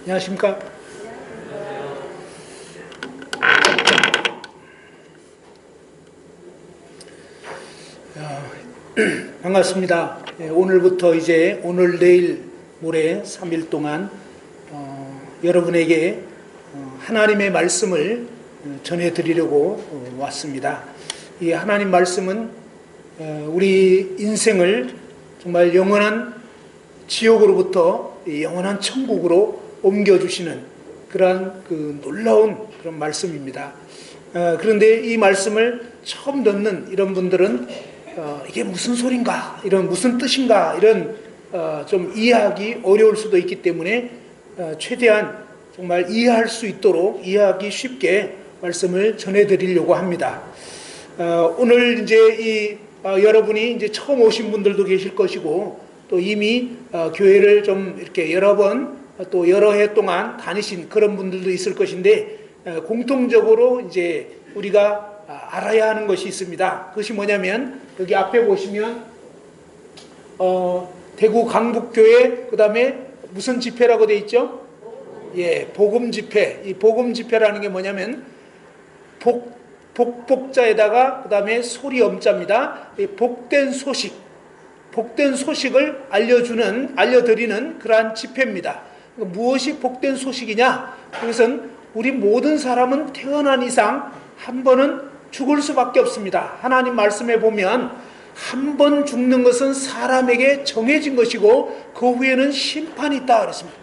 안녕하십니까? 반갑습니다. 오늘부터 이제 오늘, 내일, 모레 3일 동안 여러분에게 하나님의 말씀을 전해드리려고 왔습니다. 이 하나님 말씀은 우리 인생을 정말 영원한 지옥으로부터 영원한 천국으로 옮겨주시는 그러한 놀라운 그런 말씀입니다. 그런데 이 말씀을 처음 듣는 이런 분들은 이게 무슨 소린가, 이런 무슨 뜻인가, 이런 좀 이해하기 어려울 수도 있기 때문에 최대한 정말 이해할 수 있도록 이해하기 쉽게 말씀을 전해드리려고 합니다. 오늘 이제 여러분이 이제 처음 오신 분들도 계실 것이고, 또 이미 교회를 좀 이렇게 여러 번 또 여러 해 동안 다니신 그런 분들도 있을 것인데, 공통적으로 이제 우리가 알아야 하는 것이 있습니다. 그것이 뭐냐면, 여기 앞에 보시면 대구 강북교회, 그 다음에 무슨 집회라고 되어 있죠? 예, 복음 집회. 이 복음 집회라는 게 뭐냐면 복복자에다가 그 다음에 소리 엄자입니다. 복된 소식을 알려드리는 그러한 집회입니다. 무엇이 복된 소식이냐? 그것은 우리 모든 사람은 태어난 이상 한 번은 죽을 수밖에 없습니다. 하나님 말씀에 보면 한 번 죽는 것은 사람에게 정해진 것이고 그 후에는 심판이 있다 그랬습니다.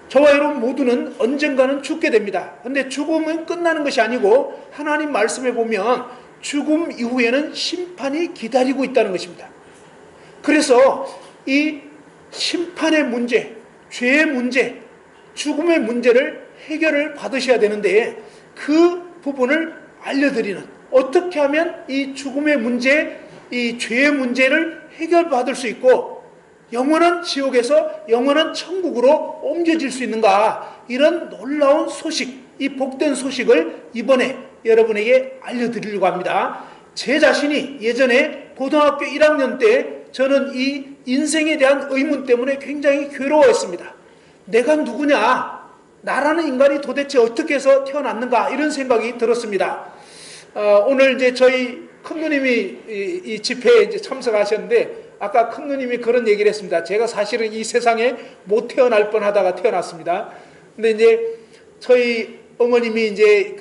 저와 여러분 모두는 언젠가는 죽게 됩니다. 그런데 죽음은 끝나는 것이 아니고 하나님 말씀에 보면 죽음 이후에는 심판이 기다리고 있다는 것입니다. 그래서 이 심판의 문제, 죄의 문제, 죽음의 문제를 해결을 받으셔야 되는데, 그 부분을 알려드리는, 어떻게 하면 이 죽음의 문제, 이 죄의 문제를 해결받을 수 있고 영원한 지옥에서 영원한 천국으로 옮겨질 수 있는가, 이런 놀라운 소식, 이 복된 소식을 이번에 여러분에게 알려드리려고 합니다. 제 자신이 예전에 고등학교 1학년 때 저는 이 인생에 대한 의문 때문에 굉장히 괴로워했습니다. 내가 누구냐? 나라는 인간이 도대체 어떻게 해서 태어났는가? 이런 생각이 들었습니다. 오늘 이제 저희 큰누님이 이 집회에 이제 참석하셨는데, 아까 큰누님이 그런 얘기를 했습니다. 제가 사실은 이 세상에 못 태어날 뻔하다가 태어났습니다. 근데 이제 저희 어머님이 이제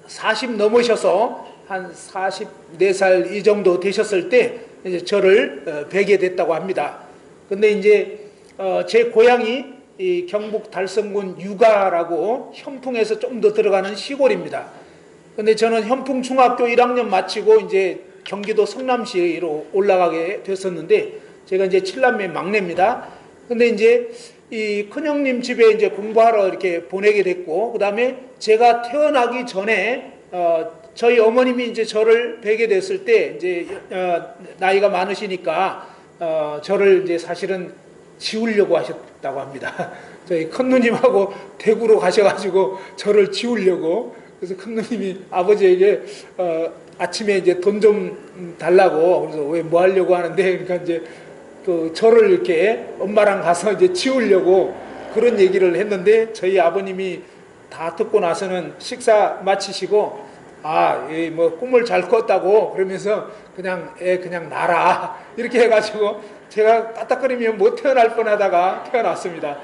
40 넘으셔서 한 44살 이 정도 되셨을 때 이제 저를 뵈게 됐다고 합니다. 근데 이제 제 고향이 이 경북 달성군 유가라고 현풍에서 좀 더 들어가는 시골입니다. 근데 저는 현풍 중학교 1학년 마치고 이제 경기도 성남시로 올라가게 됐었는데, 제가 이제 7남매 막내입니다. 근데 이제 이 큰형님 집에 이제 공부하러 이렇게 보내게 됐고, 그 다음에 제가 태어나기 전에 저희 어머님이 이제 저를 뵈게 됐을 때 이제 나이가 많으시니까 저를 이제 사실은 지우려고 하셨다고 합니다. 저희 큰누님하고 대구로 가셔가지고 저를 지우려고. 그래서 큰누님이 아버지에게 아침에 이제 돈 좀 달라고, 그래서 왜 뭐 하려고 하는데, 그러니까 이제 저를 이렇게 엄마랑 가서 이제 지우려고 그런 얘기를 했는데, 저희 아버님이 다 듣고 나서는 식사 마치시고, 뭐 꿈을 잘 꿨다고 그러면서 그냥 놔라 이렇게 해가지고 제가 까딱거리면 못 태어날 뻔하다가 태어났습니다.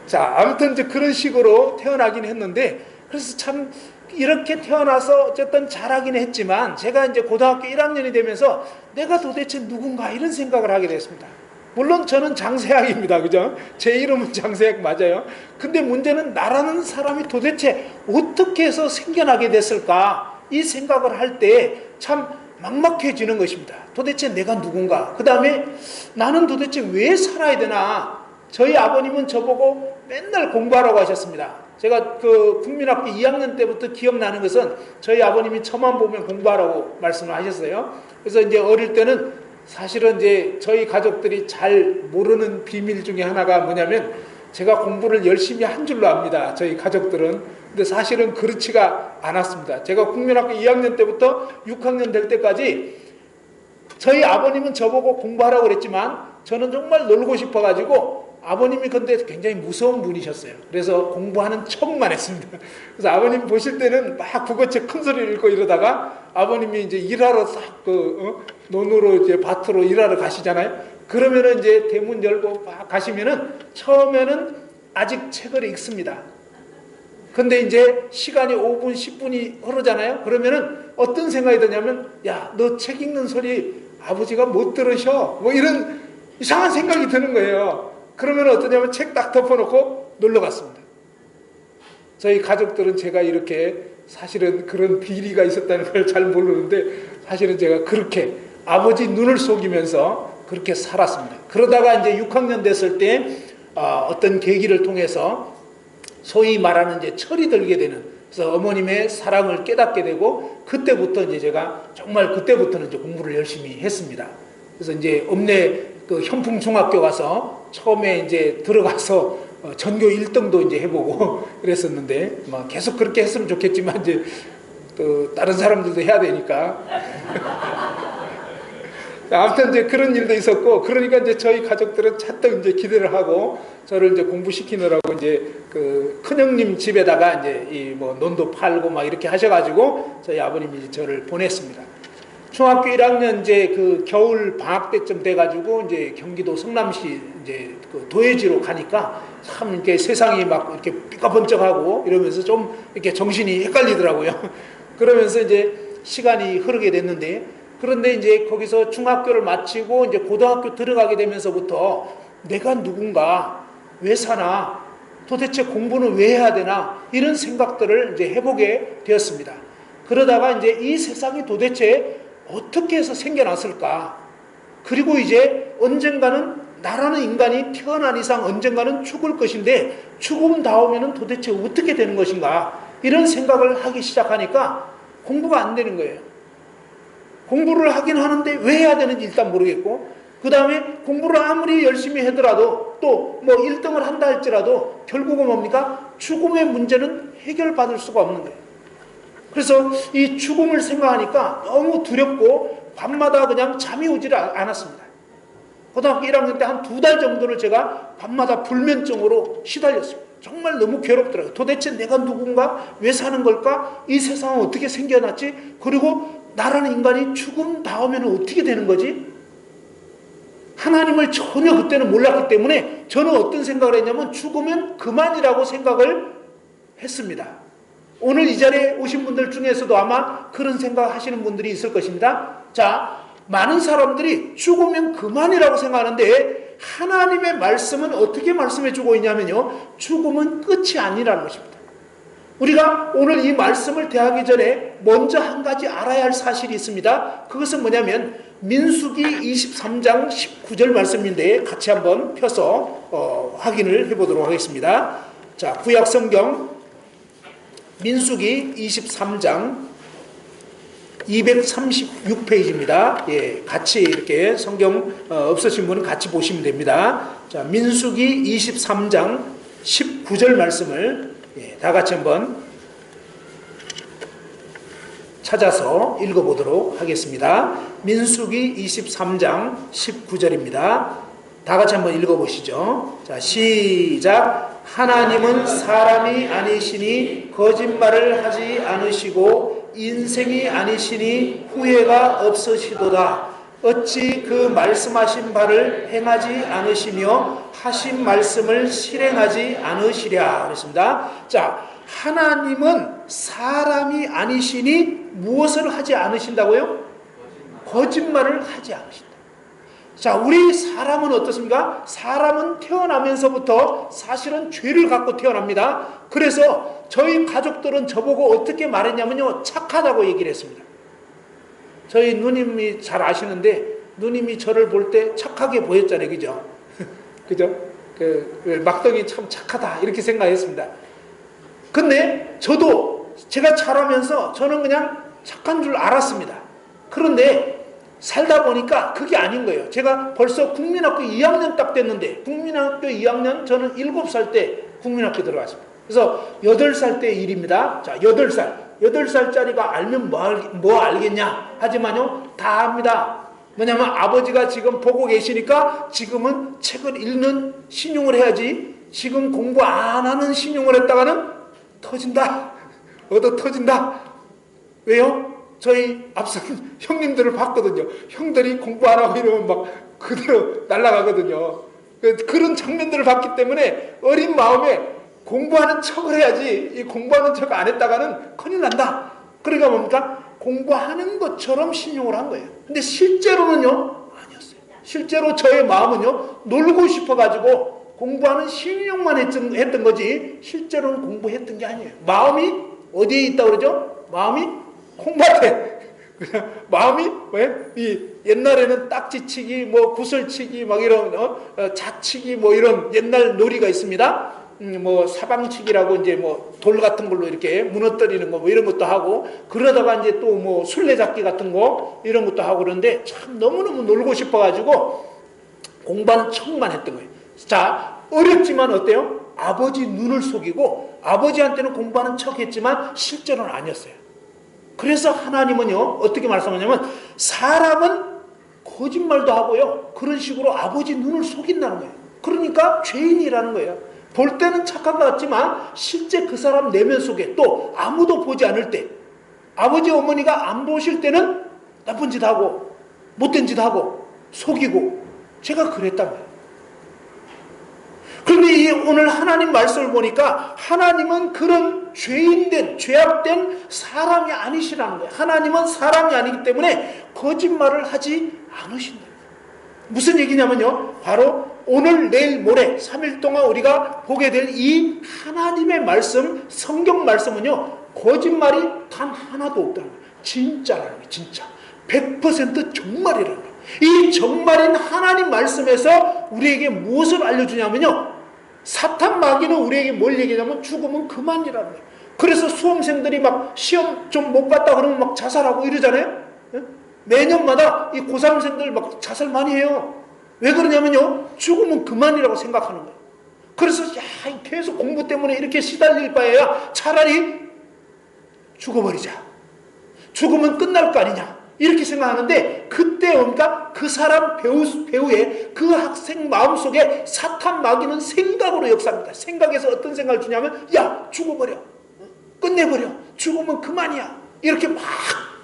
자, 아무튼 이제 그런 식으로 태어나긴 했는데, 그래서 참 이렇게 태어나서 어쨌든 잘하긴 했지만, 제가 이제 고등학교 1학년이 되면서 내가 도대체 누군가 이런 생각을 하게 됐습니다. 물론 저는 장세학입니다. 그죠? 제 이름은 장세학 맞아요. 근데 문제는 나라는 사람이 도대체 어떻게 해서 생겨나게 됐을까? 이 생각을 할 때 참 막막해지는 것입니다. 도대체 내가 누군가? 그 다음에 나는 도대체 왜 살아야 되나? 저희 아버님은 저보고 맨날 공부하라고 하셨습니다. 제가 국민학교 2학년 때부터 기억나는 것은 저희 아버님이 저만 보면 공부하라고 말씀을 하셨어요. 그래서 이제 어릴 때는 사실은 이제 저희 가족들이 잘 모르는 비밀 중에 하나가 뭐냐면, 제가 공부를 열심히 한 줄로 압니다. 저희 가족들은. 근데 사실은 그렇지가 않았습니다. 제가 국민학교 2학년 때부터 6학년 될 때까지 저희 아버님은 저보고 공부하라고 그랬지만 저는 정말 놀고 싶어가지고 아버님이 근데 굉장히 무서운 분이셨어요. 그래서 공부하는 척만 했습니다. 그래서 아버님 보실 때는 막 국어책 큰 소리를 읽고 이러다가 아버님이 이제 일하러 싹 논으로 이제 밭으로 일하러 가시잖아요. 그러면은 이제 대문 열고 막 가시면은 처음에는 아직 책을 읽습니다. 근데 이제 시간이 5분, 10분이 흐르잖아요. 그러면은 어떤 생각이 드냐면, 야, 너 책 읽는 소리 아버지가 못 들으셔. 뭐 이런 이상한 생각이 드는 거예요. 그러면 어떠냐면 책 딱 덮어놓고 놀러 갔습니다. 저희 가족들은 제가 이렇게 사실은 그런 비리가 있었다는 걸 잘 모르는데 사실은 제가 그렇게 아버지 눈을 속이면서 그렇게 살았습니다. 그러다가 이제 6학년 됐을 때 어떤 계기를 통해서 소위 말하는 이제 철이 들게 되는, 그래서 어머님의 사랑을 깨닫게 되고 그때부터 이제 제가 정말 그때부터는 이제 공부를 열심히 했습니다. 그래서 이제 읍내 그 현풍중학교 가서 처음에 이제 들어가서 전교 1등도 이제 해보고 그랬었는데 뭐 계속 그렇게 했으면 좋겠지만 이제 또 다른 사람들도 해야 되니까 아무튼 이제 그런 일도 있었고, 그러니까 이제 저희 가족들은 차떡 이제 기대를 하고 저를 이제 공부시키느라고 이제 그 큰형님 집에다가 이제 이 뭐 논도 팔고 막 이렇게 하셔가지고 저희 아버님이 저를 보냈습니다. 중학교 1학년 이제 그 겨울 방학 때쯤 돼가지고 이제 경기도 성남시 이제 그 도예지로 가니까 참 이렇게 세상이 막 이렇게 삐까번쩍하고 이러면서 좀 이렇게 정신이 헷갈리더라고요. 그러면서 이제 시간이 흐르게 됐는데, 그런데 이제 거기서 중학교를 마치고 이제 고등학교 들어가게 되면서부터 내가 누군가, 왜 사나, 도대체 공부는 왜 해야 되나, 이런 생각들을 이제 해보게 되었습니다. 그러다가 이제 이 세상이 도대체 어떻게 해서 생겨났을까? 그리고 이제 언젠가는 나라는 인간이 태어난 이상 언젠가는 죽을 것인데 죽음 다음에는 도대체 어떻게 되는 것인가? 이런 생각을 하기 시작하니까 공부가 안 되는 거예요. 공부를 하긴 하는데 왜 해야 되는지 일단 모르겠고, 그 다음에 공부를 아무리 열심히 하더라도 또 뭐 1등을 한다 할지라도 결국은 뭡니까? 죽음의 문제는 해결받을 수가 없는 거예요. 그래서 이 죽음을 생각하니까 너무 두렵고 밤마다 그냥 잠이 오질 않았습니다. 고등학교 1학년 때 한 2달 정도를 제가 밤마다 불면증으로 시달렸습니다. 정말 너무 괴롭더라고요. 도대체 내가 누군가? 왜 사는 걸까? 이 세상은 어떻게 생겨났지? 그리고 나라는 인간이 죽음 다음에는 어떻게 되는 거지? 하나님을 전혀 그때는 몰랐기 때문에 저는 어떤 생각을 했냐면 죽으면 그만이라고 생각을 했습니다. 오늘 이 자리에 오신 분들 중에서도 아마 그런 생각 하시는 분들이 있을 것입니다. 자, 많은 사람들이 죽으면 그만이라고 생각하는데 하나님의 말씀은 어떻게 말씀해 주고 있냐면요, 죽음은 끝이 아니라는 것입니다. 우리가 오늘 이 말씀을 대하기 전에 먼저 한 가지 알아야 할 사실이 있습니다. 그것은 뭐냐면 민수기 23장 19절 말씀인데 같이 한번 펴서 확인을 해보도록 하겠습니다. 자, 구약성경 민수기 23장 236페이지입니다. 예, 같이 이렇게 성경 없으신 분은 같이 보시면 됩니다. 자, 민수기 23장 19절 말씀을 다 같이 한번 찾아서 읽어보도록 하겠습니다. 민수기 23장 19절입니다. 다 같이 한번 읽어보시죠. 자, 시작. 하나님은 사람이 아니시니 거짓말을 하지 않으시고 인생이 아니시니 후회가 없으시도다. 어찌 그 말씀하신 바를 행하지 않으시며 하신 말씀을 실행하지 않으시랴. 그랬습니다. 자, 하나님은 사람이 아니시니 무엇을 하지 않으신다고요? 거짓말을 하지 않으신다. 자, 우리 사람은 어떻습니까? 사람은 태어나면서부터 사실은 죄를 갖고 태어납니다. 그래서 저희 가족들은 저보고 어떻게 말했냐면요, 착하다고 얘기를 했습니다. 저희 누님이 잘 아시는데 누님이 저를 볼 때 착하게 보였잖아요. 그죠? 그죠? 막둥이 참 착하다 이렇게 생각했습니다. 근데 저도 제가 자라면서 저는 그냥 착한 줄 알았습니다. 그런데 살다 보니까 그게 아닌 거예요. 제가 벌써 국민학교 2학년 딱 됐는데, 국민학교 2학년 저는 7살 때 국민학교 들어갔습니다. 그래서 8살 때 일입니다. 자, 8살짜리가 알면 뭐 알겠냐? 하지만요, 다 압니다. 뭐냐면 아버지가 지금 보고 계시니까 지금은 책을 읽는 신용을 해야지, 지금 공부 안 하는 신용을 했다가는 터진다. 얻어 터진다. 왜요? 저희 앞서 형님들을 봤거든요. 형들이 공부 안 하고 이러면 막 그대로 날아가거든요. 그런 장면들을 봤기 때문에 어린 마음에 공부하는 척을 해야지, 이 공부하는 척 안 했다가는 큰일 난다. 그러니까 뭡니까? 공부하는 것처럼 신용을 한 거예요. 근데 실제로는요, 아니었어요. 실제로 저의 마음은요, 놀고 싶어가지고 공부하는 신용만 했던 거지, 실제로는 공부했던 게 아니에요. 마음이 어디에 있다고 그러죠? 마음이 콩밭에. 마음이 왜? 이 옛날에는 딱지치기, 뭐 구슬치기, 막 이런 자치기, 뭐 이런 옛날 놀이가 있습니다. 뭐 사방치기라고 이제 뭐 돌 같은 걸로 이렇게 무너뜨리는 거 뭐 이런 것도 하고, 그러다가 이제 또 뭐 술래잡기 같은 거 이런 것도 하고, 그러는데 참 너무너무 놀고 싶어가지고 공부하는 척만 했던 거예요. 자, 어렵지만 어때요? 아버지 눈을 속이고 아버지한테는 공부하는 척 했지만 실제로는 아니었어요. 그래서 하나님은요, 어떻게 말씀하냐면, 사람은 거짓말도 하고요, 그런 식으로 아버지 눈을 속인다는 거예요. 그러니까 죄인이라는 거예요. 볼 때는 착한 것 같지만 실제 그 사람 내면 속에, 또 아무도 보지 않을 때, 아버지 어머니가 안 보실 때는 나쁜 짓 하고 못된 짓 하고 속이고, 제가 그랬단 말이에요. 그런데 오늘 하나님 말씀을 보니까 하나님은 그런 죄인된, 죄악된 사람이 아니시라는 거예요. 하나님은 사람이 아니기 때문에 거짓말을 하지 않으신다. 무슨 얘기냐면요, 바로 오늘 내일 모레 3일 동안 우리가 보게 될 이 하나님의 말씀, 성경 말씀은요, 거짓말이 단 하나도 없다는 거예요. 진짜라는 거예요. 진짜 100% 정말이라는 거예요. 이 정말인 하나님 말씀에서 우리에게 무엇을 알려주냐면요, 사탄 마귀는 우리에게 뭘 얘기하냐면 죽으면 그만이라는 거예요. 그래서 수험생들이 막 시험 좀 못 봤다 그러면 막 자살하고 이러잖아요. 매년마다 이 고3생들 막 자살 많이 해요. 왜 그러냐면요, 죽으면 그만이라고 생각하는 거예요. 그래서 야, 계속 공부 때문에 이렇게 시달릴 바에야 차라리 죽어버리자, 죽으면 끝날 거 아니냐, 이렇게 생각하는데, 그때 그러니까 그 사람 배우의 그 학생 마음속에 사탄 마귀는 생각으로 역사합니다. 생각에서 어떤 생각을 주냐면, 야, 죽어버려, 끝내버려, 죽으면 그만이야, 이렇게 막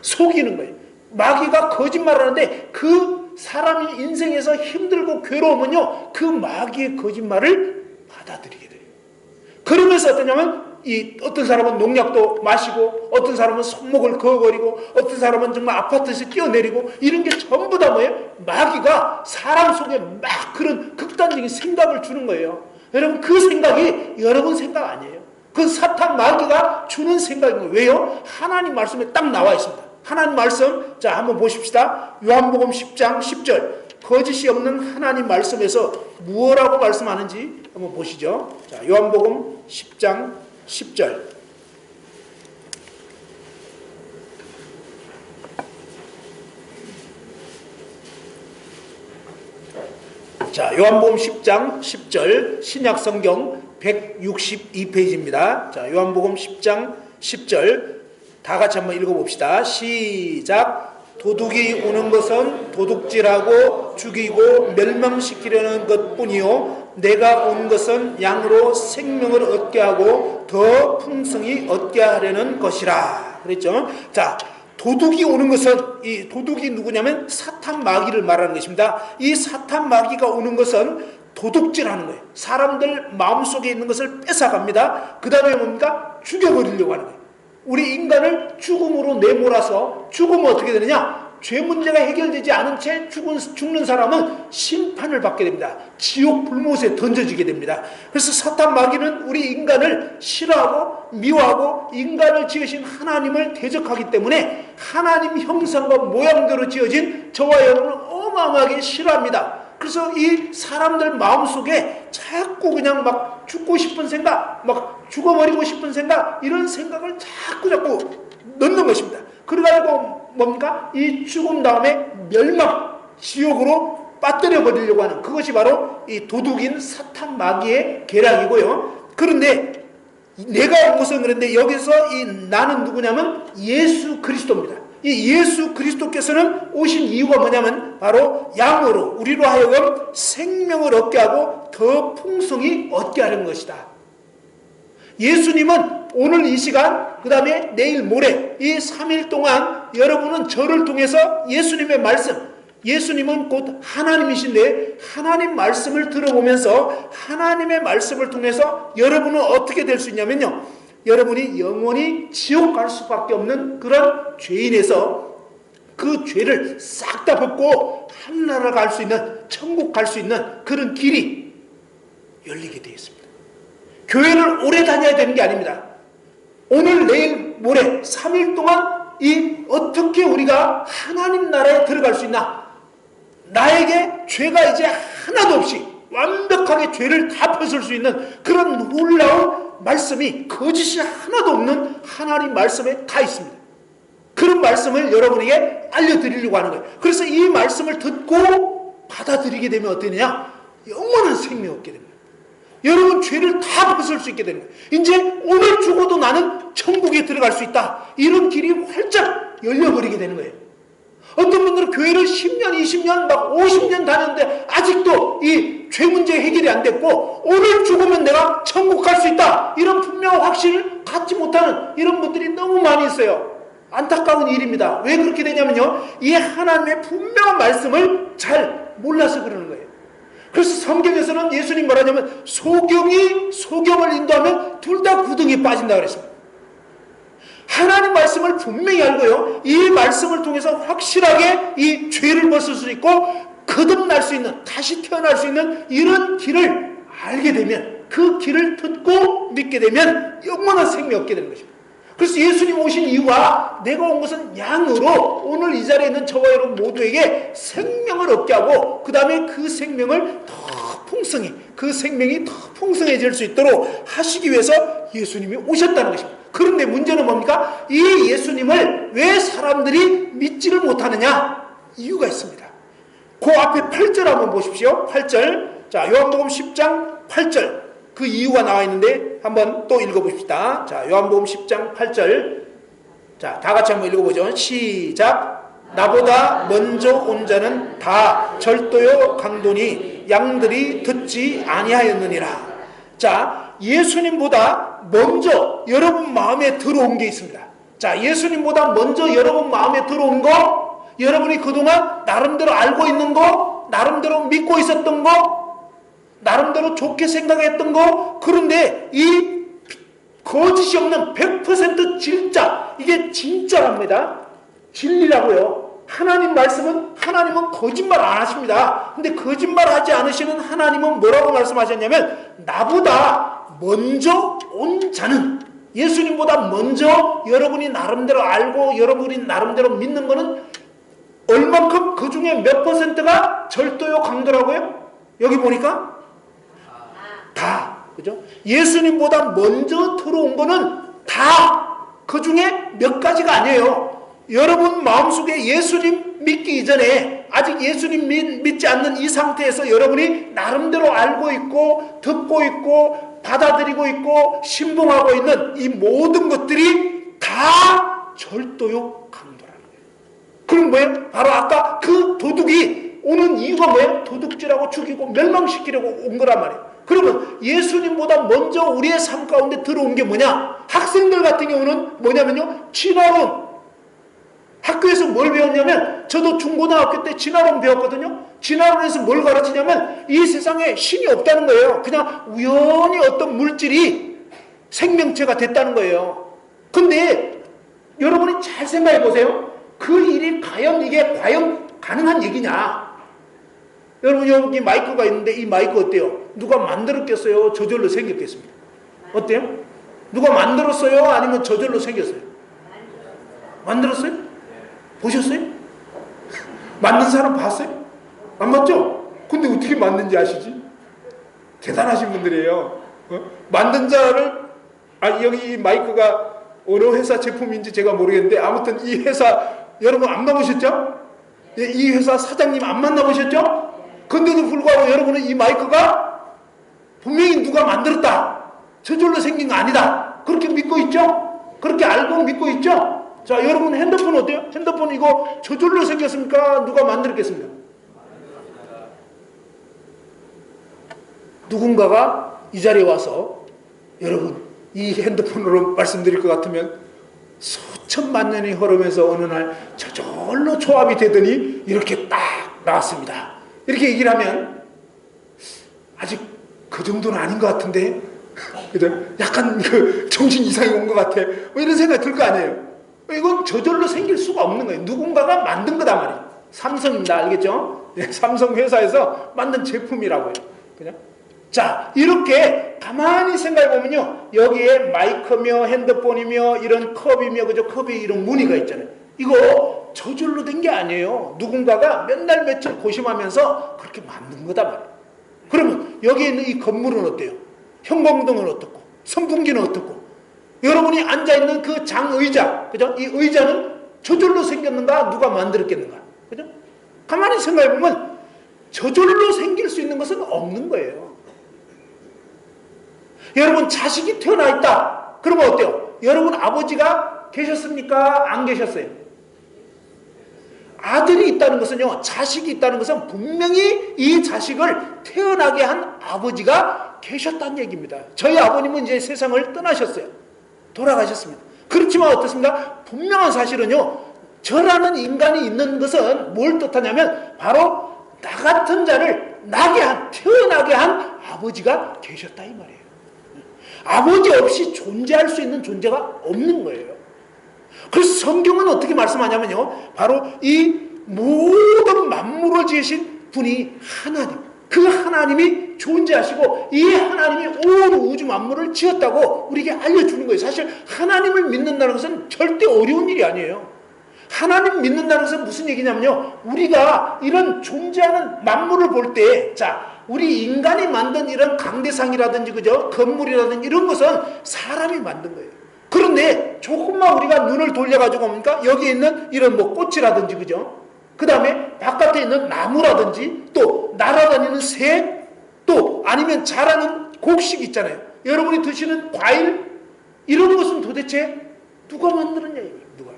속이는 거예요. 마귀가 거짓말을 하는데 그 사람이 인생에서 힘들고 괴로우면요, 그 마귀의 거짓말을 받아들이게 돼요. 그러면서 어떠냐면, 어떤 사람은 농약도 마시고, 어떤 사람은 손목을 그어버리고, 어떤 사람은 정말 아파트에서 뛰어내리고, 이런 게 전부 다 뭐예요? 마귀가 사람 속에 막 그런 극단적인 생각을 주는 거예요. 여러분, 그 생각이 여러분 생각 아니에요. 그 사탄 마귀가 주는 생각인 거예요. 왜요? 하나님 말씀에 딱 나와 있습니다. 하나님 말씀, 자, 한번 보십시다. 요한복음 10장 10절. 거짓이 없는 하나님 말씀에서 무엇라고 말씀하는지 한번 보시죠. 자, 요한복음 10장 10절. 자, 요한복음 10장 10절, 신약성경 162페이지입니다. 자, 요한복음 10장 10절 다 같이 한번 읽어봅시다. 시작. 도둑이 오는 것은 도둑질하고 죽이고 멸망시키려는 것뿐이요, 내가 온 것은 양으로 생명을 얻게 하고 더 풍성히 얻게 하려는 것이라. 그랬죠? 자, 도둑이 오는 것은, 이 도둑이 누구냐면 사탄 마귀를 말하는 것입니다. 이 사탄 마귀가 오는 것은 도둑질하는 거예요. 사람들 마음속에 있는 것을 뺏어갑니다. 그 다음에 뭡니까? 죽여버리려고 하는 거예요. 우리 인간을 죽음으로 내몰아서, 죽으면 어떻게 되느냐? 죄 문제가 해결되지 않은 채 죽는 사람은 심판을 받게 됩니다. 지옥 불못에 던져지게 됩니다. 그래서 사탄 마귀는 우리 인간을 싫어하고 미워하고 인간을 지으신 하나님을 대적하기 때문에 하나님 형상과 모양대로 지어진 저와 여러분을 어마어마하게 싫어합니다. 그래서 이 사람들 마음속에 자꾸 그냥 막 죽고 싶은 생각, 막 죽어버리고 싶은 생각, 이런 생각을 자꾸 넣는 것입니다. 그래가지고 뭡니까? 이 죽음 다음에 멸망, 지옥으로 빠뜨려 버리려고 하는, 그것이 바로 이 도둑인 사탄 마귀의 계략이고요. 그런데 내가 온 것은, 그런데 여기서 이 나는 누구냐면 예수 그리스도입니다. 이 예수 그리스도께서는 오신 이유가 뭐냐면 것은 바로 양으로 우리로 하여금 생명을 얻게 하고 더 풍성히 얻게 하는 것이다. 예수님은 오늘 이 시간, 그 다음에 내일 모레 이 3일 동안 여러분은 저를 통해서 예수님의 말씀, 예수님은 곧 하나님이신데 하나님 말씀을 들어보면서 하나님의 말씀을 통해서 여러분은 어떻게 될 수 있냐면요, 여러분이 영원히 지옥 갈 수밖에 없는 그런 죄인에서 그 죄를 싹 다 벗고 하늘나라 갈 수 있는, 천국 갈 수 있는 그런 길이 열리게 되어 있습니다. 교회를 오래 다녀야 되는 게 아닙니다. 오늘 내일 모레 3일 동안 이 어떻게 우리가 하나님 나라에 들어갈 수 있나, 나에게 죄가 이제 하나도 없이 완벽하게 죄를 다 벗을 수 있는 그런 놀라운 말씀이, 거짓이 하나도 없는 하나님 말씀에 다 있습니다. 그런 말씀을 여러분에게 알려드리려고 하는 거예요. 그래서 이 말씀을 듣고 받아들이게 되면 어떠느냐, 영원한 생명이 얻게 됩니다. 여러분 죄를 다 벗을 수 있게 되는 거예요. 이제 오늘 죽어도 나는 천국에 들어갈 수 있다, 이런 길이 활짝 열려버리게 되는 거예요. 어떤 분들은 교회를 10년, 20년, 막 50년 다녔는데 아직도 이 죄 문제 해결이 안 됐고, 오늘 죽으면 내가 천국 갈 수 있다, 이런 분명한 확신을 갖지 못하는 이런 분들이 너무 많이 있어요. 안타까운 일입니다. 왜 그렇게 되냐면요, 이 하나님의 분명한 말씀을 잘 몰라서 그러는 거예요. 그래서 성경에서는 예수님 말하자면 소경이 소경을 인도하면 둘 다 구덩이에 빠진다 그랬습니다. 하나님 말씀을 분명히 알고요, 이 말씀을 통해서 확실하게 이 죄를 벗을 수 있고 거듭날 수 있는, 다시 태어날 수 있는 이런 길을 알게 되면, 그 길을 듣고 믿게 되면 영원한 생명이 얻게 되는 것입니다. 그래서 예수님 오신 이유가, 내가 온 것은 양으로 오늘 이 자리에 있는 저와 여러분 모두에게 생명을 얻게 하고, 그 다음에 그 생명을 더 풍성히, 그 생명이 더 풍성해질 수 있도록 하시기 위해서 예수님이 오셨다는 것입니다. 그런데 문제는 뭡니까? 이 예수님을 왜 사람들이 믿지를 못하느냐? 이유가 있습니다. 그 앞에 8절 한번 보십시오. 8절. 자, 요한복음 10장 8절. 그 이유가 나와 있는데 한번 또 읽어봅시다. 자, 요한복음 10장 8절. 자, 다 같이 한번 읽어보죠. 시작. 나보다 먼저 온 자는 다 절도요 강도니 양들이 듣지 아니하였느니라. 자, 예수님보다 먼저 여러분 마음에 들어온 게 있습니다. 자, 예수님보다 먼저 여러분 마음에 들어온 거, 여러분이 그동안 나름대로 알고 있는 거, 나름대로 믿고 있었던 거, 나름대로 좋게 생각했던 거, 그런데 이 거짓이 없는 100% 진짜, 이게 진짜랍니다. 진리라고요. 하나님 말씀은, 하나님은 거짓말 안 하십니다. 근데 거짓말 하지 않으시는 하나님은 뭐라고 말씀하셨냐면, 나보다 먼저 온 자는, 예수님보다 먼저 여러분이 나름대로 알고 여러분이 나름대로 믿는 거는 얼만큼, 그 중에 몇 퍼센트가 절도요 강도라고요? 여기 보니까 다, 그죠? 예수님보다 먼저 들어온 거는 다, 그 중에 몇 가지가 아니에요. 여러분 마음속에 예수님 믿기 이전에, 아직 예수님 믿지 않는 이 상태에서 여러분이 나름대로 알고 있고 듣고 있고 받아들이고 있고 신봉하고 있는 이 모든 것들이 다 절도요 강도라는 거예요. 그럼 뭐예요? 바로 아까 그 도둑이 오는 이유가 뭐예요? 도둑질하고 죽이고 멸망시키려고 온 거란 말이에요. 그러면 예수님보다 먼저 우리의 삶 가운데 들어온 게 뭐냐? 학생들 같은 경우는 뭐냐면요, 진화론. 학교에서 뭘 배웠냐면, 저도 중고등학교 때 진화론 배웠거든요. 진화론에서 뭘 가르치냐면, 이 세상에 신이 없다는 거예요. 그냥 우연히 어떤 물질이 생명체가 됐다는 거예요. 근데 여러분이 잘 생각해 보세요. 그 일이 과연 가능한 얘기냐? 여러분, 여기 마이크가 있는데 이 마이크 어때요? 누가 만들었겠어요? 저절로 생겼겠습니다. 어때요? 누가 만들었어요? 아니면 저절로 생겼어요? 만들었어요? 보셨어요? 만든 사람 봤어요? 안 봤죠? 근데 어떻게 만든지 아시지? 대단하신 분들이에요. 만든 자를, 여기 이 마이크가 어느 회사 제품인지 제가 모르겠는데, 아무튼 이 회사 여러분 안 만나보셨죠? 이 회사 사장님 안 만나보셨죠? 근데도 불구하고 여러분은 이 마이크가 분명히 누가 만들었다, 저절로 생긴 거 아니다, 그렇게 믿고 있죠? 그렇게 알고 믿고 있죠? 자, 여러분 핸드폰 어때요? 핸드폰 이거 저절로 생겼습니까? 누가 만들었겠습니까? 누군가가 이 자리에 와서 여러분 이 핸드폰으로 말씀드릴 것 같으면 수천만 년이 흐르면서 어느 날 저절로 조합이 되더니 이렇게 딱 나왔습니다. 이렇게 얘기를 하면 아직 그 정도는 아닌 것 같은데 그죠? 약간 그 정신 이상이 온 것 같아. 뭐 이런 생각이 들 거 아니에요. 이건 저절로 생길 수가 없는 거예요. 누군가가 만든 거단 말이에요. 삼성입니다. 알겠죠? 네, 삼성 회사에서 만든 제품이라고요. 그죠? 자, 이렇게 가만히 생각해 보면요, 여기에 마이크며 핸드폰이며 이런 컵이며 그죠? 컵에 이런 무늬가 있잖아요. 이거 저절로 된 게 아니에요. 누군가가 몇 날 며칠 고심하면서 그렇게 만든 거단 말이에요. 그러면 여기에 있는 이 건물은 어때요? 형광등은 어떻고, 선풍기는 어떻고, 여러분이 앉아있는 그 장의자, 그죠? 이 의자는 저절로 생겼는가? 누가 만들었겠는가? 그죠? 가만히 생각해보면 저절로 생길 수 있는 것은 없는 거예요. 여러분, 자식이 태어나 있다. 그러면 어때요? 여러분 아버지가 계셨습니까? 안 계셨어요? 아들이 있다는 것은요, 자식이 있다는 것은 분명히 이 자식을 태어나게 한 아버지가 계셨다는 얘기입니다. 저희 아버님은 이제 세상을 떠나셨어요. 돌아가셨습니다. 그렇지만 어떻습니까? 분명한 사실은요, 저라는 인간이 있는 것은 뭘 뜻하냐면 바로 나 같은 자를 나게 한, 태어나게 한 아버지가 계셨다 이 말이에요. 아버지 없이 존재할 수 있는 존재가 없는 거예요. 그래서 성경은 어떻게 말씀하냐면요, 바로 이 모든 만물을 지으신 분이 하나님, 그 하나님이 존재하시고 이 하나님이 온 우주 만물을 지었다고 우리에게 알려주는 거예요. 사실 하나님을 믿는다는 것은 절대 어려운 일이 아니에요. 하나님 믿는다는 것은 무슨 얘기냐면요, 우리가 이런 존재하는 만물을 볼 때, 자, 우리 인간이 만든 이런 강대상이라든지 그죠, 건물이라든지 이런 것은 사람이 만든 거예요. 그런데 조금만 우리가 눈을 돌려가지고 보니까 여기 있는 이런 뭐 꽃이라든지 그죠, 그 다음에 바깥에 있는 나무라든지 또 날아다니는 새, 또 아니면 자라는 곡식 있잖아요. 여러분이 드시는 과일, 이런 것은 도대체 누가 만들었냐 이거예요. 누가?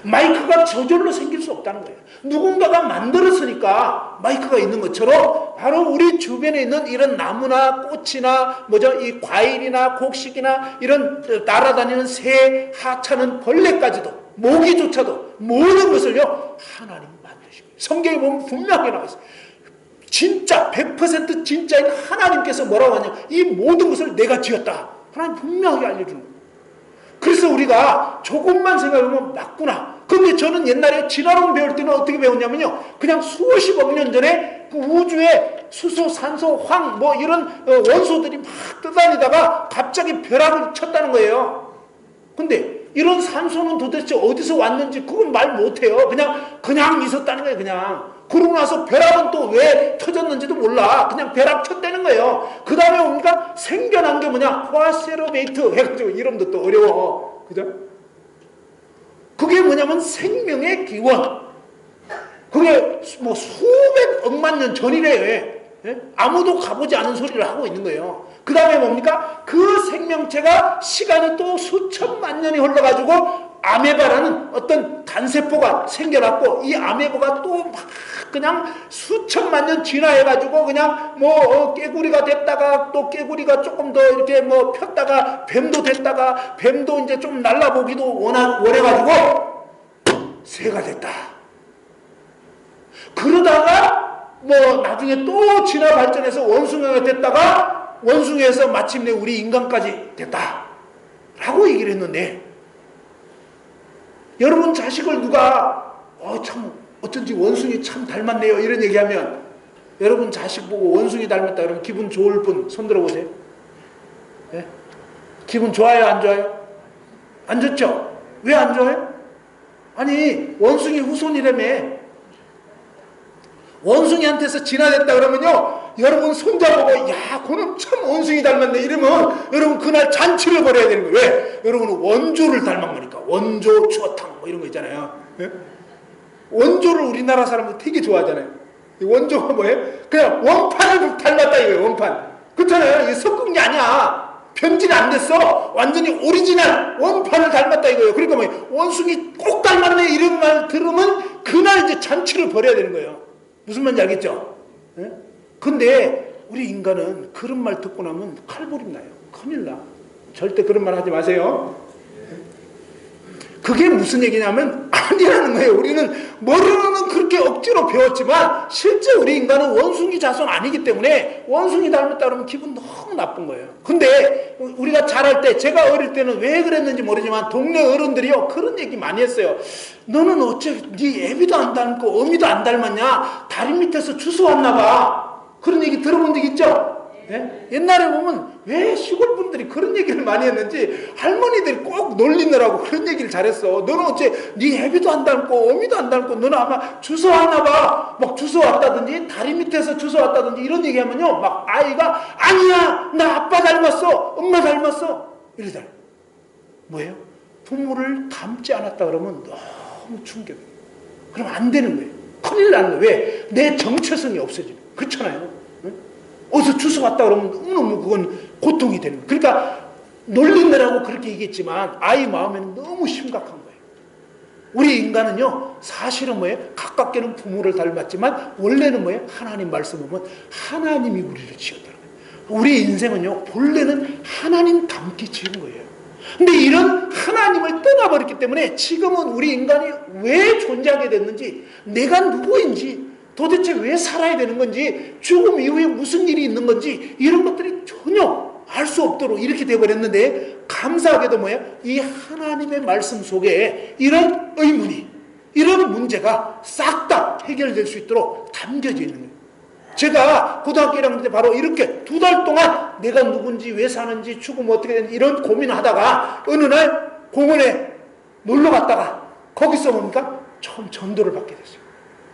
마이크가 저절로 생길 수 없다는 거예요. 누군가가 만들었으니까 마이크가 있는 것처럼 바로 우리 주변에 있는 이런 나무나 꽃이나 뭐죠, 이 과일이나 곡식이나 이런 날아다니는 새, 하찮은 벌레까지도, 모기조차도 모든 것을요 하나님 만드시고, 성경에 보면 분명하게 나와 있어요. 진짜 100% 진짜인 하나님께서 뭐라고 하냐, 이 모든 것을 내가 지었다. 하나님 분명하게 알려주는 거예요. 그래서 우리가 조금만 생각해보면 맞구나. 근데 저는 옛날에 진화론 배울 때는 어떻게 배웠냐면요, 그냥 수십억 년 전에 그 우주에 수소, 산소, 황 뭐 이런 원소들이 막 떠다니다가 갑자기 벼락을 쳤다는 거예요. 근데 이런 산소는 도대체 어디서 왔는지 그건 말 못해요. 그냥 있었다는 거예요. 그냥 그러고 나서 벼락은 또 왜 터졌는지도 몰라. 그냥 벼락 쳤다는 거예요. 그 다음에 우리가 생겨난 게 뭐냐, 코아세로베이트 해가지고 이름도 또 어려워. 그죠? 그게 뭐냐면 생명의 기원. 그게 뭐 수백 억만 년 전이래. 예? 아무도 가보지 않은 소리를 하고 있는 거예요. 그 다음에 뭡니까? 그 생명체가 시간이 또 수천만 년이 흘러가지고 아메바라는 어떤 단세포가 생겨났고, 이 아메바가 또 막 그냥 수천만 년 진화해가지고 그냥 뭐 깨구리가 됐다가 또 깨구리가 조금 더 이렇게 뭐 폈다가 뱀도 됐다가 뱀도 이제 좀 날라보기도 원해가지고 새가 됐다. 그러다가 뭐 나중에 또 진화 발전해서 원숭이가 됐다가 원숭이에서 마침내 우리 인간까지 됐다 라고 얘기를 했는데, 여러분 자식을 누가 참 어쩐지 원숭이 참 닮았네요 이런 얘기하면, 여러분 자식 보고 원숭이 닮았다 그러면 기분 좋을 분 손 들어보세요. 네? 기분 좋아요 안 좋아요? 안 좋죠? 왜 안 좋아요? 아니 원숭이 후손이라며. 원숭이한테서 진화됐다 그러면요, 여러분 손자보고 야 그놈 참 원숭이 닮았네 이러면 여러분 그날 잔치를 벌여야 되는 거예요. 왜? 여러분은 원조를 닮은 거니까. 원조 추어탕 뭐 이런 거 있잖아요. 예? 원조를 우리나라 사람들 되게 좋아하잖아요. 이 원조가 뭐예요? 그냥 원판을 닮았다 이거예요. 원판. 그렇잖아요. 이게 섞은 게 아니야. 변질 안 됐어. 완전히 오리지널 원판을 닮았다 이거예요. 그러니까 뭐 원숭이 꼭 닮았네 이런 말 들으면 그날 이제 잔치를 벌여야 되는 거예요. 무슨 말인지 알겠죠? 예? 근데 우리 인간은 그런 말 듣고 나면 칼부림 나요. 큰일 나. 절대 그런 말 하지 마세요. 그게 무슨 얘기냐면 아니라는 거예요. 우리는 머리로는 그렇게 억지로 배웠지만 실제 우리 인간은 원숭이 자손 아니기 때문에 원숭이 닮았다 그러면 기분 너무 나쁜 거예요. 근데 우리가 자랄 때, 제가 어릴 때는 왜 그랬는지 모르지만 동네 어른들이요 그런 얘기 많이 했어요. 너는 어째 네 애비도 안 닮고 어미도 안 닮았냐? 다리 밑에서 주워왔나 봐. 그런 얘기 들어본 적 있죠? 네? 옛날에 보면 왜 시골 분들이 그런 얘기를 많이 했는지 할머니들이 꼭 놀리느라고 그런 얘기를 잘했어. 너는 어째 네 애비도 안 닮고 어미도 안 닮고 너는 아마 주워왔나 봐. 막 주워왔다든지 다리 밑에서 주워왔다든지 이런 얘기하면요 막 아이가 아니야 나 아빠 닮았어 엄마 닮았어 이러잖아. 뭐예요? 부모를 닮지 않았다 그러면 너무 충격이에요. 그럼 안 되는 거예요. 큰일 나는 거예요. 왜? 내 정체성이 없어지는 거예요. 그렇잖아요. 어디서 주워왔다 그러면 너무너무 그건 고통이 되는 거예요. 그러니까 놀리느라고 그렇게 얘기했지만 아이 마음에는 너무 심각한 거예요. 우리 인간은요 사실은 뭐예요? 가깝게는 부모를 닮았지만 원래는 뭐예요? 하나님 말씀 보면 하나님이 우리를 지었다는 거예요. 우리 인생은요 본래는 하나님 닮게 지은 거예요. 근데 이런 하나님을 떠나버렸기 때문에 지금은 우리 인간이 왜 존재하게 됐는지, 내가 누구인지, 도대체 왜 살아야 되는 건지, 죽음 이후에 무슨 일이 있는 건지 이런 것들이 전혀 알 수 없도록 이렇게 되어버렸는데, 감사하게도 뭐예요? 이 하나님의 말씀 속에 이런 의문이, 이런 문제가 싹 다 해결될 수 있도록 담겨져 있는 거예요. 제가 고등학교 1학년 때 바로 이렇게 2달 동안 내가 누군지, 왜 사는지, 죽으면 어떻게 되는지 이런 고민하다가 어느 날 공원에 놀러 갔다가 거기서 뭡니까? 처음 전도를 받게 됐어요.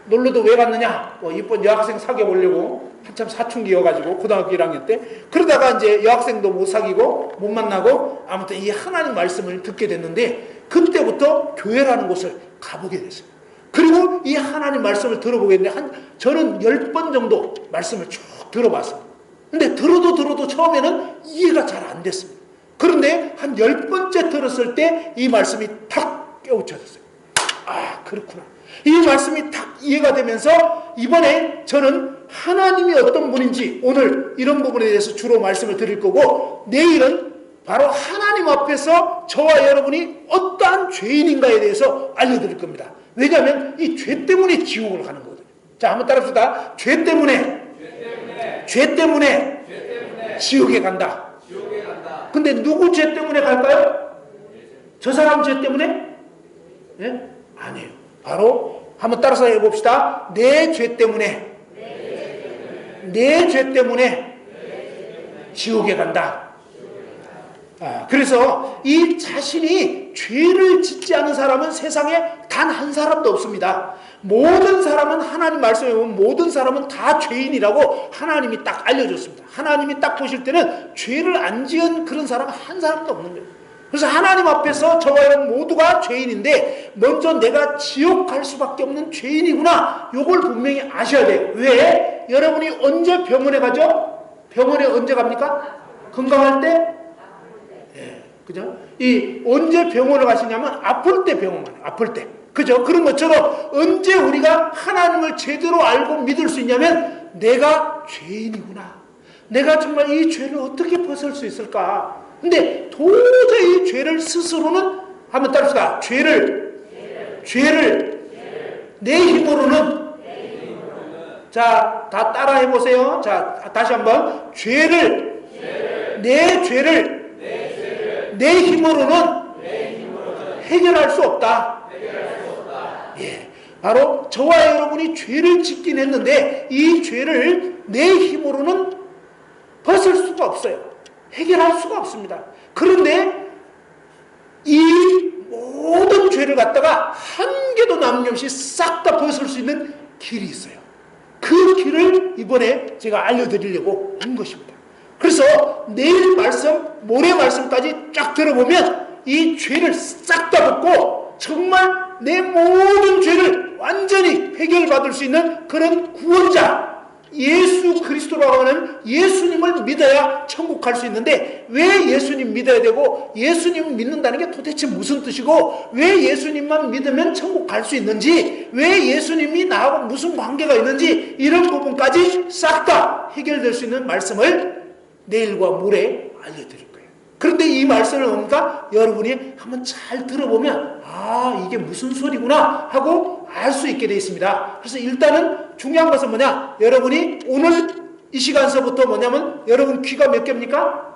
놀러도 왜 갔느냐? 이쁜 여학생 사귀어보려고 한참 사춘기여가지고 고등학교 1학년 때 그러다가 이제 여학생도 못 사귀고 못 만나고 아무튼 이 하나님 말씀을 듣게 됐는데 그때부터 교회라는 곳을 가보게 됐어요. 그리고 이 하나님 말씀을 들어보게 됐는데 저는 10번 정도 말씀을 쭉 들어봤어요. 근데 들어도 처음에는 이해가 잘 안 됐습니다. 그런데 한 10번째 들었을 때 이 말씀이 탁 깨우쳐졌어요. 아, 그렇구나. 이 말씀이 딱 이해가 되면서 이번에 저는 하나님이 어떤 분인지 오늘 이런 부분에 대해서 주로 말씀을 드릴 거고, 내일은 바로 하나님 앞에서 저와 여러분이 어떠한 죄인인가에 대해서 알려드릴 겁니다. 왜냐하면 이 죄 때문에 지옥을 가는 거거든요. 자, 한번 따라합시다. 죄 때문에 지옥에 간다. 근데 누구 죄 때문에 갈까요? 저 사람 죄 때문에? 예? 아니에요. 바로 한번 따라서 해봅시다. 내 죄 때문에 지옥에 간다. 그래서 이 자신이 죄를 짓지 않은 사람은 세상에 단 한 사람도 없습니다. 모든 사람은 하나님 말씀에 보면 모든 사람은 다 죄인이라고 하나님이 딱 알려줬습니다. 하나님이 딱 보실 때는 죄를 안 지은 그런 사람 한 사람도 없는 거예요. 그래서 하나님 앞에서 저와 여러분 모두가 죄인인데 먼저 내가 지옥 갈 수밖에 없는 죄인이구나, 요걸 분명히 아셔야 돼요. 왜? 여러분이 언제 병원에 가죠? 병원에 언제 갑니까? 건강할 때? 예, 그죠? 언제 병원을 가시냐면 아플 때 병원 가요. 아플 때. 그죠? 그런 것처럼 언제 우리가 하나님을 제대로 알고 믿을 수 있냐면 내가 죄인이구나, 내가 정말 이 죄를 어떻게 벗을 수 있을까? 근데 도저히 죄를 스스로는, 한번 따릅시다. 죄를 내 힘으로는, 자, 다 따라 해보세요. 자, 다시 한번. 내 죄를 내 힘으로는 해결할 수 없다. 예, 바로 저와 여러분이 죄를 짓긴 했는데 이 죄를 내 힘으로는 벗을 수가 없어요. 해결할 수가 없습니다. 그런데 이 모든 죄를 갖다가 한 개도 남김없이 싹 다 벗을 수 있는 길이 있어요. 그 길을 이번에 제가 알려드리려고 온 것입니다. 그래서 내일 말씀, 모레 말씀까지 쫙 들어보면 이 죄를 싹 다 벗고 정말 내 모든 죄를 완전히 해결받을 수 있는 그런 구원자, 예수 그리스도라고 하는 예수님을 믿어야 천국 갈 수 있는데 왜 예수님 믿어야 되고 예수님을 믿는다는 게 도대체 무슨 뜻이고 왜 예수님만 믿으면 천국 갈 수 있는지 왜 예수님이 나하고 무슨 관계가 있는지 이런 부분까지 싹 다 해결될 수 있는 말씀을 내일과 모레 알려드릴 거예요. 그런데 이 말씀을 뭡니까? 여러분이 한번 잘 들어보면 이게 무슨 소리구나 하고 알 수 있게 되어 있습니다. 그래서 일단은 중요한 것은 뭐냐? 여러분이 오늘 이 시간서부터 뭐냐면 여러분 귀가 몇 개입니까?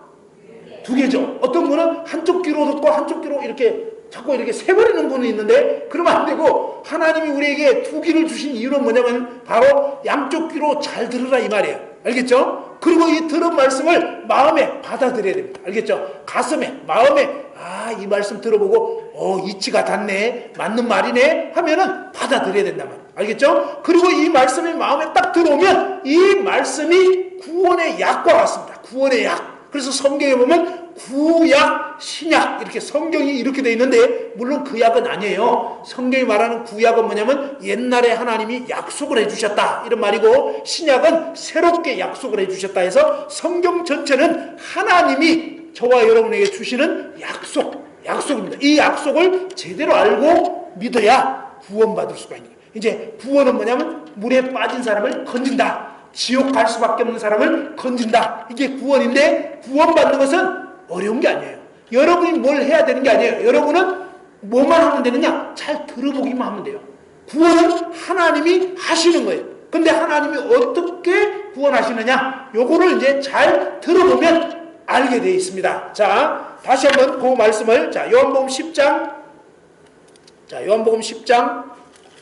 2개죠. 어떤 분은 한쪽 귀로 듣고 한쪽 귀로 이렇게 자꾸 이렇게 세버리는 분이 있는데 그러면 안 되고 하나님이 우리에게 2귀를 주신 이유는 뭐냐면 바로 양쪽 귀로 잘 들으라 이 말이에요. 알겠죠? 그리고 이 들은 말씀을 마음에 받아들여야 됩니다. 알겠죠? 가슴에, 마음에 이 말씀 들어보고 이치가 닿네, 맞는 말이네 하면은 받아들여야 된단 말이에요. 알겠죠? 그리고 이 말씀이 마음에 딱 들어오면 이 말씀이 구원의 약과 같습니다. 구원의 약. 그래서 성경에 보면 구약, 신약 이렇게 성경이 이렇게 돼 있는데 물론 그 약은 아니에요. 성경이 말하는 구약은 뭐냐면 옛날에 하나님이 약속을 해주셨다 이런 말이고 신약은 새롭게 약속을 해주셨다 해서 성경 전체는 하나님이 저와 여러분에게 주시는 약속입니다. 이 약속을 제대로 알고 믿어야 구원받을 수가 있는 거예요. 이제 구원은 뭐냐면 물에 빠진 사람을 건진다. 지옥 갈 수밖에 없는 사람을 건진다. 이게 구원인데 구원받는 것은 어려운 게 아니에요. 여러분이 뭘 해야 되는 게 아니에요. 여러분은 뭐만 하면 되느냐? 잘 들어보기만 하면 돼요. 구원은 하나님이 하시는 거예요. 근데 하나님이 어떻게 구원하시느냐? 요거를 이제 잘 들어보면 알게 되어 있습니다. 자, 다시 한번 그 말씀을 요한복음 10장 요한복음 10장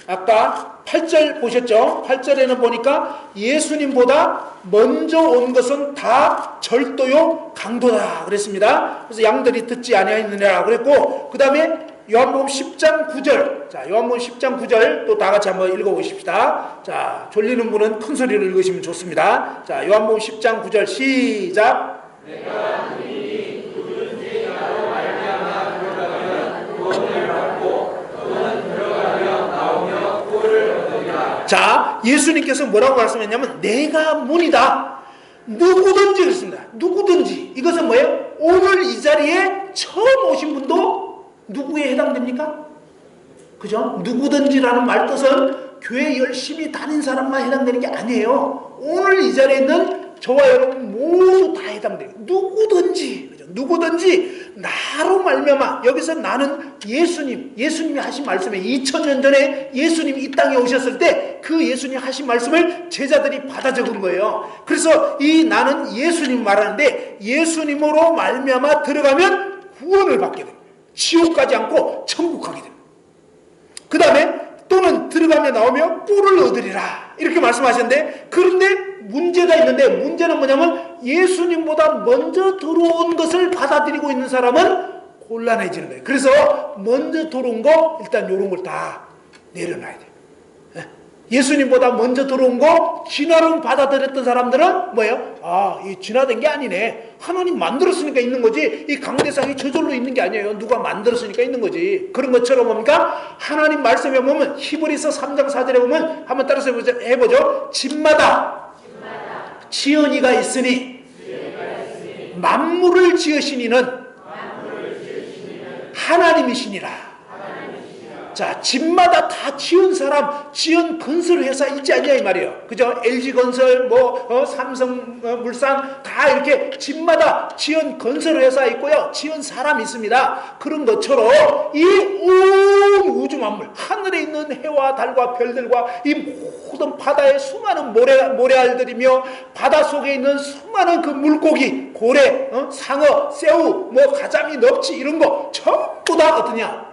아까 8절 보셨죠? 8절에는 보니까 예수님보다 먼저 온 것은 다 절도요 강도다 그랬습니다. 그래서 양들이 듣지 아니하였느냐 그랬고 그 다음에 요한복음 10장 9절 요한복음 10장 9절 또 다 같이 한번 읽어보십시다. 자, 졸리는 분은 큰 소리로 읽으시면 좋습니다. 자, 요한복음 10장 9절 시작. 내가 누구든지 나로 말미암아 들어가면 구원을 받고 또는 들어가며 나오며 꼴을 얻으리라. 자, 예수님께서 뭐라고 말씀했냐면 내가 문이다. 누구든지 그랬습니다. 누구든지 이것은 뭐예요? 오늘 이 자리에 처음 오신 분도 누구에 해당됩니까? 그죠? 누구든지라는 말 뜻은 교회 열심히 다닌 사람만 해당되는 게 아니에요. 오늘 이 자리에 있는 저와 여러분 모두 다 해당돼요. 누구든지, 그죠? 누구든지 나로 말미암아 여기서 나는 예수님이 하신 말씀에 2000년 전에 예수님이 이 땅에 오셨을 때 그 예수님 하신 말씀을 제자들이 받아 적은 거예요. 그래서 이 나는 예수님 말하는데 예수님으로 말미암아 들어가면 구원을 받게 됩니다. 지옥 가지 않고 천국 가게 됩니다. 그 다음에 또는 들어가며 나오며 꿀을 얻으리라 이렇게 말씀하셨는데 그런데 문제가 있는데 문제는 뭐냐면 예수님보다 먼저 들어온 것을 받아들이고 있는 사람은 곤란해지는 거예요. 그래서 먼저 들어온 거 일단 이런 걸 다 내려놔야 돼요. 예수님보다 먼저 들어온 거 진화론 받아들였던 사람들은 뭐예요? 이 진화된 게 아니네. 하나님 만들었으니까 있는 거지. 이 강대상이 저절로 있는 게 아니에요. 누가 만들었으니까 있는 거지. 그런 것처럼 뭡니까? 하나님 말씀에 보면 히브리서 3장 4절에 보면 한번 따라서 해보죠. 집마다 지은이가 있으니 만물을 지으신 이는 하나님이시니라. 자, 집마다 다 지은 사람, 지은 건설 회사 있지 않냐 이 말이에요. 그죠? LG건설, 삼성물산 다 이렇게 집마다 지은 건설 회사 있고요. 지은 사람이 있습니다. 그런 것처럼 이 온 우주 만물, 하늘에 있는 해와 달과 별들과 이 모든 바다의 수많은 모래알들이며 바다 속에 있는 수많은 그 물고기, 고래, 상어, 새우, 가자미, 넙치 이런 거 전부 다 어떠냐?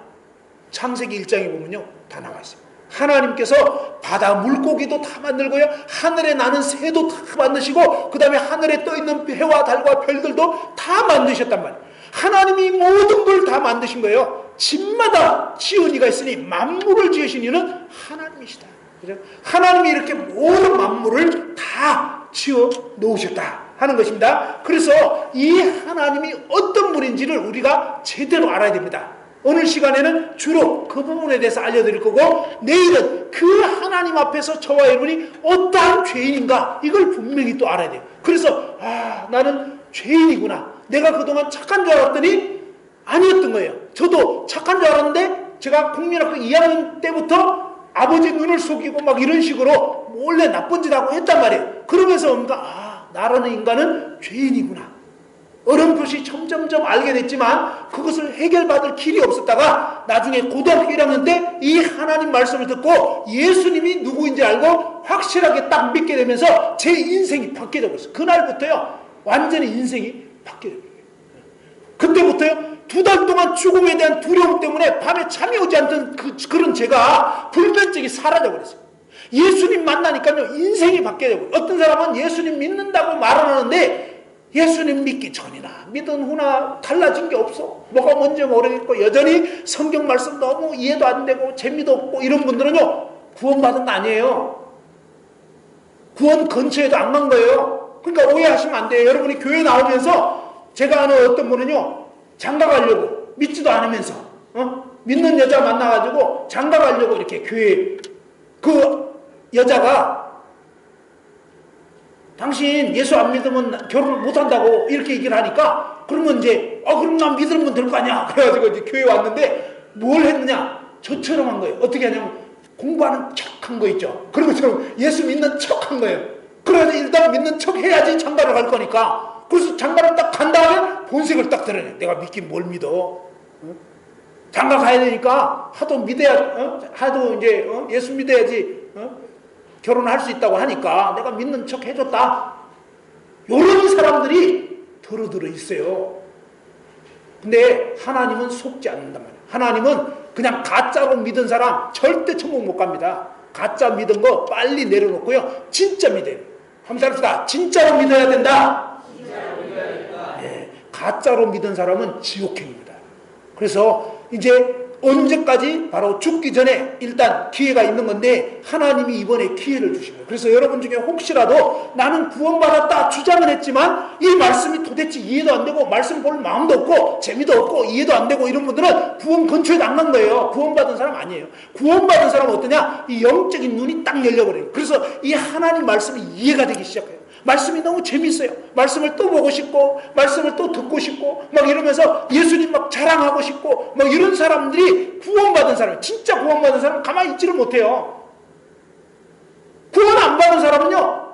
창세기 1장에 보면요 다 나와 있어요. 하나님께서 바다 물고기도 다 만들고요 하늘에 나는 새도 다 만드시고 그 다음에 하늘에 떠있는 해와 달과 별들도 다 만드셨단 말이에요. 하나님이 모든 걸 다 만드신 거예요. 집마다 지은 이가 있으니 만물을 지으신 이는 하나님이시다. 그죠? 하나님이 이렇게 모든 만물을 다 지어 놓으셨다 하는 것입니다. 그래서 이 하나님이 어떤 분인지를 우리가 제대로 알아야 됩니다. 오늘 시간에는 주로 그 부분에 대해서 알려드릴 거고, 내일은 그 하나님 앞에서 저와 여러분이 어떠한 죄인인가, 이걸 분명히 또 알아야 돼요. 그래서 나는 죄인이구나, 내가 그동안 착한 줄 알았더니 아니었던 거예요. 저도 착한 줄 알았는데 제가 국민학교 2학년 때부터 아버지 눈을 속이고 막 이런 식으로 몰래 나쁜 짓 하고 했단 말이에요. 그러면서 뭔가 나라는 인간은 죄인이구나, 어렴풋이 점점점 알게 됐지만 그것을 해결받을 길이 없었다가 나중에 고등학교 1학년 때 이 하나님 말씀을 듣고 예수님이 누구인지 알고 확실하게 딱 믿게 되면서 제 인생이 바뀌어져 버렸어요. 그날부터요 완전히 인생이 바뀌어져 버렸어요. 그때부터요 2달 동안 죽음에 대한 두려움 때문에 밤에 잠이 오지 않던 그런 제가 불면증이 사라져 버렸어요. 예수님 만나니까요 인생이 바뀌어져 버려요. 어떤 사람은 예수님 믿는다고 말을 하는데 예수님 믿기 전이나 믿은 후나 달라진 게 없어. 뭐가 뭔지 모르겠고 여전히 성경 말씀 너무 이해도 안 되고 재미도 없고 이런 분들은요 구원받은 거 아니에요. 구원 근처에도 안 간 거예요. 그러니까 오해하시면 안 돼요. 여러분이 교회 나오면서 제가 아는 어떤 분은요 장가 가려고 믿지도 않으면서 믿는 여자 만나가지고 장가 가려고 이렇게 교회, 그 여자가 당신 예수 안 믿으면 결혼을 못한다고 이렇게 얘기를 하니까, 그러면 이제 그럼 난 믿으면 될 거 아니야. 그래가지고 이제 교회 왔는데 뭘 했느냐, 저처럼 한 거예요. 어떻게 하냐면 공부하는 척 한 거 있죠. 그런 것처럼 예수 믿는 척 한 거예요. 그래서 일단 믿는 척 해야지 장가를 갈 거니까. 그래서 장가를 딱 간 다음에 본색을 딱 드러내. 내가 믿긴 뭘 믿어. 장가 가야 되니까 하도 믿어야, 하도 이제 예수 믿어야지 결혼할 수 있다고 하니까 내가 믿는 척 해줬다. 이런 사람들이 더러더러 있어요. 근데 하나님은 속지 않는단 말이에요. 하나님은 그냥 가짜로 믿은 사람 절대 천국 못 갑니다. 가짜 믿은 거 빨리 내려놓고요 진짜 믿어요. 한번 합시다. 진짜로 믿어야 된다. 네, 가짜로 믿은 사람은 지옥행입니다. 그래서 이제 언제까지? 바로 죽기 전에 일단 기회가 있는 건데 하나님이 이번에 기회를 주십니다. 그래서 여러분 중에 혹시라도 나는 구원받았다 주장은 했지만 이 말씀이 도대체 이해도 안 되고 말씀 볼 마음도 없고 재미도 없고 이해도 안 되고 이런 분들은 구원 근처에도 안 간 거예요. 구원받은 사람 아니에요. 구원받은 사람은 어떠냐? 이 영적인 눈이 딱 열려버려요. 그래서 이 하나님 말씀이 이해가 되기 시작해요. 말씀이 너무 재밌어요. 말씀을 또 보고 싶고 말씀을 또 듣고 싶고 막 이러면서 예수님 막 자랑하고 싶고 막 이런 사람들이 구원받은 사람, 진짜 구원받은 사람은 가만히 있지를 못해요. 구원 안 받은 사람은요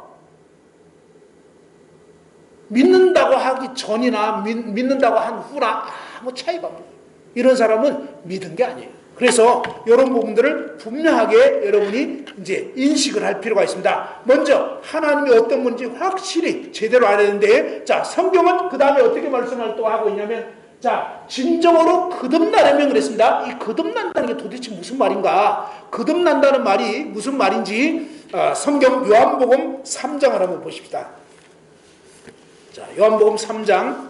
믿는다고 하기 전이나 믿는다고 한 후나 아무 차이가 없어요. 이런 사람은 믿은 게 아니에요. 그래서 이런 부분들을 분명하게 여러분이 이제 인식을 할 필요가 있습니다. 먼저 하나님이 어떤 분인지 확실히 제대로 알아야 되는데, 자 성경은 그 다음에 어떻게 말씀을 또 하고 있냐면, 자 진정으로 거듭나려면 그랬습니다. 이 거듭난다는 게 도대체 무슨 말인가? 거듭난다는 말이 무슨 말인지 성경 요한복음 3장을 한번 보십시다. 자 요한복음 3장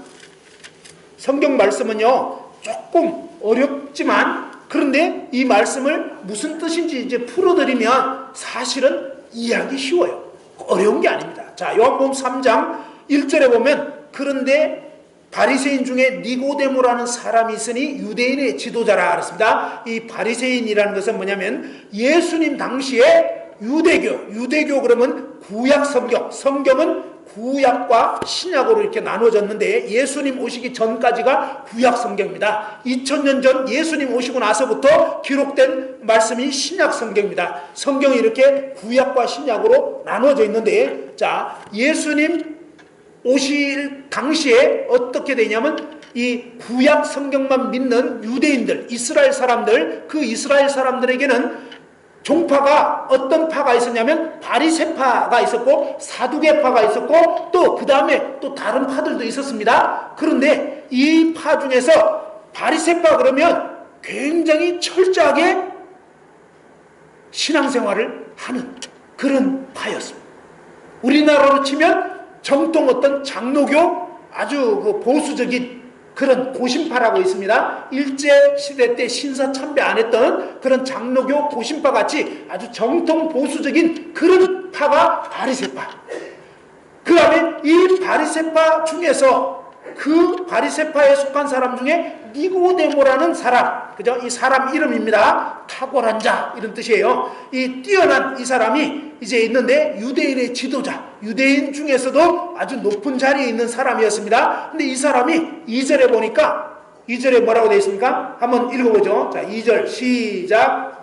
성경 말씀은요 조금 어렵지만, 그런데 이 말씀을 무슨 뜻인지 이제 풀어드리면 사실은 이해하기 쉬워요. 어려운 게 아닙니다. 자, 요한복음 3장 1절에 보면, 그런데 바리새인 중에 니고데모라는 사람이 있으니 유대인의 지도자라 그랬습니다. 이 바리새인이라는 것은 뭐냐면 예수님 당시에 유대교 그러면 구약 성경은 구약과 신약으로 이렇게 나눠졌는데 예수님 오시기 전까지가 구약 성경입니다. 2000년 전 예수님 오시고 나서부터 기록된 말씀이 신약 성경입니다. 성경이 이렇게 구약과 신약으로 나눠져 있는데, 자 예수님 오실 당시에 어떻게 되냐면 이 구약 성경만 믿는 유대인들, 이스라엘 사람들, 그 이스라엘 사람들에게는 종파가 어떤 파가 있었냐면 바리새파가 있었고 사두개파가 있었고 또 그 다음에 또 다른 파들도 있었습니다. 그런데 이 파 중에서 바리새파 그러면 굉장히 철저하게 신앙생활을 하는 그런 파였습니다. 우리나라로 치면 정통 어떤 장로교 아주 그 보수적인 그런 고신파라고 있습니다. 일제시대 때 신사참배 안 했던 그런 장로교 고신파 같이 아주 정통 보수적인 그런 파가 바리새파. 그 다음에 이 바리새파 중에서 그 바리새파에 속한 사람 중에 니고데모라는 사람, 그죠? 이 사람 이름입니다. 탁월한 자 이런 뜻이에요. 이 뛰어난 이 사람이 이제 있는데 유대인의 지도자, 유대인 중에서도 아주 높은 자리에 있는 사람이었습니다. 근데 이 사람이 2절에 보니까 2절에 뭐라고 되어 있습니까? 한번 읽어보죠. 자, 2절 시작.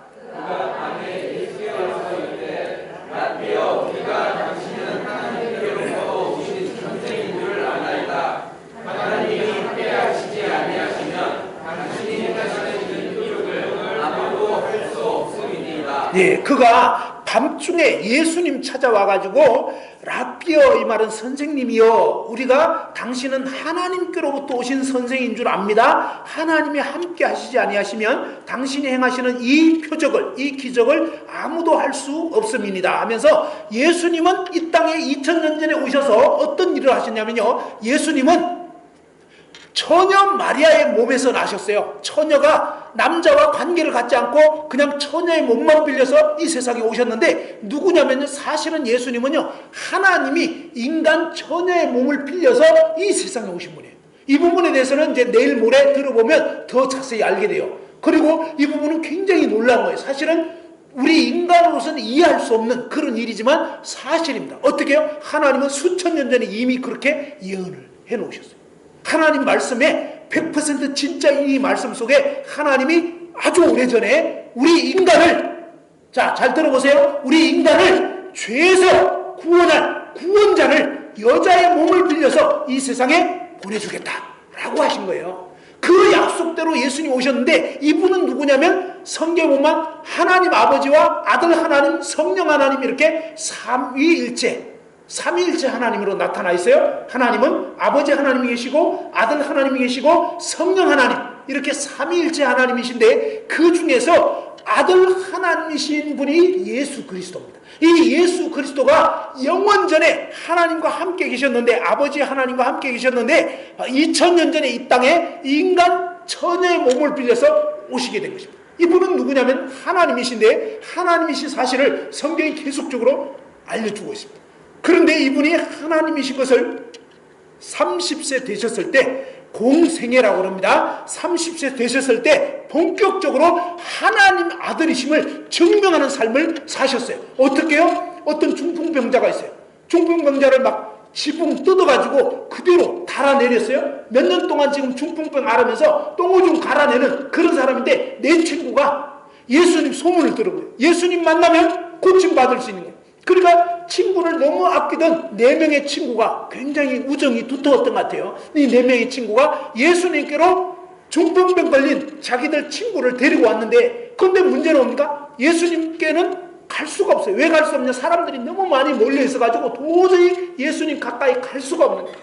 예, 그가 밤중에 예수님 찾아와가지고 라삐여, 이 말은 선생님이여, 우리가 당신은 하나님께로부터 오신 선생인 줄 압니다. 하나님이 함께 하시지 아니하시면 당신이 행하시는 이 표적을, 이 기적을 아무도 할 수 없음이니다 하면서 예수님은 이 땅에 2000년 전에 오셔서 어떤 일을 하셨냐면요, 예수님은 처녀 마리아의 몸에서 나셨어요. 처녀가 남자와 관계를 갖지 않고 그냥 처녀의 몸만 빌려서 이 세상에 오셨는데, 누구냐면요, 사실은 예수님은요, 하나님이 인간 처녀의 몸을 빌려서 이 세상에 오신 분이에요. 이 부분에 대해서는 이제 내일 모레 들어보면 더 자세히 알게 돼요. 그리고 이 부분은 굉장히 놀라운 거예요. 사실은 우리 인간으로서는 이해할 수 없는 그런 일이지만 사실입니다. 어떻게 해요? 하나님은 수천 년 전에 이미 그렇게 예언을 해놓으셨어요. 하나님 말씀에 100% 진짜 이 말씀 속에 하나님이 아주 오래전에 우리 인간을, 자, 잘 들어보세요. 우리 인간을 죄에서 구원할 구원자를 여자의 몸을 빌려서 이 세상에 보내주겠다라고 하신 거예요. 그 약속대로 예수님 오셨는데, 이분은 누구냐면 성경에 보면 하나님 아버지와 아들 하나님, 성령 하나님, 이렇게 삼위일체 하나님으로 나타나 있어요. 하나님은 아버지 하나님이 계시고 아들 하나님이 계시고 성령 하나님, 이렇게 삼위일체 하나님이신데 그 중에서 아들 하나님이신 분이 예수 그리스도입니다. 이 예수 그리스도가 영원전에 하나님과 함께 계셨는데, 아버지 하나님과 함께 계셨는데 2000년 전에 이 땅에 인간 처녀의 몸을 빌려서 오시게 된 것입니다. 이분은 누구냐면 하나님이신데, 하나님이신 사실을 성경이 계속적으로 알려주고 있습니다. 그런데 이분이 하나님이신 것을 30세 되셨을 때, 공생애라고 합니다. 30세 되셨을 때 본격적으로 하나님 아들이심을 증명하는 삶을 사셨어요. 어떻게 해요? 어떤 중풍병자가 있어요. 중풍병자를 막 지붕 뜯어가지고 그대로 달아내렸어요. 몇 년 동안 지금 중풍병 앓으면서 똥오줌 갈아내는 그런 사람인데, 내 친구가 예수님 소문을 들어보요. 예수님 만나면 고침받을 수 있는 거예요. 그러니까 친구를 너무 아끼던 4명의 친구가 굉장히 우정이 두터웠던 것 같아요. 이 4명의 친구가 예수님께로 중풍병 걸린 자기들 친구를 데리고 왔는데, 그런데 문제는 뭡니까? 예수님께는 갈 수가 없어요. 왜 갈 수 없냐? 사람들이 너무 많이 몰려 있어가지고 도저히 예수님 가까이 갈 수가 없는 거예요.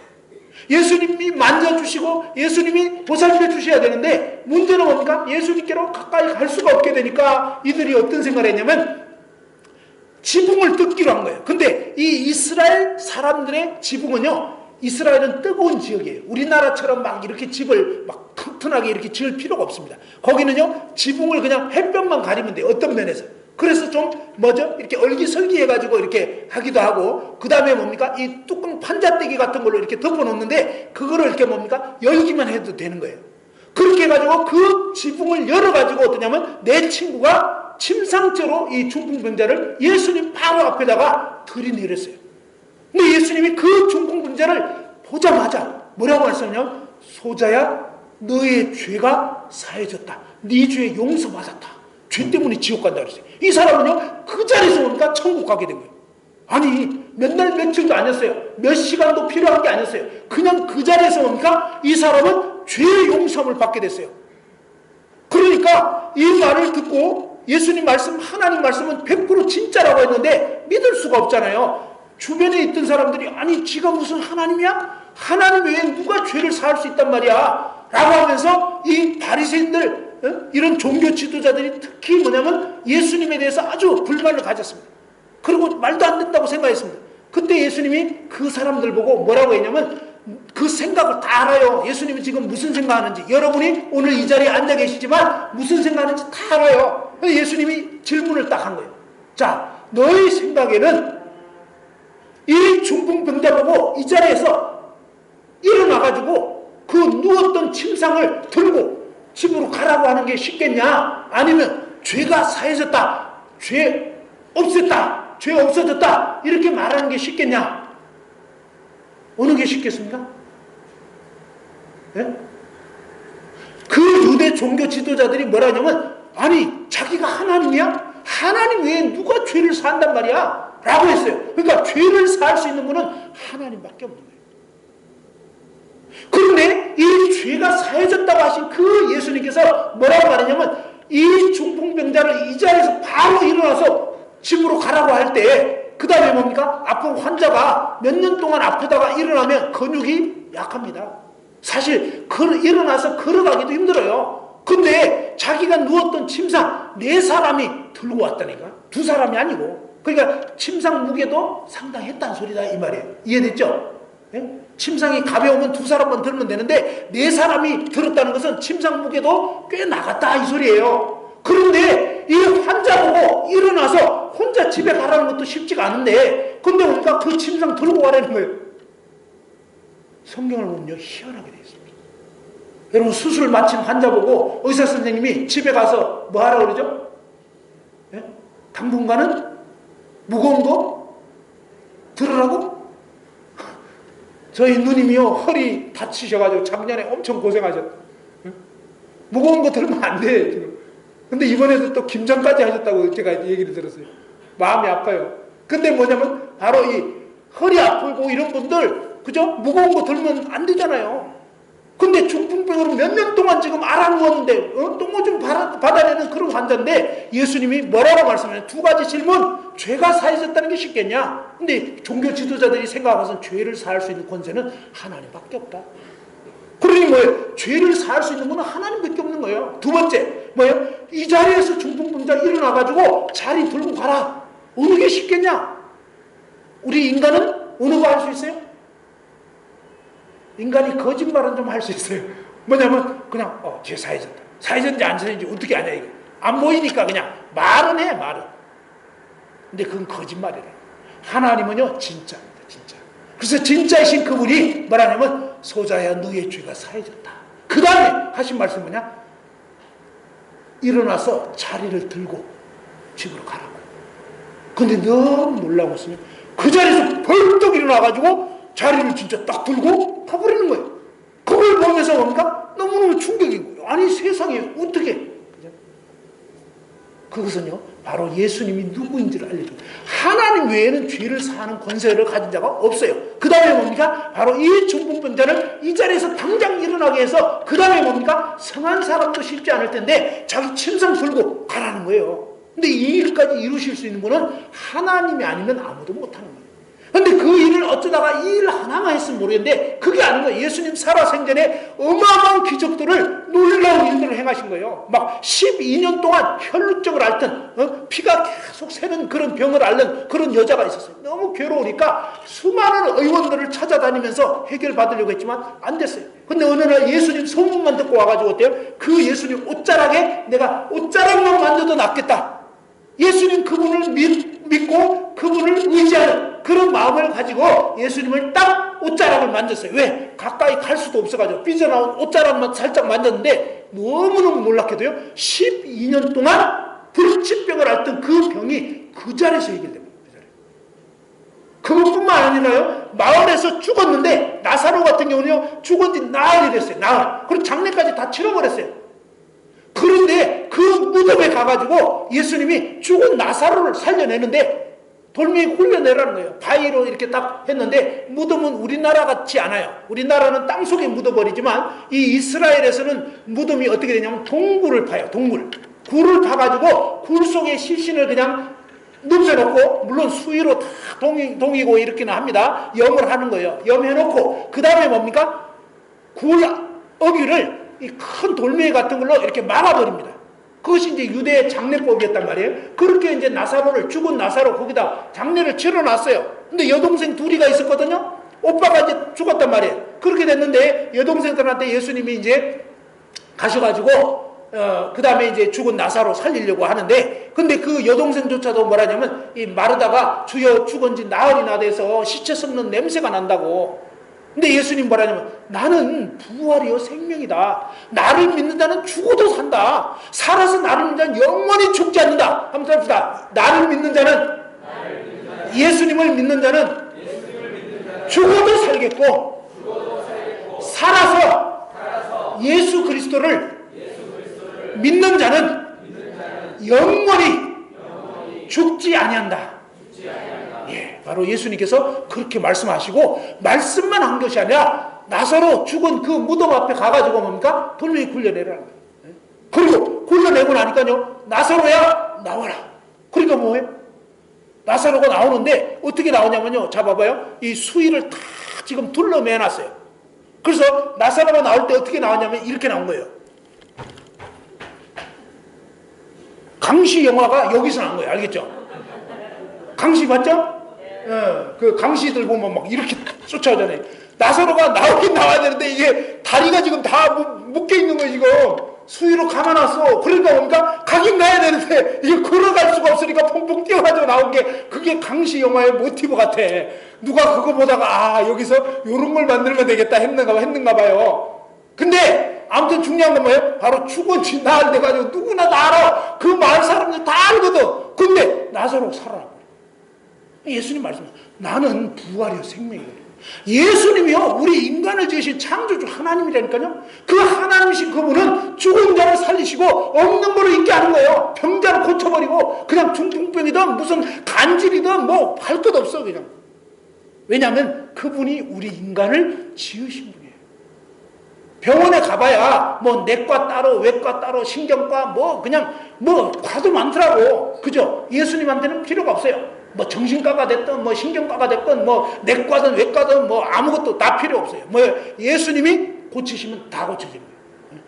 예수님이 만져주시고 예수님이 보살펴 주셔야 되는데, 문제는 뭡니까? 예수님께로 가까이 갈 수가 없게 되니까 이들이 어떤 생각을 했냐면 지붕을 뜯기로 한 거예요. 근데 이 이스라엘 사람들의 지붕은요, 이스라엘은 뜨거운 지역이에요. 우리나라처럼 막 이렇게 집을 막 튼튼하게 이렇게 지을 필요가 없습니다. 거기는요, 지붕을 그냥 햇볕만 가리면 돼요. 어떤 면에서. 그래서 좀 뭐죠? 이렇게 얼기설기 해가지고 이렇게 하기도 하고, 그 다음에 뭡니까? 이 뚜껑 판자떼기 같은 걸로 이렇게 덮어놓는데, 그거를 이렇게 뭡니까? 열기만 해도 되는 거예요. 그렇게 해가지고 그 지붕을 열어가지고 어떠냐면, 내 친구가 침상째로 이 중풍병자를 예수님 바로 앞에다가 들이내렸어요. 근데 예수님이 그 중풍병자를 보자마자 뭐라고 말씀하냐면, 소자야, 너의 죄가 사해졌다. 네 죄 용서받았다. 죄 때문에 지옥 간다 그랬어요. 이 사람은요, 그 자리에서 오니까 천국 가게 된 거예요. 아니, 몇 날 며칠도 아니었어요. 몇 시간도 필요한 게 아니었어요. 그냥 그 자리에서 오니까 이 사람은 죄의 용서함을 받게 됐어요. 그러니까 이 말을 듣고 예수님 말씀, 하나님 말씀은 100% 진짜라고 했는데 믿을 수가 없잖아요. 주변에 있던 사람들이, 아니 지가 무슨 하나님이야? 하나님 외에 누가 죄를 사할 수 있단 말이야? 라고 하면서 이 바리새인들, 이런 종교 지도자들이 특히 뭐냐면 예수님에 대해서 아주 불만을 가졌습니다. 그리고 말도 안 된다고 생각했습니다. 그때 예수님이 그 사람들 보고 뭐라고 했냐면, 그 생각을 다 알아요. 예수님이 지금 무슨 생각하는지, 여러분이 오늘 이 자리에 앉아 계시지만 무슨 생각하는지 다 알아요. 예수님이 질문을 딱 한 거예요. 자, 너의 생각에는 이 중풍병자 보고 이 자리에서 일어나가지고 그 누웠던 침상을 들고 집으로 가라고 하는 게 쉽겠냐? 아니면 죄가 사해졌다, 죄 없앴다, 죄 없어졌다 이렇게 말하는 게 쉽겠냐? 어느 게 쉽겠습니까? 네? 그 유대 종교 지도자들이 뭐라 하냐면, 아니 자기가 하나님이야? 하나님 외에 누가 죄를 사한단 말이야? 라고 했어요. 그러니까 죄를 사할 수 있는 분은 하나님밖에 없는 거예요. 그런데 이 죄가 사해졌다고 하신 그 예수님께서 뭐라고 말하냐면, 이 중풍병자를 이 자리에서 바로 일어나서 집으로 가라고 할 때 그 다음에 뭡니까? 아픈 환자가 몇 년 동안 아프다가 일어나면 근육이 약합니다. 사실 일어나서 걸어가기도 힘들어요. 근데 자기가 누웠던 침상 4사람이 들고 왔다니까. 2사람이 아니고. 그러니까 침상 무게도 상당했다는 소리다 이 말이에요. 이해됐죠? 예? 침상이 가벼우면 2사람만 들면 되는데 4사람이 들었다는 것은 침상 무게도 꽤 나갔다 이 소리예요. 그런데 이 환자 보고 일어나서 혼자 집에 가라는 것도 쉽지가 않은데, 근데 우리가 그 침상 들고 가라는 거예요. 성경을 보면요, 희한하게 되어 있습니다. 여러분, 수술 마친 환자 보고 의사 선생님이 집에 가서 뭐 하라고 그러죠? 예? 당분간은 무거운 거 들으라고? 저희 누님이요, 허리 다치셔가지고 작년에 엄청 고생하셨다. 예? 무거운 거 들으면 안 돼, 지금. 근데 이번에도 또 김장까지 하셨다고 제가 얘기를 들었어요. 마음이 아파요. 근데 뭐냐면 바로 이 허리 아프고 이런 분들, 그죠? 무거운 거 들면 안 되잖아요. 근데 중풍병으로 몇 년 동안 지금 앓아누웠는데 똥을 좀 받아내는 그런 환자인데 예수님이 뭐라고 말씀하냐면 2가지 질문. 죄가 사해졌다는 게 쉽겠냐? 근데 종교 지도자들이 생각하고선 죄를 사할 수 있는 권세는 하나님밖에 없다. 그러니 뭐예요? 죄를 사할 수 있는 분은 하나님밖에 없는 거예요. 2번째 뭐예요? 이 자리에서 중풍병자 일어나가지고 자리 들고 가라. 어느 게 쉽겠냐? 우리 인간은 어느 거 할 수 있어요? 인간이 거짓말은 좀 할 수 있어요. 뭐냐면 그냥 죄 사해졌다. 사해졌는지 안 사해졌는지 어떻게 아냐 이거. 안 보이니까 그냥 말은 해, 말은. 근데 그건 거짓말이래. 하나님은요 진짜입니다. 진짜. 그래서 진짜이신 그분이 뭐라냐면 소자야 너의 죄가 사해졌다. 그 다음에 하신 말씀 뭐냐? 일어나서 자리를 들고 집으로 가라고. 근데 너무 놀라운 것은 그 자리에서 벌떡 일어나가지고 자리를 진짜 딱 들고 가버리는 거예요. 그걸 보면서 뭡니까? 너무너무 충격인 거예요. 아니 세상에 어떻게. 그것은요 바로 예수님이 누구인지를 알려줍니다. 하나님 외에는 죄를 사하는 권세를 가진 자가 없어요. 그 다음에 뭡니까? 바로 이 중풍병자를 이 자리에서 당장 일어나게 해서 그 다음에 뭡니까? 성한 사람도 쉽지 않을 텐데 자기 침상 들고 가라는 거예요. 근데 이 일까지 이루실 수 있는 분은 하나님이 아니면 아무도 못하는 거예요. 근데 그 일을 어쩌다가 이 일 하나만 했으면 모르겠는데 그게 아닌 거예요. 예수님 살아생전에 어마어마한 기적들을, 놀라운 일들을 행하신 거예요. 막 12년 동안 혈루증을 앓던 피가 계속 새는 그런 병을 앓는 그런 여자가 있었어요. 너무 괴로우니까 수많은 의원들을 찾아다니면서 해결받으려고 했지만 안 됐어요. 근데 어느 날 예수님 소문만 듣고 와가지고 어때요? 그 예수님 옷자락에 내가 옷자락만 만져도 낫겠다. 예수님 그분을 믿고 그분을 의지하는 그런 마음을 가지고 예수님을 딱 옷자락을 만졌어요. 왜? 가까이 갈 수도 없어가지고 삐져나온 옷자락만 살짝 만졌는데 너무너무 놀랍게도요 12년 동안 불치병을 앓던 그 병이 그 자리에서 해결됩니다. 그것뿐만 아니라요 마을에서 죽었는데 나사로 같은 경우는요 죽은 지 나흘이 됐어요. 나흘. 그리고 장례까지 다 치러버렸어요. 그런데 그 무덤에 가가지고 예수님이 죽은 나사로를 살려내는데 돌멩이 굴려내라는 거예요. 바위로 이렇게 딱 했는데 무덤은 우리나라 같지 않아요. 우리나라는 땅속에 묻어버리지만 이 이스라엘에서는 무덤이 어떻게 되냐면 동굴을 파요. 동굴. 굴을 파가지고 굴 속에 시신을 그냥 눕혀놓고 물론 수위로 다 동이고 이렇게는 합니다. 염을 하는 거예요. 염해놓고 그 다음에 뭡니까? 굴 어귀를 이 큰 돌멩이 같은 걸로 이렇게 막아버립니다. 그것이 이제 유대의 장례법이었단 말이에요. 그렇게 이제 나사로를, 죽은 나사로 거기다 장례를 치러놨어요. 근데 여동생 둘이가 있었거든요. 오빠가 이제 죽었단 말이에요. 그렇게 됐는데 여동생들한테 예수님이 이제 가셔가지고 그 다음에 이제 죽은 나사로 살리려고 하는데, 근데 그 여동생조차도 뭐라냐면 이 마르다가 주여 죽은 지 나흘이나 돼서 시체 썩는 냄새가 난다고. 근데 예수님 뭐라냐면 나는 부활이요 생명이다. 나를 믿는 자는 죽어도 산다. 살아서 나를 믿는 자는 영원히 죽지 않는다. 한번 해봅시다. 나를 믿는 자는, 예수님을 믿는 자는 죽어도 살겠고 살아서 예수 그리스도를 믿는 자는 영원히 죽지 아니한다. 예, 바로 예수님께서 그렇게 말씀하시고 말씀만 한 것이 아니라 나사로 죽은 그 무덤 앞에 가가지고 뭡니까? 돌멩이 굴려내라는 거예요. 그리고 굴려내고 나니까요, 나사로야 나와라. 그러니까 뭐예요? 나사로가 나오는데 어떻게 나오냐면요, 자 봐봐요, 이 수의를 다 지금 둘러매놨어요. 그래서 나사로가 나올 때 어떻게 나왔냐면 이렇게 나온 거예요. 강시 영화가 여기서 나온 거예요. 알겠죠? 강시 봤죠? 그 강시들 보면 막 이렇게 쫓아오잖아요. 나사로가 나오긴 나와야 되는데 이게 다리가 지금 다 묶여 있는 거예요. 지금 수위로 감아놨어. 그러니까 뭡니까? 가긴 가야 되는데 이게 걸어갈 수가 없으니까 펑펑 뛰어가지고 나온 게 그게 강시 영화의 모티브 같아. 누가 그거 보다가 아 여기서 요런 걸 만들면 되겠다 했는가 봐요. 근데 아무튼 중요한 건 뭐예요? 바로 죽은지 나을 돼가지고 누구나 다 알아. 그 마을 사람들 다 알거든. 근데 나사로 살아라. 예수님 말씀, 나는 부활이요 생명이에요. 예수님이요 우리 인간을 지으신 창조주 하나님이라니까요. 그 하나님이신 그분은 죽은 자를 살리시고 없는 거를 있게 하는 거예요. 병자를 고쳐버리고 그냥 중풍병이든 무슨 간질이든 뭐 할 것 없어 그냥. 왜냐하면 그분이 우리 인간을 지으신 분이에요. 병원에 가봐야 뭐 내과 따로 외과 따로 신경과 뭐 그냥 뭐 과도 많더라고. 그죠? 예수님한테는 필요가 없어요. 뭐 정신과가 됐든 뭐 신경과가 됐든 뭐 내과든 외과든 뭐 아무것도 다 필요 없어요. 뭐 예수님이 고치시면 다 고쳐지는 거예요.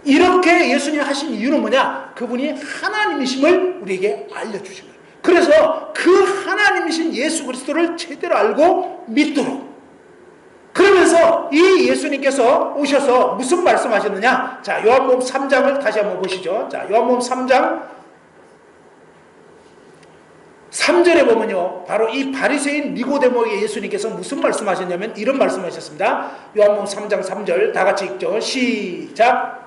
이렇게 예수님이 하신 이유는 뭐냐? 그분이 하나님이심을 우리에게 알려주신 거예요. 그래서 그 하나님이신 예수 그리스도를 제대로 알고 믿도록, 그러면서 이 예수님께서 오셔서 무슨 말씀하셨느냐? 자, 요한복음 3장을 다시 한번 보시죠. 자, 요한복음 3장 3절에 보면요, 바로 이 바리새인 니고데모에게 예수님께서 무슨 말씀하셨냐면 이런 말씀하셨습니다. 요한복음 3장 3절 다 같이 읽죠. 시작.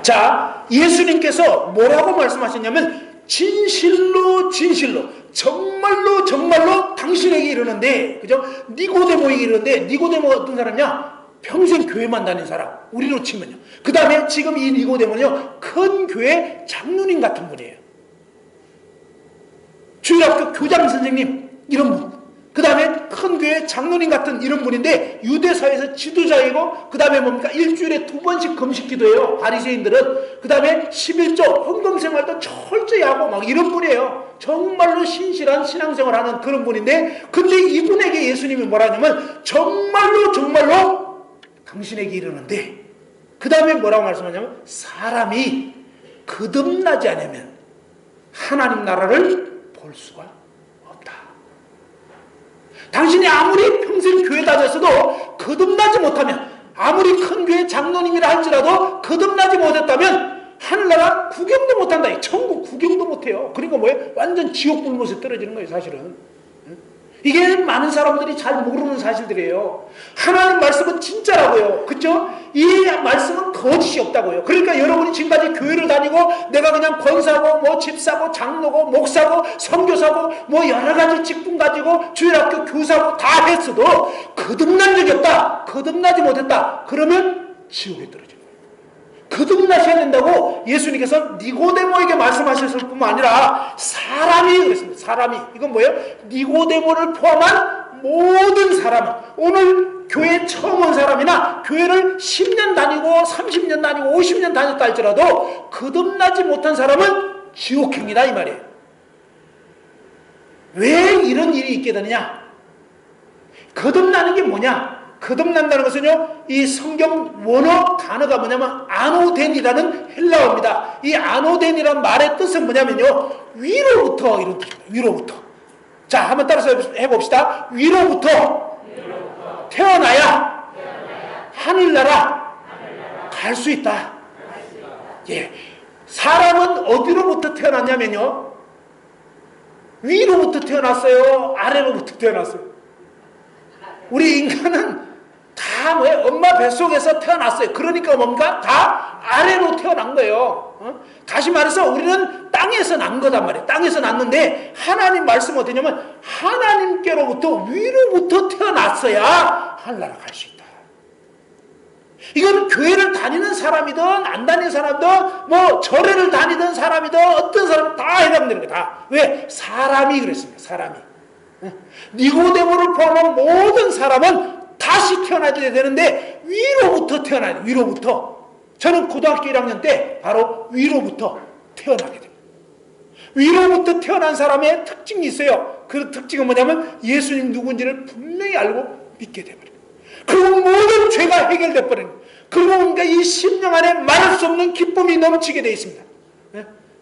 자, 예수님께서 뭐라고 말씀하셨냐면 진실로 진실로 정말로 정말로 당신에게 이르는데, 그죠? 니고데모에게 이르는데, 니고데모가 어떤 사람이냐? 평생 교회만 다닌 사람, 우리로 치면요. 그 다음에 지금 이 니고데모는요, 큰 교회 장로님 같은 분이에요. 주일학교 교장 선생님 이런 분. 그 다음에 큰 교회 장로님 같은 이런 분인데 유대사회에서 지도자이고, 그 다음에 뭡니까? 일주일에 2번씩 금식 기도해요. 바리새인들은. 그 다음에 11조 헌금생활도 철저히 하고 막 이런 분이에요. 정말로 신실한 신앙생활하는 그런 분인데, 근데 이분에게 예수님이 뭐라냐면 정말로 정말로 당신에게 이르는데, 그 다음에 뭐라고 말씀하냐면 사람이 거듭나지 않으면 하나님 나라를 볼 수가 없다. 당신이 아무리 평생 교회 다녔어도 거듭나지 못하면, 아무리 큰 교회 장로님이라 할지라도 거듭나지 못했다면 하늘나라 구경도 못한다. 천국 구경도 못해요. 그러니까 뭐예요? 완전 지옥 불못에 떨어지는 거예요, 사실은. 이게 많은 사람들이 잘 모르는 사실들이에요. 하나님 말씀은 진짜라고요. 그렇죠? 이 말씀은 거짓이 없다고요. 그러니까 여러분이 지금까지 교회를 다니고 내가 그냥 권사고 뭐 집사고 장로고 목사고 선교사고 뭐 여러 가지 직분 가지고 주일학교 교사고 다 했어도 거듭난 적이 없다, 거듭나지 못했다, 그러면 지옥에 떨어져요. 거듭나셔야 된다고 예수님께서 니고데모에게 말씀하셨을 뿐만 아니라 사람이 그랬습니다. 사람이, 이건 뭐예요? 니고데모를 포함한 모든 사람은, 오늘 교회 처음 온 사람이나 교회를 10년 다니고 30년 다니고 50년 다녔다 할지라도 거듭나지 못한 사람은 지옥행이다 이 말이에요. 왜 이런 일이 있게 되느냐? 거듭나는 게 뭐냐? 거듭난다는 것은요, 이 성경 원어 단어가 뭐냐면 아노덴이라는 헬라어입니다. 이 아노덴이라는 말의 뜻은 뭐냐면요, 위로부터, 이런 뜻입니다. 위로부터. 자, 한번 따라서 해봅시다. 위로부터 태어나야 하늘나라 갈 수 있다. 예. 사람은 어디로부터 태어났냐면요. 위로부터 태어났어요? 아래로부터 태어났어요? 우리 인간은 다 뭐예요? 엄마 뱃속에서 태어났어요. 그러니까 뭡니까? 다 아래로 태어난 거예요. 다시 말해서 우리는 땅에서 난 거단 말이에요. 땅에서 났는데 하나님 말씀 어떠냐면 하나님께로부터 위로부터 태어났어야 하늘나라 갈 수 있다. 이건 교회를 다니는 사람이든 안 다니는 사람이든 뭐 절에를 다니던 사람이든 어떤 사람 다 해당되는 거예요. 다. 왜? 사람이 그랬습니다. 사람이. 니고데모를 포함한 모든 사람은 다시 태어나야 되는데 위로부터 태어나야 돼요. 위로부터. 저는 고등학교 1학년 때 바로 위로부터 태어나게 됩니다. 위로부터 태어난 사람의 특징이 있어요. 그 특징은 뭐냐면 예수님 누군지를 분명히 알고 믿게 돼버려요. 그리고 모든 죄가 해결돼 버리는 거예요. 그러고 보니까 이 심령 안에 말할 수 없는 기쁨이 넘치게 되어 있습니다.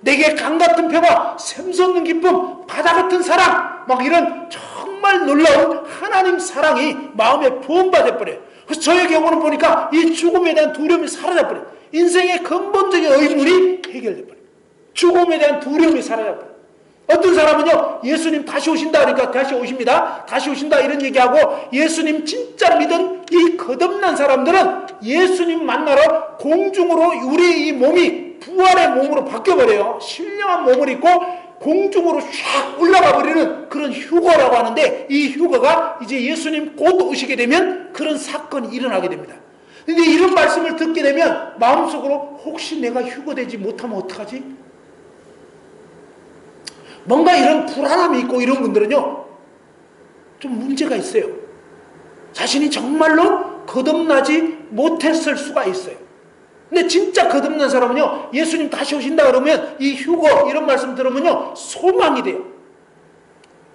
내게 강 같은 표가 샘솟는 기쁨, 바다 같은 사랑, 막 이런 정말 놀라운 하나님 사랑이 마음에 부음받아 버려요. 그래서 저의 경우는 보니까 이 죽음에 대한 두려움이 사라져 버려요. 인생의 근본적인 의문이 해결돼 버려요. 죽음에 대한 두려움이 사라져 버려요. 어떤 사람은요, 예수님 다시 오신다 그러니까 다시 오십니다. 다시 오신다 이런 얘기하고 예수님 진짜 믿은 이 거듭난 사람들은 예수님 만나러 공중으로 우리 이 몸이 부활의 몸으로 바뀌어버려요. 신령한 몸을 입고 공중으로 쫙 올라가 버리는 그런 휴거라고 하는데 이 휴거가 이제 예수님 곧 오시게 되면 그런 사건이 일어나게 됩니다. 근데 이런 말씀을 듣게 되면 마음속으로 혹시 내가 휴거되지 못하면 어떡하지? 뭔가 이런 불안함이 있고 이런 분들은요 좀 문제가 있어요. 자신이 정말로 거듭나지 못했을 수가 있어요. 근데 진짜 거듭난 사람은요 예수님 다시 오신다 그러면 이 휴거 이런 말씀 들으면요 소망이 돼요.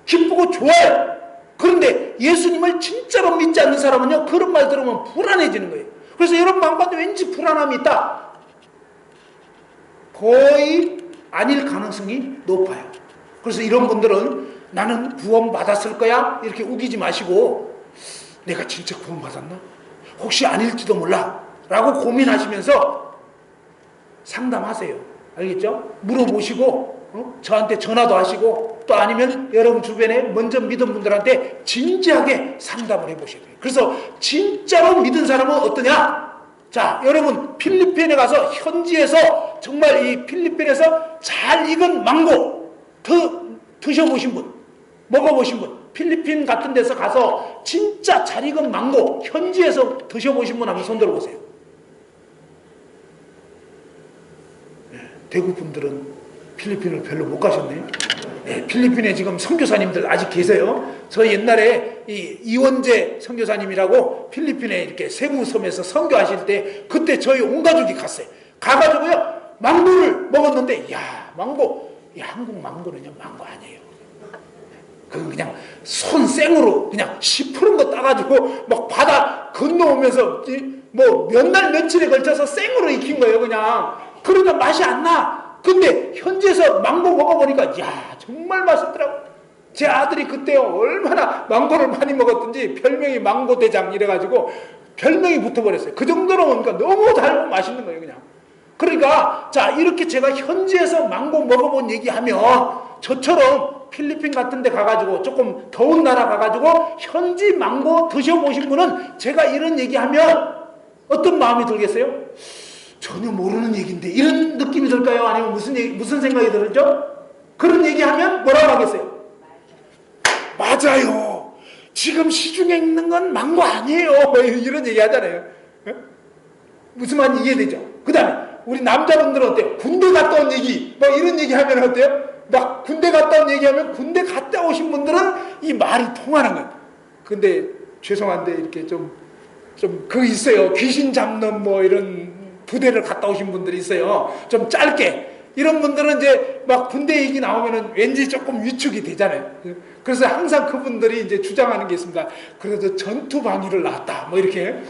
기쁘고 좋아요. 그런데 예수님을 진짜로 믿지 않는 사람은요 그런 말 들으면 불안해지는 거예요. 그래서 여러분 마음가운데 왠지 불안함이 있다. 거의 아닐 가능성이 높아요. 그래서 이런 분들은 나는 구원 받았을 거야 이렇게 우기지 마시고 내가 진짜 구원 받았나? 혹시 아닐지도 몰라 라고 고민하시면서 상담하세요. 알겠죠? 물어보시고 저한테 전화도 하시고 또 아니면 여러분 주변에 먼저 믿은 분들한테 진지하게 상담을 해보셔야 돼요. 그래서 진짜로 믿은 사람은 어떠냐? 자, 여러분 필리핀에 가서 현지에서 정말 이 필리핀에서 잘 익은 망고 드셔보신 분, 먹어보신 분, 필리핀 같은 데서 가서 진짜 잘 익은 망고 현지에서 드셔보신 분 한번 손 들어보세요. 대구 분들은 필리핀을 별로 못 가셨네요. 네, 필리핀에 지금 선교사님들 아직 계세요. 저 옛날에 이원재 선교사님이라고 필리핀에 이렇게 세부섬에서 선교하실 때 그때 저희 온 가족이 갔어요. 가가지고요 망고를 먹었는데 야 망고 한국 망고는요 망고 아니에요. 그건 그냥 손 생으로 그냥 시푸른 거 따가지고 막 바다 건너오면서 뭐 몇 날 며칠에 걸쳐서 생으로 익힌 거예요 그냥. 그러니까 맛이 안 나. 근데 현지에서 망고 먹어보니까 야 정말 맛있더라고. 제 아들이 그때 얼마나 망고를 많이 먹었던지 별명이 망고 대장 이래가지고 별명이 붙어버렸어요. 그 정도로 먹으니까 너무 달고 맛있는 거예요 그냥. 그러니까 자 이렇게 제가 현지에서 망고 먹어본 얘기하면 저처럼 필리핀 같은 데 가가지고 조금 더운 나라 가가지고 현지 망고 드셔보신 분은 제가 이런 얘기하면 어떤 마음이 들겠어요? 전혀 모르는 얘기인데 이런 느낌이 들까요? 아니면 무슨 생각이 들었죠? 그런 얘기하면 뭐라고 하겠어요? 맞아요. 지금 시중에 있는 건 망고 아니에요. 이런 얘기 하잖아요. 무슨 말인지 이해되죠? 그 다음에 우리 남자분들은 어때요? 군대 갔다 온 얘기 막 이런 얘기 하면 어때요? 막 군대 갔다 온 얘기하면 군대 갔다 오신 분들은 이 말이 통하는 거예요. 근데 죄송한데 이렇게 좀 그거 있어요. 귀신 잡는 뭐 이런 부대를 갔다 오신 분들이 있어요. 좀 짧게. 이런 분들은 이제 막 군대 얘기 나오면은 왠지 조금 위축이 되잖아요. 그래서 항상 그분들이 이제 주장하는 게 있습니다. 그래도 전투 방위를 나왔다. 뭐 이렇게.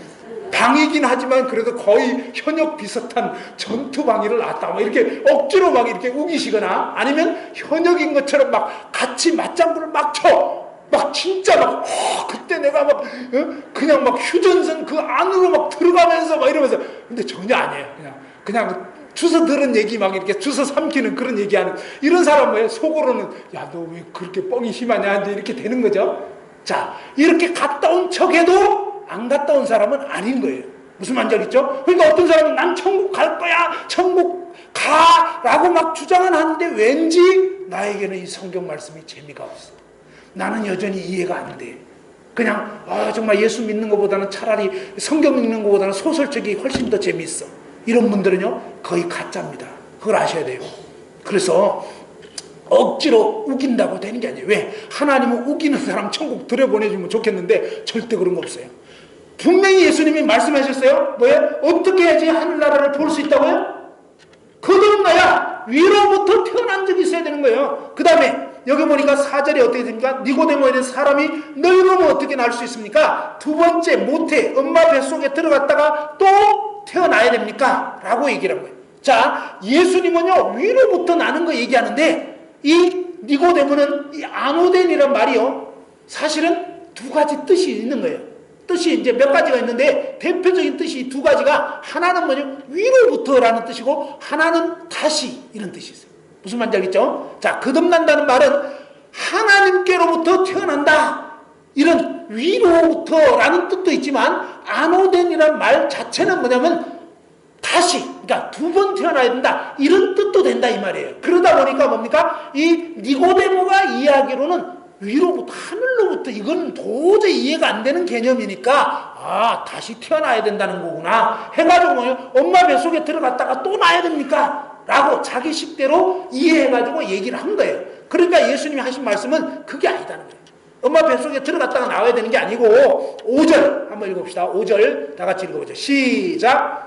방위긴 하지만 그래도 거의 현역 비슷한 전투 방위를 나왔다. 뭐 이렇게 억지로 막 이렇게 우기시거나 아니면 현역인 것처럼 막 같이 맞장구를 막 쳐. 막 진짜 막 그때 내가 막 그냥 막 휴전선 그 안으로 막 들어가면서 막 이러면서 근데 전혀 아니에요. 그냥 주워 들은 얘기 막 이렇게 주워 삼키는 그런 얘기하는 이런 사람 뭐예요? 속으로는 야, 너 왜 그렇게 뻥이 심하냐 이렇게 되는 거죠. 자, 이렇게 갔다 온 척해도 안 갔다 온 사람은 아닌 거예요. 무슨 말인지 알겠죠? 그러니까 어떤 사람은 난 천국 갈 거야, 천국 가라고 막 주장은 하는데 왠지 나에게는 이 성경 말씀이 재미가 없어. 나는 여전히 이해가 안 돼. 그냥 정말 예수 믿는 것보다는 차라리 성경 읽는 것보다는 소설책이 훨씬 더 재미있어. 이런 분들은요 거의 가짜입니다. 그걸 아셔야 돼요. 그래서 억지로 우긴다고 되는 게 아니에요. 왜? 하나님은 우기는 사람 천국 들여보내주면 좋겠는데 절대 그런 거 없어요. 분명히 예수님이 말씀하셨어요. 뭐예요? 어떻게 해야지 하늘나라를 볼 수 있다고요? 거듭나야 위로부터 태어난 적이 있어야 되는 거예요. 그 다음에 여기 보니까 4절에 어떻게 됩니까? 니고데모에 대한 사람이 늙으면 어떻게 날 수 있습니까? 두 번째 모태 엄마 뱃속에 들어갔다가 또 태어나야 됩니까? 라고 얘기를 한 거예요. 자, 예수님은요 위로부터 나는 거 얘기하는데 이 니고데모는 이 아노덴이란 말이요 사실은 두 가지 뜻이 있는 거예요. 뜻이 이제 몇 가지가 있는데 대표적인 뜻이 이 두 가지가 하나는 뭐냐? 위로부터라는 뜻이고 하나는 다시 이런 뜻이 있어요. 무슨 말인지 알겠죠? 자, 거듭난다는 말은 하나님께로부터 태어난다. 이런 위로부터라는 뜻도 있지만 아노덴이라는 말 자체는 뭐냐면 다시, 그러니까 두 번 태어나야 된다. 이런 뜻도 된다 이 말이에요. 그러다 보니까 뭡니까? 이 니고데모가 이야기로는 위로부터 하늘로부터 이건 도저히 이해가 안 되는 개념이니까 다시 태어나야 된다는 거구나 해가지고 뭐예요? 엄마 뱃속에 들어갔다가 또 나야 됩니까? 라고 자기 식대로 이해해가지고 얘기를 한 거예요. 그러니까 예수님이 하신 말씀은 그게 아니다는 거예요. 엄마 뱃속에 들어갔다가 나와야 되는 게 아니고 5절 한번 읽어봅시다. 5절 다 같이 읽어보죠. 시작.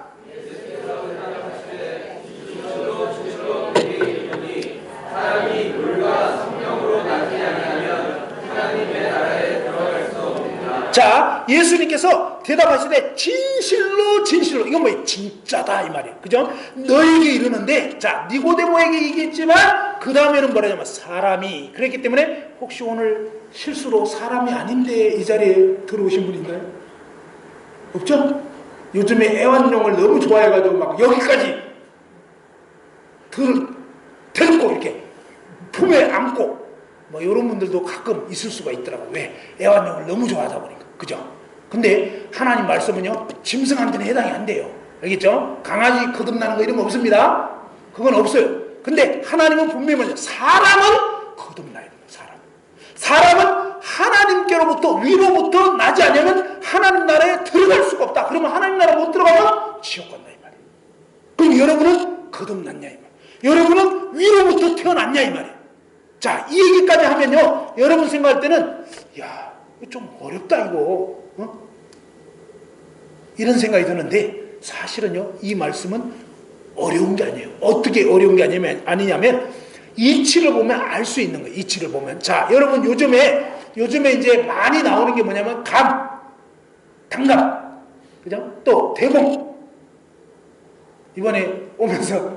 사람이 물과 성령으로 나지 아니하면 하나님의 나라에 들어갈 수 없습니다. 자, 예수님께서 대답하시되 진실로 진실로 이건 뭐예요? 진짜다 이 말이에요. 그죠? 너에게 이르는데 자, 니고데모에게 얘기했지만 그 다음에는 뭐라냐면 사람이 그랬기 때문에 혹시 오늘 실수로 사람이 아닌데 이 자리에 들어오신 분 있나요? 없죠? 요즘에 애완용을 너무 좋아해가지고 막 여기까지 데리고 이렇게 품에 안고 뭐 이런 분들도 가끔 있을 수가 있더라고요. 왜? 애완용을 너무 좋아하다 보니까. 그죠? 근데 하나님 말씀은요 짐승한테는 해당이 안 돼요. 알겠죠? 강아지 거듭나는 거 이런 거 없습니다. 그건 없어요. 근데 하나님은 분명히 뭐냐? 사람은 거듭나야 돼요. 사람은 하나님께로부터 위로부터 나지 않으면 하나님 나라에 들어갈 수가 없다. 그러면 하나님 나라 못 들어가면 지옥 간다 이 말이에요. 그럼 여러분은 거듭났냐 이 말이에요. 여러분은 위로부터 태어났냐 이 말이에요. 자, 이 얘기까지 하면요 여러분 생각할 때는 야, 좀 어렵다 이거 이런 생각이 드는데 사실은요 이 말씀은 어려운 게 아니에요. 어떻게 어려운 게 아니냐면 이치를 보면 알 수 있는 거예요. 이치를 보면. 자, 여러분 요즘에 이제 많이 나오는 게 뭐냐면 당감, 그죠? 또 대봉. 이번에 오면서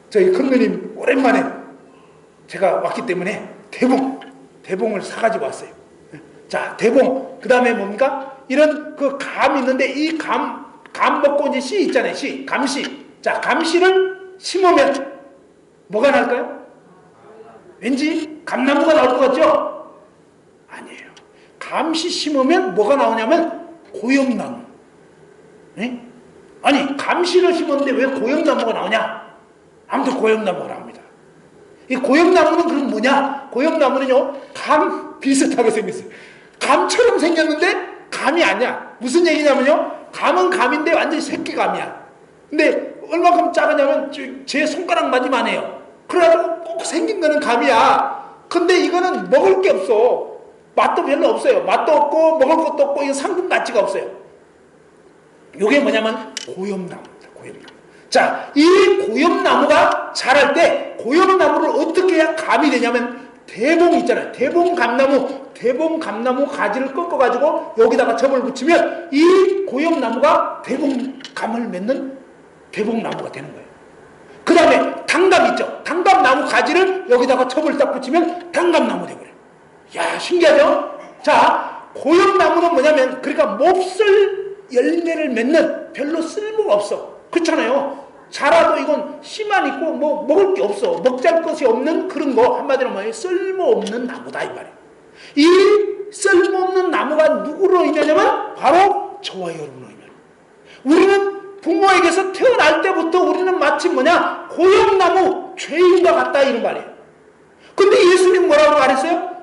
저희 큰 누님 오랜만에 제가 왔기 때문에 대봉을 사가지고 왔어요. 자, 대봉. 그 다음에 뭡니까? 이런 그 감 있는데 이 감 먹고 이제 씨 있잖아요. 감씨. 자, 감씨를 심으면 뭐가 날까요? 왠지 감나무가 나올 것 같죠? 아니에요. 감씨 심으면 뭐가 나오냐면 고염나무. 네? 아니, 감씨를 심었는데 왜 고염나무가 나오냐? 아무튼 고염나무가 나옵니다. 이 고염나무는 그럼 뭐냐? 고염나무는요, 감 비슷하게 생겼어요. 감처럼 생겼는데 감이 아니야. 무슨 얘기냐면요, 감은 감인데 완전히 새끼감이야. 근데 얼마큼 작으냐면 제 손가락만이만 해요. 그래가지고 꼭 생긴 거는 감이야. 근데 이거는 먹을 게 없어. 맛도 별로 없어요. 맛도 없고 먹을 것도 없고 이거 상품 가치가 없어요. 이게 뭐냐면 고염나무입니다. 고염나무. 자, 이 고염나무가 자랄 때 고염나무를 어떻게 해야 감이 되냐면 대봉 있잖아요. 대봉감나무 가지를 꺾어가지고 여기다가 접을 붙이면 이 고염나무가 대봉감을 맺는 대봉나무가 되는 거예요. 그 다음에 당감 있죠. 당감나무 가지를 여기다가 첩을 딱 붙이면 당감나무 되버려요. 야, 신기하죠? 자, 고염나무는 뭐냐면 그러니까 몹쓸 열매를 맺는 별로 쓸모가 없어. 그렇잖아요. 자라도 이건 씨만 있고 뭐 먹을 게 없어. 먹잘 것이 없는 그런 거. 한마디로 뭐예요? 쓸모없는 나무다 이 말이에요. 이 쓸모없는 나무가 누구로 인하냐면 바로 저와 여러분으로 인하여. 우리는 부모에게서 태어날 때부터 우리는 마치 뭐냐? 고형나무 죄인과 같다 이런 말이에요. 근데 예수님 뭐라고 말했어요?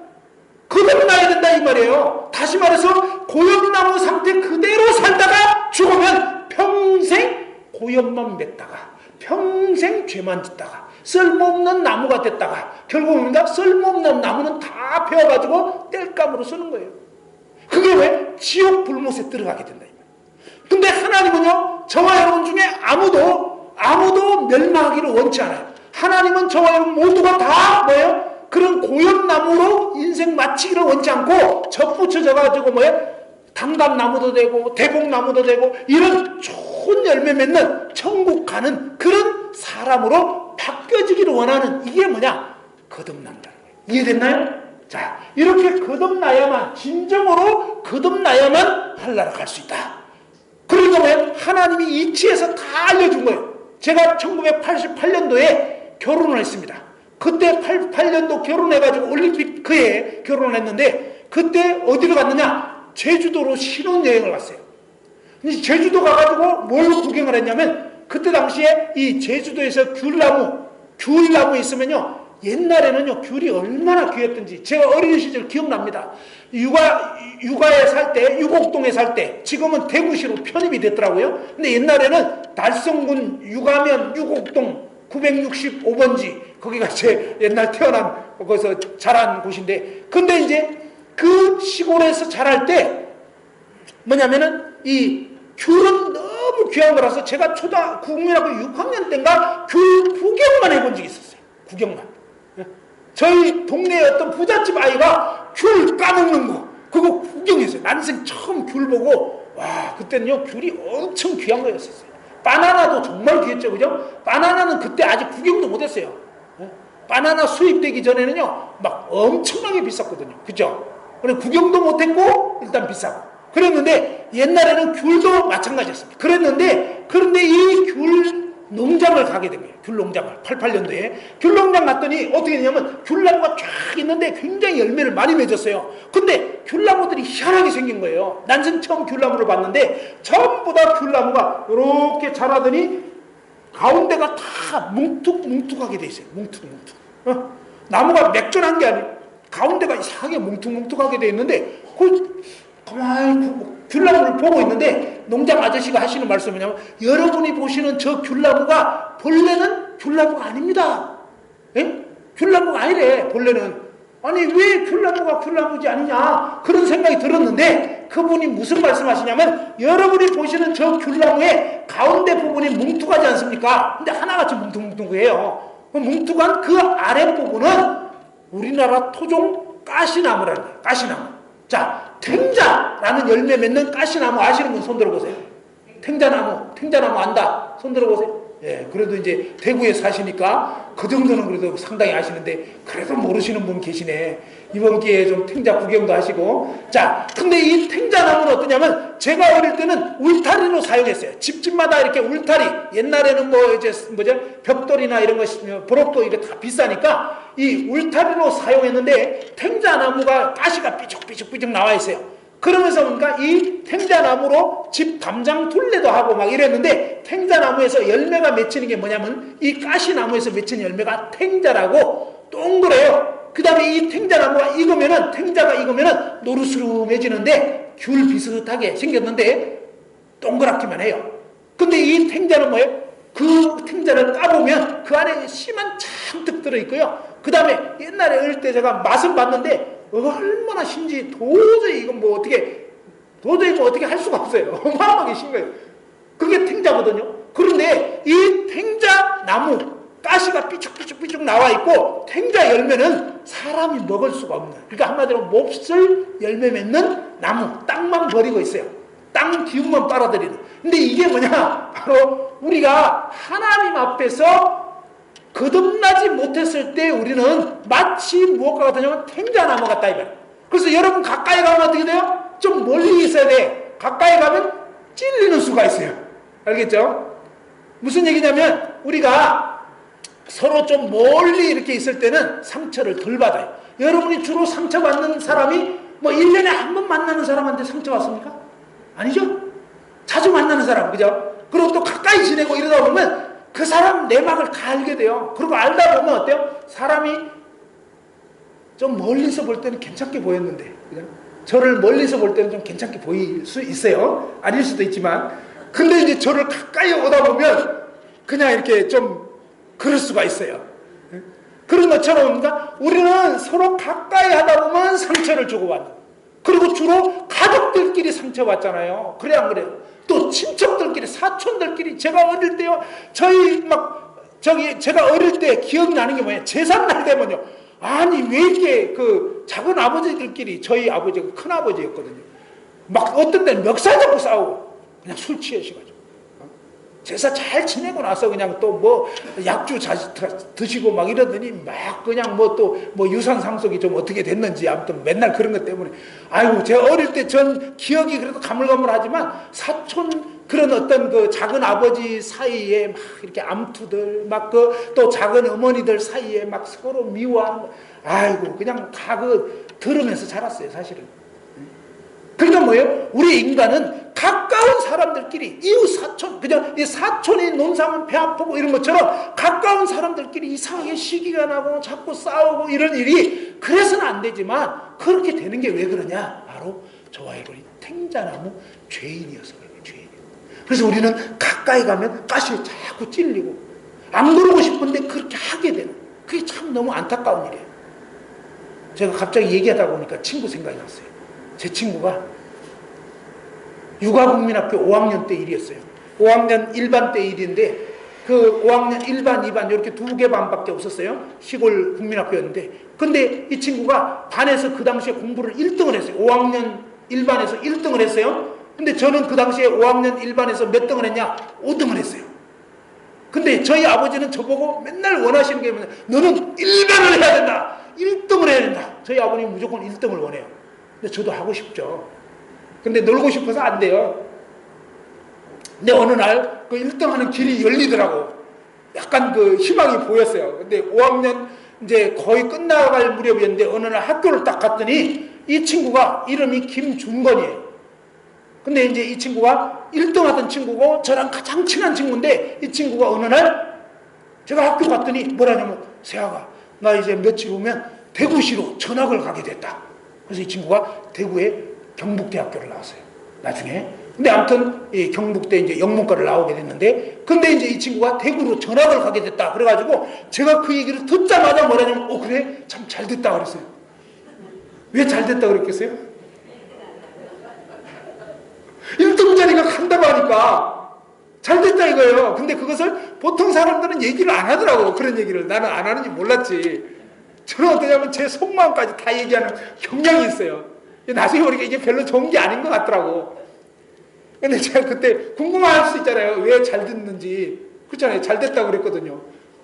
거듭나야 된다 이 말이에요. 다시 말해서 고형나무 상태 그대로 살다가 죽으면 평생 고형만 맺다가 평생 죄만 짓다가 쓸모없는 나무가 됐다가 결국 뭡니까? 쓸모없는 나무는 다 베어가지고 땔감으로 쓰는 거예요. 그게 왜? 지옥 불못에 들어가게 된다. 근데 하나님은요, 저와 여러분 중에 아무도 멸망하기를 원치 않아요. 하나님은 저와 여러분 모두가 다 뭐예요? 그런 고형나무로 인생 마치기를 원치 않고 접붙여져가지고 뭐예요? 담감나무도 되고 대복나무도 되고 이런 좋은 열매 맺는 천국 가는 그런 사람으로 바뀌어지기를 원하는 이게 뭐냐? 거듭난다는 거예요. 이해됐나요? 자, 이렇게 거듭나야만 진정으로 거듭나야만 하늘나라 갈 수 있다. 그러니까 뭐예요? 하나님이 이치에서 다 알려준 거예요. 제가 1988년도에 결혼을 했습니다. 그때 88년도 결혼해가지고 올림픽 그해 결혼을 했는데 그때 어디로 갔느냐? 제주도로 신혼여행을 갔어요. 제주도 가가지고 뭘 구경을 했냐면 그때 당시에 이 제주도에서 귤나무 있으면요 옛날에는요 귤이 얼마나 귀했던지 제가 어린 시절 기억납니다. 육아에 살 때 유곡동에 살 때 지금은 대구시로 편입이 됐더라고요. 근데 옛날에는 달성군 육아면 유곡동 965번지 거기가 제 옛날 태어난 거기서 자란 곳인데 근데 이제 그 시골에서 자랄 때 뭐냐면은 이 귤은 너무 귀한 거라서 제가 국민학교 6학년 때인가 귤 구경만 해본 적이 있었어요. 구경만. 저희 동네에 어떤 부잣집 아이가 귤 까먹는 거 그거 구경했어요. 난생 처음 귤 보고 와 그때는요 귤이 엄청 귀한 거였었어요. 바나나도 정말 귀했죠. 그죠? 바나나는 그때 아직 구경도 못했어요. 바나나 수입되기 전에는요 막 엄청나게 비쌌거든요. 그죠? 그래 구경도 못했고 일단 비싸고 그랬는데 옛날에는 귤도 마찬가지였습니다. 그런데 이 귤 농장을 가게 된 거예요. 귤 농장을 88년도에 귤 농장 갔더니 어떻게 되냐면 귤나무가 쫙 있는데 굉장히 열매를 많이 맺었어요. 근데 귤나무들이 희한하게 생긴 거예요. 난생 처음 귤나무를 봤는데 전부 다 귤나무가 이렇게 자라더니 가운데가 다 뭉툭뭉툭하게 돼 있어요. 뭉툭뭉툭. 나무가 맥전한 게 아니에요. 가운데가 이상하게 뭉툭뭉툭하게 돼 있는데 가만히 귤나무를 보고 있는데 농장 아저씨가 하시는 말씀이 뭐냐면 여러분이 보시는 저 귤나무가 본래는 귤나무가 아닙니다. 에? 귤나무가 아니래 본래는. 아니 왜 귤나무가 귤나무지 아니냐 그런 생각이 들었는데 그분이 무슨 말씀하시냐면 여러분이 보시는 저 귤나무의 가운데 부분이 뭉툭하지 않습니까? 근데 하나같이 뭉툭뭉툭해요. 뭉툭한 그 아랫부분은 우리나라 토종 가시나무라는 거예요. 가시나무. 자, 탱자라는 열매 맺는 가시나무 아시는 분 손 들어보세요. 탱자나무 안다. 손 들어보세요. 예, 그래도 이제 대구에 사시니까 그 정도는 그래도 상당히 아시는데 그래도 모르시는 분 계시네. 이번 기회에 좀 탱자 구경도 하시고. 자, 근데 이 탱자나무는 어떠냐면 제가 어릴 때는 울타리로 사용했어요. 집집마다 이렇게 울타리. 옛날에는 벽돌이나 이런 거, 브록도 이게 다 비싸니까 이 울타리로 사용했는데 탱자나무가 가시가 삐죽삐죽 나와 있어요. 그러면서 보니까 이 탱자나무로 집 담장 둘레도 하고 막 이랬는데 탱자나무에서 열매가 맺히는 게 뭐냐면 이 가시나무에서 맺힌 열매가 탱자라고 동그래요. 그 다음에 이 탱자나무가 탱자가 익으면은 노르스름해지는데 귤 비슷하게 생겼는데 동그랗기만 해요. 근데 이 탱자는 뭐예요? 그 탱자를 까보면 그 안에 씨만 잔뜩 들어있고요. 그 다음에 옛날에 어릴 때 제가 맛을 봤는데 얼마나 신지 도저히 이건 어떻게 할 수가 없어요. 어마어마하게 신 거예요. 그게 탱자거든요. 그런데 이 탱자나무 가시가 삐죽삐죽 나와 있고 탱자 열매는 사람이 먹을 수가 없는 그러니까 한마디로 몹쓸 열매 맺는 나무 땅만 버리고 있어요. 땅 기운만 빨아들이는. 근데 이게 뭐냐 바로 우리가 하나님 앞에서 거듭나지 못했을 때 우리는 마치 무엇과 같으냐면 탱자나무 같다 이 말이에요. 그래서 여러분 가까이 가면 어떻게 돼요? 좀 멀리 있어야 돼. 가까이 가면 찔리는 수가 있어요. 알겠죠? 무슨 얘기냐면 우리가 서로 좀 멀리 이렇게 있을 때는 상처를 덜 받아요. 여러분이 주로 상처받는 사람이 뭐 1년에 한 번 만나는 사람한테 상처받습니까? 아니죠? 자주 만나는 사람, 그죠? 그리고 또 가까이 지내고 이러다 보면 그 사람 내막을 다 알게 돼요. 그리고 알다 보면 어때요? 사람이 좀 멀리서 볼 때는 괜찮게 보였는데, 그죠? 저를 멀리서 볼 때는 좀 괜찮게 보일 수 있어요. 아닐 수도 있지만. 근데 이제 저를 가까이 오다 보면 그냥 이렇게 좀 그럴 수가 있어요. 그런 것처럼 우리는 서로 가까이 하다 보면 상처를 주고받는. 그리고 주로 가족들끼리 상처받잖아요. 그래 안 그래요? 또 친척들끼리, 사촌들끼리. 제가 어릴 때요, 제가 어릴 때 기억나는 게 뭐예요? 제삿날 되면요, 아니 왜 이렇게 그 작은 아버지들끼리, 저희 아버지가 큰 아버지였거든요, 막 어떤 때는 멱살 잡고 싸우고 그냥 술 취하셔가지고 제사 잘 지내고 나서 그냥 또 뭐 약주 드시고 막 이러더니 막 그냥 뭐 또 뭐 유산 상속이 좀 어떻게 됐는지 아무튼 맨날 그런 것 때문에, 아이고 제가 어릴 때 전 기억이 그래도 가물가물하지만 사촌 그런 어떤 그 작은 아버지 사이에 막 이렇게 암투들, 막 그 또 작은 어머니들 사이에 막 서로 미워하는 거, 아이고 그냥 다 그 들으면서 자랐어요 사실은. 그러니까 뭐예요? 우리 인간은 가까운 사람들끼리, 이웃 사촌, 그냥 이 사촌이 논사면 배 아프고 이런 것처럼 가까운 사람들끼리 이상하게 시기가 나고 자꾸 싸우고 이런 일이 그래서는 안 되지만, 그렇게 되는 게 왜 그러냐? 바로 저와 여러분이 탱자나무 죄인이어서 그래요. 죄인. 그래서 우리는 가까이 가면 가시에 자꾸 찔리고 안 그러고 싶은데 그렇게 하게 되는, 그게 참 너무 안타까운 일이에요. 제가 갑자기 얘기하다 보니까 친구 생각이 났어요. 제 친구가 육아국민학교 5학년 때 일이었어요. 5학년 1반 때 일인데, 그 5학년 1반, 2반 이렇게 2개 반밖에 없었어요. 시골 국민학교였는데. 근데 이 친구가 반에서 그 당시에 공부를 1등을 했어요. 5학년 1반에서 1등을 했어요. 근데 저는 그 당시에 5학년 1반에서 몇 등을 했냐? 5등을 했어요. 근데 저희 아버지는 저보고 맨날 원하시는 게 뭐냐? 너는 1반을 해야 된다. 1등을 해야 된다. 저희 아버님은 무조건 1등을 원해요. 근데 저도 하고 싶죠. 근데 놀고 싶어서 안 돼요. 근데 어느 날 그 1등 하는 길이 열리더라고. 약간 그 희망이 보였어요. 근데 5학년 이제 거의 끝나갈 무렵이었는데 어느 날 학교를 딱 갔더니 이 친구가 이름이 김준건이에요. 근데 이제 이 친구가 1등 하던 친구고 저랑 가장 친한 친구인데, 이 친구가 어느 날 제가 학교 갔더니 뭐라냐면, 세아가 나 이제 며칠 후면 대구시로 전학을 가게 됐다. 그래서 이 친구가 대구의 경북대학교를 나왔어요, 나중에. 근데 아무튼 이 경북대 이제 영문과를 나오게 됐는데, 근데 이제 이 친구가 대구로 전학을 가게 됐다. 그래가지고 제가 그 얘기를 듣자마자 뭐라냐면, 그래? 참 잘 됐다 그랬어요. 왜 잘 됐다 그랬겠어요? 1등 자리가 간다고 하니까 잘 됐다 이거예요. 근데 그것을 보통 사람들은 얘기를 안 하더라고. 그런 얘기를 나는 안 하는지 몰랐지. 저는 어떠냐면 제 속마음까지 다 얘기하는 경향이 있어요. 나중에 보니까 이게 별로 좋은 게 아닌 것 같더라고. 근데 제가 그때 궁금할 수 있잖아요. 왜 잘 됐는지. 그렇잖아요. 잘 됐다고 그랬거든요.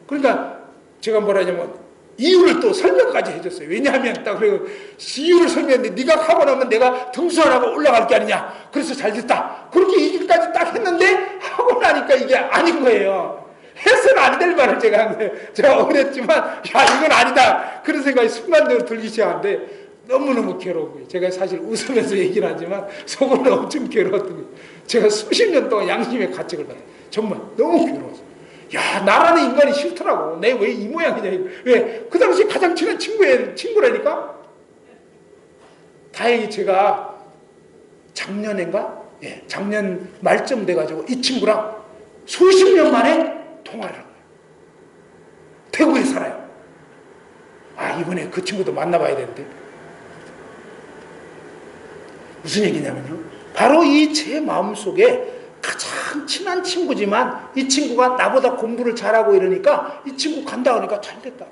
그러니까 제가 뭐라냐면 이유를 또 설명까지 해줬어요. 왜냐하면 딱 그리고 이유를 설명했는데, 네가 하고 나면 내가 등수 안 하고 올라갈 게 아니냐. 그래서 잘 됐다. 그렇게 얘기까지 딱 했는데 하고 나니까 이게 아닌 거예요. 해서는 안 될 말을 제가 한 거예요. 제가 어렸지만 야 이건 아니다. 그런 생각이 순간적으로 들기 시작하는데 너무너무 괴로운 거예요. 제가 사실 웃으면서 얘기를 하지만 속으로 엄청 괴로웠던 거예요. 제가 수십 년 동안 양심의 가책을 받아요. 정말 너무 괴로웠어요. 야, 나라는 인간이 싫더라고. 내 왜 이 모양이냐. 왜? 그 당시 가장 친한 친구라니까? 다행히 제가 작년인가? 예, 작년 말쯤 돼가지고 이 친구랑 수십 년 만에 통화를 한 거예요. 대구에 살아요. 아, 이번에 그 친구도 만나봐야 되는데. 무슨 얘기냐면요. 바로 이 제 마음속에 가장 친한 친구지만 이 친구가 나보다 공부를 잘하고 이러니까 이 친구 간다 그러니까 잘 됐다.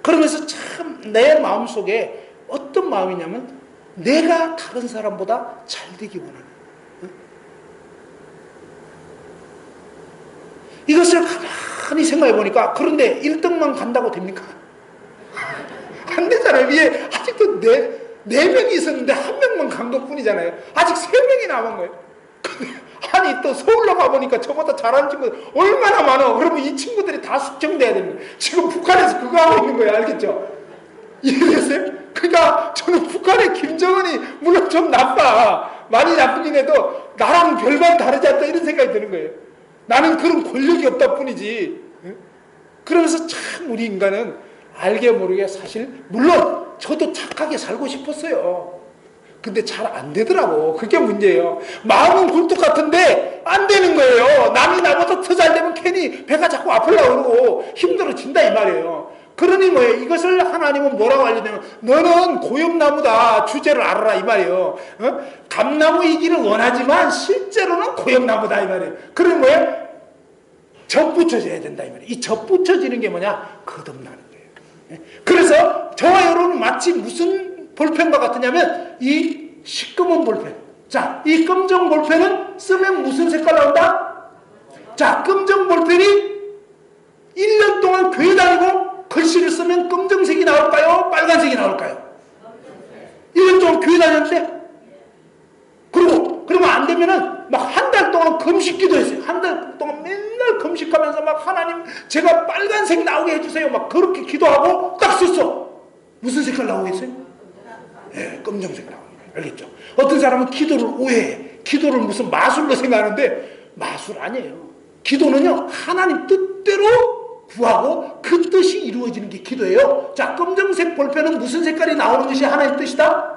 그러면서 참 내 마음속에 어떤 마음이냐면 내가 다른 사람보다 잘 되기 원하는. 이것을 가만히 생각해 보니까, 그런데 1등만 간다고 됩니까? 안 되잖아요. 위에 아직도 네 명이 있었는데 한 명만 간 것 뿐이잖아요. 아직 3명이 남은 거예요. 아니 또 서울로 가보니까 저보다 잘하는 친구들 얼마나 많아. 그러면 이 친구들이 다 숙청돼야 됩니다. 지금 북한에서 그거 하고 있는 거예요. 알겠죠? 이해됐어요? 그러니까 저는 북한의 김정은이 물론 좀 나빠. 많이 나쁘긴 해도 나랑 별반 다르지 않다 이런 생각이 드는 거예요. 나는 그런 권력이 없다 뿐이지. 그러면서 참 우리 인간은 알게 모르게 사실 물론 저도 착하게 살고 싶었어요. 근데 잘 안 되더라고. 그게 문제예요. 마음은 굴뚝 같은데 안 되는 거예요. 남이 나보다 더 잘 되면 괜히 배가 자꾸 아프려고 그러고 힘들어진다 이 말이에요. 그러니 뭐예요? 이것을 하나님은 뭐라고 알려주냐면 너는 고엽나무다. 주제를 알아라 이 말이에요. 감나무이기를 원하지만 실제로는 고엽나무다 이 말이에요. 그러니 뭐예요? 접붙여져야 된다 이 말이에요. 이 접붙여지는 게 뭐냐? 거듭나는 거예요. 그래서 저와 여러분은 마치 무슨 볼펜과 같으냐면 이 시꺼먼 볼펜. 자, 이 검정 볼펜은 쓰면 무슨 색깔 나온다? 자, 검정 볼펜이 1년 동안 교회 다니고 글씨를 쓰면 검정색이 나올까요? 빨간색이 나올까요? 1년 동안 교회 다녔는데 그러면 안 되면은 막 한 달 동안 금식기도 했어요. 한 달 동안 맨날 금식하면서 막 하나님 제가 빨간색 나오게 해주세요. 막 그렇게 기도하고 딱 썼어. 무슨 색깔 나오겠어요? 예, 검정색 나오는 거예요. 알겠죠? 어떤 사람은 기도를 오해해. 기도를 무슨 마술로 생각하는데 마술 아니에요. 기도는요 하나님 뜻대로 구하고 그 뜻이 이루어지는 게 기도예요. 자, 검정색 볼펜은 무슨 색깔이 나오는 것이 하나님 뜻이다?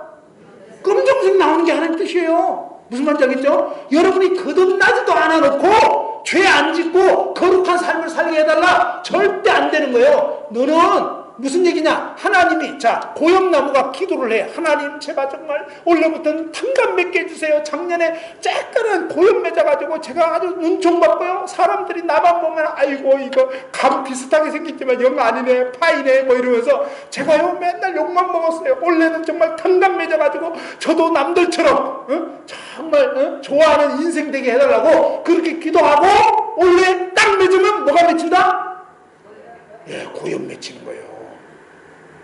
검정색 나오는 게 하나님 뜻이에요. 무슨 말인지 알겠죠? 여러분이 거듭나지도 않아놓고 죄 안 짓고 거룩한 삶을 살게 해달라 절대 안 되는 거예요. 너는 무슨 얘기냐? 하나님이 자 고엽나무가 기도를 해. 하나님 제가 정말 올해부터는 탕감 맺게 해주세요. 작년에 쬐끄는 고엽 맺어가지고 제가 아주 눈총 받고요. 사람들이 나만 보면 아이고 이거 감 비슷하게 생겼지만 영 아니네 파이네 뭐 이러면서 제가요 맨날 욕만 먹었어요. 올해는 정말 탕감 맺어가지고 저도 남들처럼 정말 좋아하는 인생 되게 해달라고 그렇게 기도하고 올해 딱 맺으면 뭐가 맺힌다? 예, 고엽 맺히는 거예요.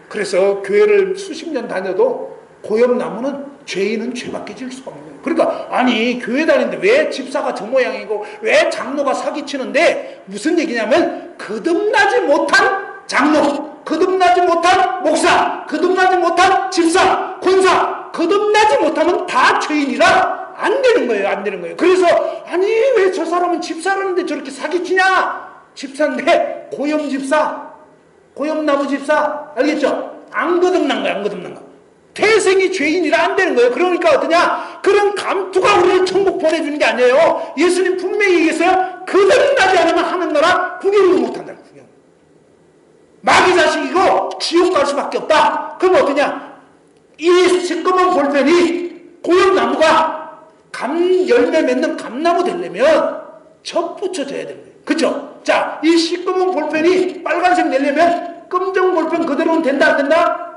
그래서 교회를 수십 년 다녀도 고엽나무는 죄인은 죄밖에 질 수가 없는 거예요. 그러니까 아니 교회 다니는데 왜 집사가 저 모양이고 왜 장로가 사기치는데 무슨 얘기냐면 거듭나지 못한 장로, 거듭나지 못한 목사, 거듭나지 못한 집사, 권사 거듭나지 못하면 다 죄인이라 안 되는 거예요. 안 되는 거예요. 그래서 아니 왜 저 사람은 집사라는데 저렇게 사기치냐? 집사인데 고엽 집사, 고엽나무 집사 알겠죠? 안 거듭난 거야. 안 거듭난 거. 태생이 죄인이라 안 되는 거예요. 그러니까 어떠냐? 그런 감투가 우리를 천국 보내주는 게 아니에요. 예수님 분명히 얘기했어요. 거듭나지 않으면 하는 나라 구경도 못한다. 구경. 마귀 자식이고 지옥 갈 수밖에 없다. 그럼 어떠냐? 이 시꺼먼 볼펜이 고엽나무가 열매 맺는 감나무 되려면 접붙여져야 되는 거예요. 그쵸? 자, 이 시꺼먼 볼펜이 빨간색 내려면 검정 볼펜 그대로는 된다 안 된다?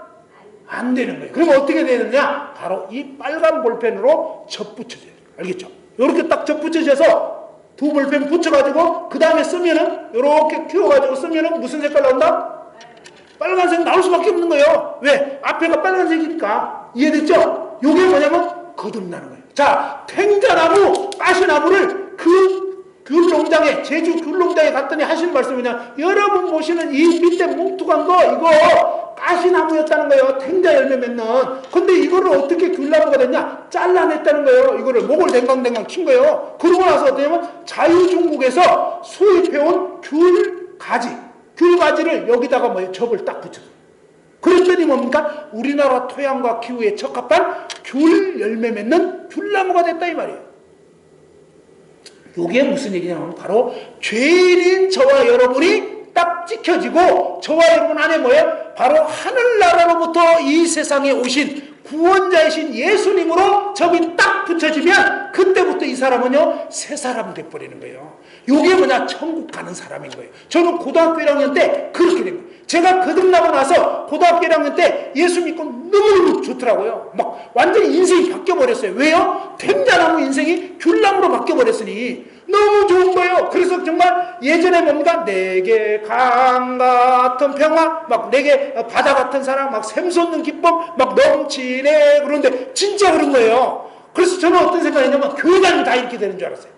안 되는 거예요. 그러면 어떻게 되느냐? 바로 이 빨간 볼펜으로 접붙여져요. 알겠죠? 이렇게 딱 접붙여져서 두 볼펜 붙여가지고 그 다음에 쓰면은 이렇게 키워가지고 쓰면은 무슨 색깔 나온다? 빨간색 나올 수밖에 없는 거예요. 왜? 앞에가 빨간색이니까. 이해됐죠? 이게 뭐냐면 거듭나는 거예요. 자, 탱자나무, 가시나무를 그 귤농장에 제주 귤농장에 갔더니 하시는 말씀이 뭐냐? 여러분 보시는 이 밑에 뭉툭한 거 이거 가시나무였다는 거예요. 탱자 열매 맺는. 근데 이거를 어떻게 귤나무가 됐냐? 잘라냈다는 거예요. 이거를 목을 댕강댕강 킨 거예요. 그러고 나서 어떠냐면 자유중국에서 수입해온 귤가지를 여기다가 뭐예요? 접을 딱 붙였어요. 그랬더니 뭡니까? 우리나라 토양과 기후에 적합한 귤 열매 맺는 귤나무가 됐다 이 말이에요. 이게 무슨 얘기냐면 바로 죄인인 저와 여러분이 딱 찍혀지고 저와 여러분 안에 뭐예요? 바로 하늘나라로부터 이 세상에 오신 구원자이신 예수님으로 저기 딱 붙여지면 그때부터 이 사람은요 새 사람 돼버리는 거예요. 이게 뭐냐? 천국 가는 사람인 거예요. 저는 고등학교 1학년 때 그렇게 된 거예요. 제가 거듭나고 나서 고등학교 1학년 때 예수 믿고 너무너무 좋더라고요. 막 완전히 인생이 바뀌어버렸어요. 왜요? 탱자나무 인생이 귤나무로 바뀌어버렸으니 너무 좋은 거예요. 그래서 정말 예전에 뭡니까? 내게 강 같은 평화, 막 내게 바다 같은 사랑, 막 샘솟는 기쁨, 막 넘치네. 그런데 진짜 그런 거예요. 그래서 저는 어떤 생각이냐면 교회 다니면 다 이렇게 되는 줄 알았어요.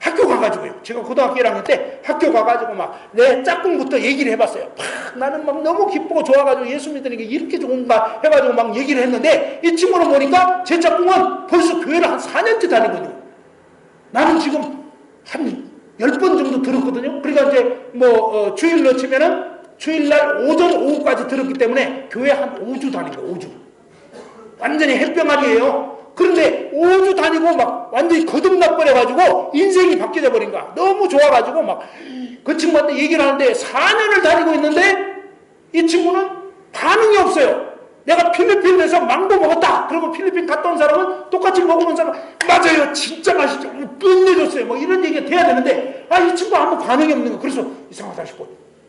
학교 가가지고요. 제가 고등학교 1학년 때 학교 가가지고 막 내 짝꿍부터 얘기를 해봤어요. 나는 막 너무 기쁘고 좋아가지고 예수 믿으니까 이렇게 좋은가 해가지고 막 얘기를 했는데 이 친구는 보니까 제 짝꿍은 벌써 교회를 한 4년째 다니거든요. 나는 지금 한 10번 정도 들었거든요. 그러니까 이제 뭐 주일로 치면은 주일날 오전 오후까지 들었기 때문에 교회 한 5주 다닌 거예요. 5주. 완전히 햇병아리예요. 그런데 5주 다니고 막 완전히 거듭나버려가지고 인생이 바뀌어 버린 거야. 너무 좋아가지고 막 그 친구한테 얘기를 하는데 4년을 다니고 있는데 이 친구는 반응이 없어요. 내가 필리핀에서 망고 먹었다. 그러면 필리핀 갔다 온 사람은 똑같이 먹어본 사람 맞아요. 진짜 맛있죠. 끝내줬어요. 뭐 이런 얘기가 돼야 되는데 이 친구 아무 반응이 없는 거. 그래서 이상하다 싶어.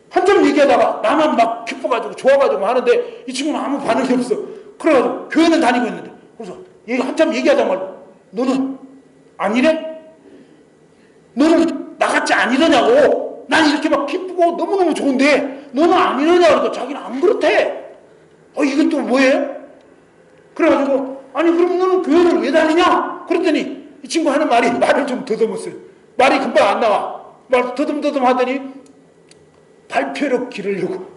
한참 얘기하다가 나만 막 기뻐가지고 좋아가지고 하는데 이 친구는 아무 반응이 없어. 그래가지고 교회는 다니고 있는데 그래서 한참 얘기하다 말고 너는 안 이래? 너는 나같이 안 이러냐고. 난 이렇게 막 기쁘고 너무너무 좋은데 너는 안 이러냐 그러니까 자기는 안 그렇대. 이건 또 뭐예요? 그래가지고 아니 그럼 너는 교회를 왜 다니냐? 그랬더니 이 친구 하는 말을 좀 더듬었어요. 말이 금방 안 나와. 말 더듬더듬 하더니 발표력 기르려고.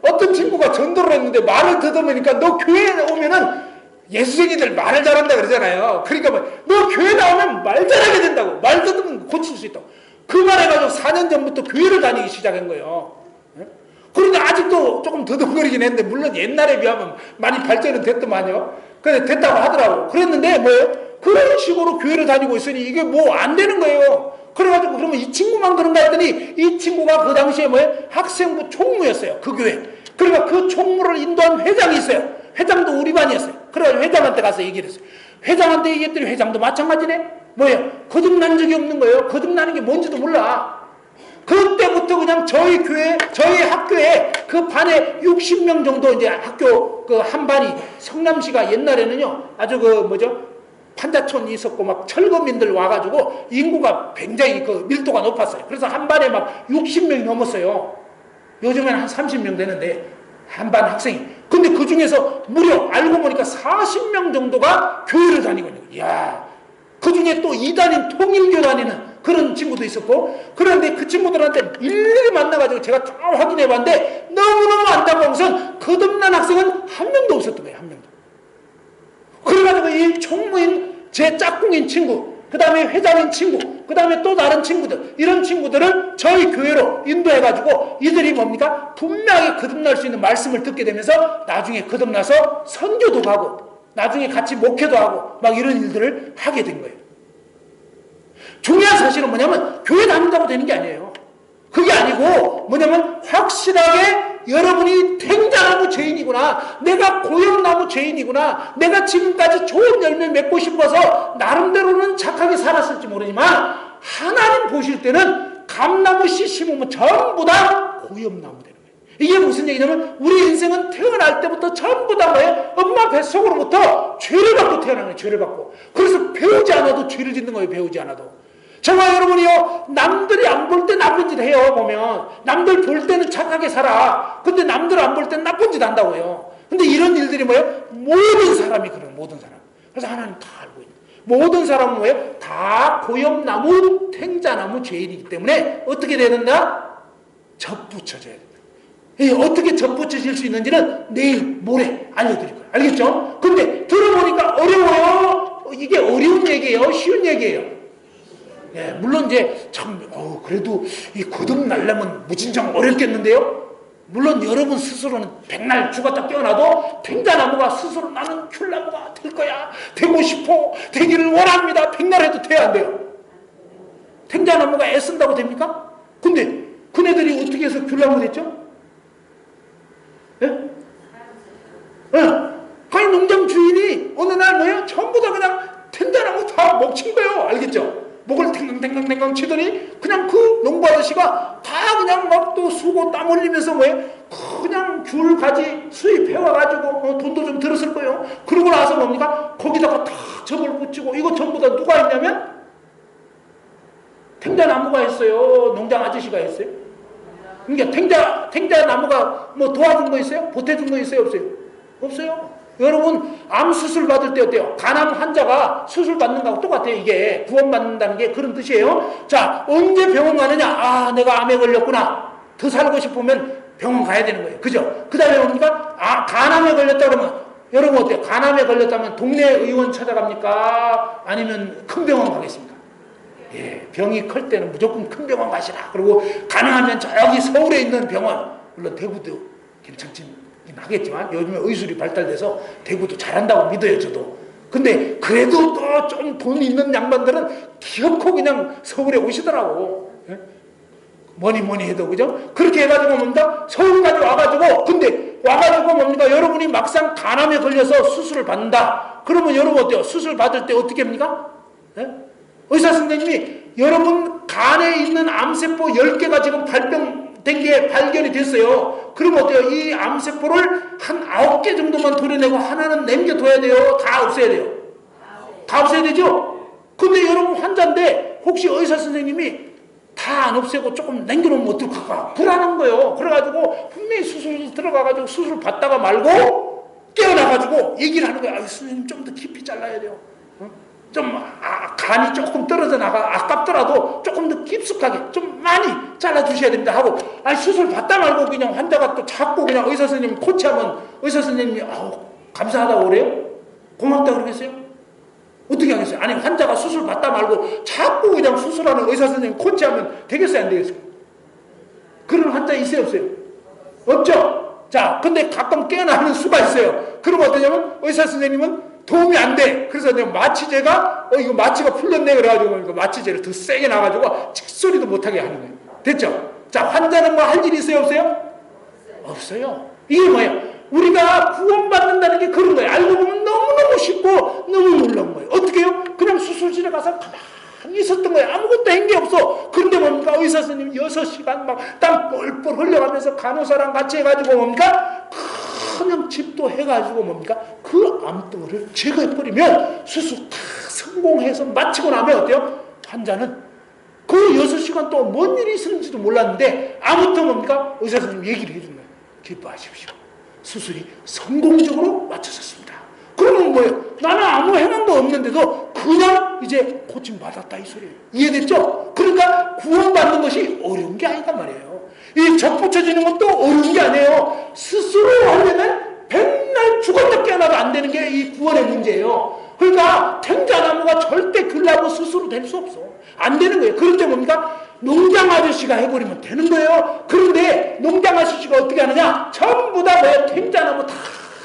어떤 친구가 전도를 했는데 말을 더듬으니까 너 교회에 오면은 예수쟁이들 말을 잘한다 그러잖아요. 그러니까 너 교회 나오면 말 잘하게 된다고. 말 더듬으면 고칠 수 있다고. 그 말 해가지고 4년 전부터 교회를 다니기 시작한 거예요. 그런데 아직도 조금 더듬거리긴 했는데 물론 옛날에 비하면 많이 발전은 됐더만요. 그래 됐다고 하더라고. 그랬는데 뭐예요? 그런 식으로 교회를 다니고 있으니 이게 뭐 안 되는 거예요. 그래가지고 그러면 이 친구만 그런가 했더니 이 친구가 그 당시에 뭐예요? 학생부 총무였어요. 그 교회. 그러니까 그 총무를 인도한 회장이 있어요. 회장도 우리 반이었어요. 그래가지고 회장한테 가서 얘기를 했어요. 회장한테 얘기했더니 회장도 마찬가지네. 뭐예요? 거듭난 적이 없는 거예요. 거듭나는 게 뭔지도 몰라. 그때부터 그냥 저희 학교에 그 반에 60명 정도 이제 학교 그 한 반이 성남시가 옛날에는요 아주 판자촌이 있었고 막 철거민들 와가지고 인구가 굉장히 그 밀도가 높았어요. 그래서 한 반에 막 60명이 넘었어요. 요즘에는 한 30명 되는데 한 반 학생이. 근데 그 중에서 무려 알고 보니까 40명 정도가 교회를 다니거든요. 이야, 그 중에 또 이단인 통일교 다니는 그런 친구도 있었고. 그런데 그 친구들한테 일일이 만나가지고 제가 다 확인해 봤는데 너무너무 안타까워서 거듭난 학생은 한 명도 없었던 거예요. 한 명도. 그래가지고 이 총무인 제 짝꿍인 친구, 그 다음에 회장인 친구, 그 다음에 또 다른 친구들, 이런 친구들을 저희 교회로 인도해가지고 이들이 뭡니까? 분명히 거듭날 수 있는 말씀을 듣게 되면서 나중에 거듭나서 선교도 가고 나중에 같이 목회도 하고 막 이런 일들을 하게 된 거예요. 중요한 사실은 뭐냐면 교회 다닌다고 되는 게 아니에요. 그게 아니고 뭐냐면 확실하게 여러분이 탱자나무 죄인이구나. 내가 고역나무 죄인이구나. 내가 지금까지 좋은 열매 맺고 싶어서 나름대로는 착하게 살았을지 모르지만 하나님 보실 때는 감나무 씨 심으면 전부 다 고역나무 되는 거예요. 이게 무슨 얘기냐면 우리 인생은 태어날 때부터 전부 다 뭐예요? 엄마 뱃속으로부터 죄를 받고 태어나는 거예요. 죄를 받고. 그래서 배우지 않아도 죄를 짓는 거예요. 배우지 않아도. 정말 여러분이요, 남들이 안 볼 때 나쁜 짓 해요. 보면 남들 볼 때는 착하게 살아. 근데 남들 안 볼 때는 나쁜 짓 한다고요. 근데 이런 일들이 뭐예요? 모든 사람이 그래요. 모든 사람. 그래서 하나님 다 알고 있는. 모든 사람은 뭐예요? 다 고역나무, 탱자나무 죄인이기 때문에 어떻게 되는가? 접붙여져야 된다. 어떻게 접붙여질 수 있는지는 내일 모레 알려드릴 거예요. 알겠죠? 근데 들어보니까 어려워요. 이게 어려운 얘기예요? 쉬운 얘기예요? 예, 물론 이제 그래도 이 거듭나려면 무진장 어렵겠는데요. 물론 여러분 스스로는 백날 죽었다 깨어나도 탱자나무가 스스로 나는 귤나무가 될 거야, 되고 싶어, 되기를 원합니다. 백날 해도 돼야 안 돼요. 탱자나무가 애쓴다고 됩니까? 근데 그네들이 어떻게 해서 귤나무 됐죠? 예? 예. 아니 농장 주인이 어느 날 뭐예요? 전부 다 그냥 탱자나무 다 먹힌 거예요. 알겠죠? 목을 탱강탱강탱강 치더니 그냥 그 농부 아저씨가 다 그냥 막 또 수고 땀 흘리면서 뭐예요? 그냥 귤 가지 수입해와가지고 돈도 좀 들었을 거예요. 그러고 나서 뭡니까? 거기다가 다 접을 붙이고 이거 전부 다 누가 했냐면 탱자나무가 했어요. 농장 아저씨가 했어요. 그러니까 탱자나무가 뭐 도와준 거 있어요? 보태준 거 있어요? 없어요? 없어요. 여러분 암 수술 받을 때 어때요? 간암 환자가 수술 받는 거하고 똑같아요. 이게 구원받는다는 게 그런 뜻이에요. 자, 언제 병원 가느냐? 아, 내가 암에 걸렸구나. 더 살고 싶으면 병원 가야 되는 거예요. 그죠? 그 다음에 뭡니까? 아, 간암에 걸렸다 그러면 여러분 어때요? 간암에 걸렸다면 동네 의원 찾아갑니까? 아니면 큰 병원 가겠습니까? 예, 병이 클 때는 무조건 큰 병원 가시라. 그리고 가능하면 저기 서울에 있는 병원, 물론 대구도 괜찮긴 하겠지만 요즘에 의술이 발달돼서 대구도 잘한다고 믿어요, 저도. 근데 그래도 또 좀 돈 있는 양반들은 기어코 그냥 서울에 오시더라고. 예? 뭐니 해도, 그죠? 그렇게 해가지고 뭡니까? 서울까지 와가지고, 근데 와가지고 뭡니까? 여러분이 막상 간암에 걸려서 수술을 받는다. 그러면 여러분 어때요? 수술 받을 때 어떻게 합니까? 예? 의사 선생님이 여러분 간에 있는 암세포 10개가 지금 발병된 게 발견이 됐어요. 그럼 어때요? 이 암세포를 한 9개 정도만 도려내고 하나는 남겨둬야 돼요? 다 없애야 돼요? 다 없애야 되죠? 근데 여러분 환자인데 혹시 의사 선생님이 다 안 없애고 조금 남겨놓으면 어떡할까? 불안한 거예요. 그래가지고 분명히 수술 들어가가지고 수술 받다가 말고 깨어나가지고 얘기를 하는 거예요. 아, 선생님 좀 더 깊이 잘라야 돼요. 간이 조금 떨어져 나가 아깝더라도 조금 더 깊숙하게 좀 많이 잘라주셔야 됩니다 하고, 수술 받다 말고 그냥 환자가 또 자꾸 그냥 의사 선생님 코치하면 의사 선생님이 감사하다고 그래요? 고맙다고 그러겠어요? 어떻게 하겠어요? 아니 환자가 수술 받다 말고 자꾸 그냥 수술하는 의사 선생님 코치하면 되겠어요 안 되겠어요? 그런 환자 있어요 없어요? 없죠? 자, 근데 가끔 깨어나는 수가 있어요. 그러면 어떠냐면 의사 선생님은 도움이 안 돼. 그래서 내가 마취제가 이거 마취가 풀렸네 그래가지고 마취제를 더 세게 놔가지고 칙소리도 못하게 하는 거예요. 됐죠? 자, 환자는 뭐 할 일이 있어요 없어요? 없어요. 이게 뭐예요? 우리가 구원받는다는 게 그런 거예요. 알고 보면 너무너무 쉽고 너무 놀라운 거예요. 어떻게 해요? 그냥 수술실에 가서 가만히 있었던 거예요. 아무것도 한 게 없어. 그런데 뭡니까? 의사 선생님 6시간 막 땀 뻘뻘 흘려가면서 간호사랑 같이 해가지고 뭡니까? 그냥 집도 해가지고 뭡니까? 그 암덩어리를 제거해버리면 수술 다 성공해서 마치고 나면 어때요? 환자는 그 6시간 동안 뭔 일이 있었는지도 몰랐는데 아무튼 뭡니까? 의사 선생님 얘기를 해준 거예요. 기뻐하십시오. 수술이 성공적으로 마쳐졌습니다. 그러면 뭐예요? 나는 아무 해명도 없는데도 그냥 이제 고침받았다 이 소리예요. 이해됐죠? 그러니까 구원받는 것이 어려운 게 아니단 말이에요. 이 적 붙여지는 것도 어려운 게 아니에요. 스스로 하려면 맨날 죽었다 깨어나도 안 되는 게 이 구원의 문제예요. 그러니까 ten자나무가 절대 글나무 스스로 될 수 없어. 안 되는 거예요. 그런데 뭡니까? 농장 아저씨가 해버리면 되는 거예요. 그런데 농장 아저씨가 어떻게 하느냐? 전부 다 뭐예요? ten자나무 다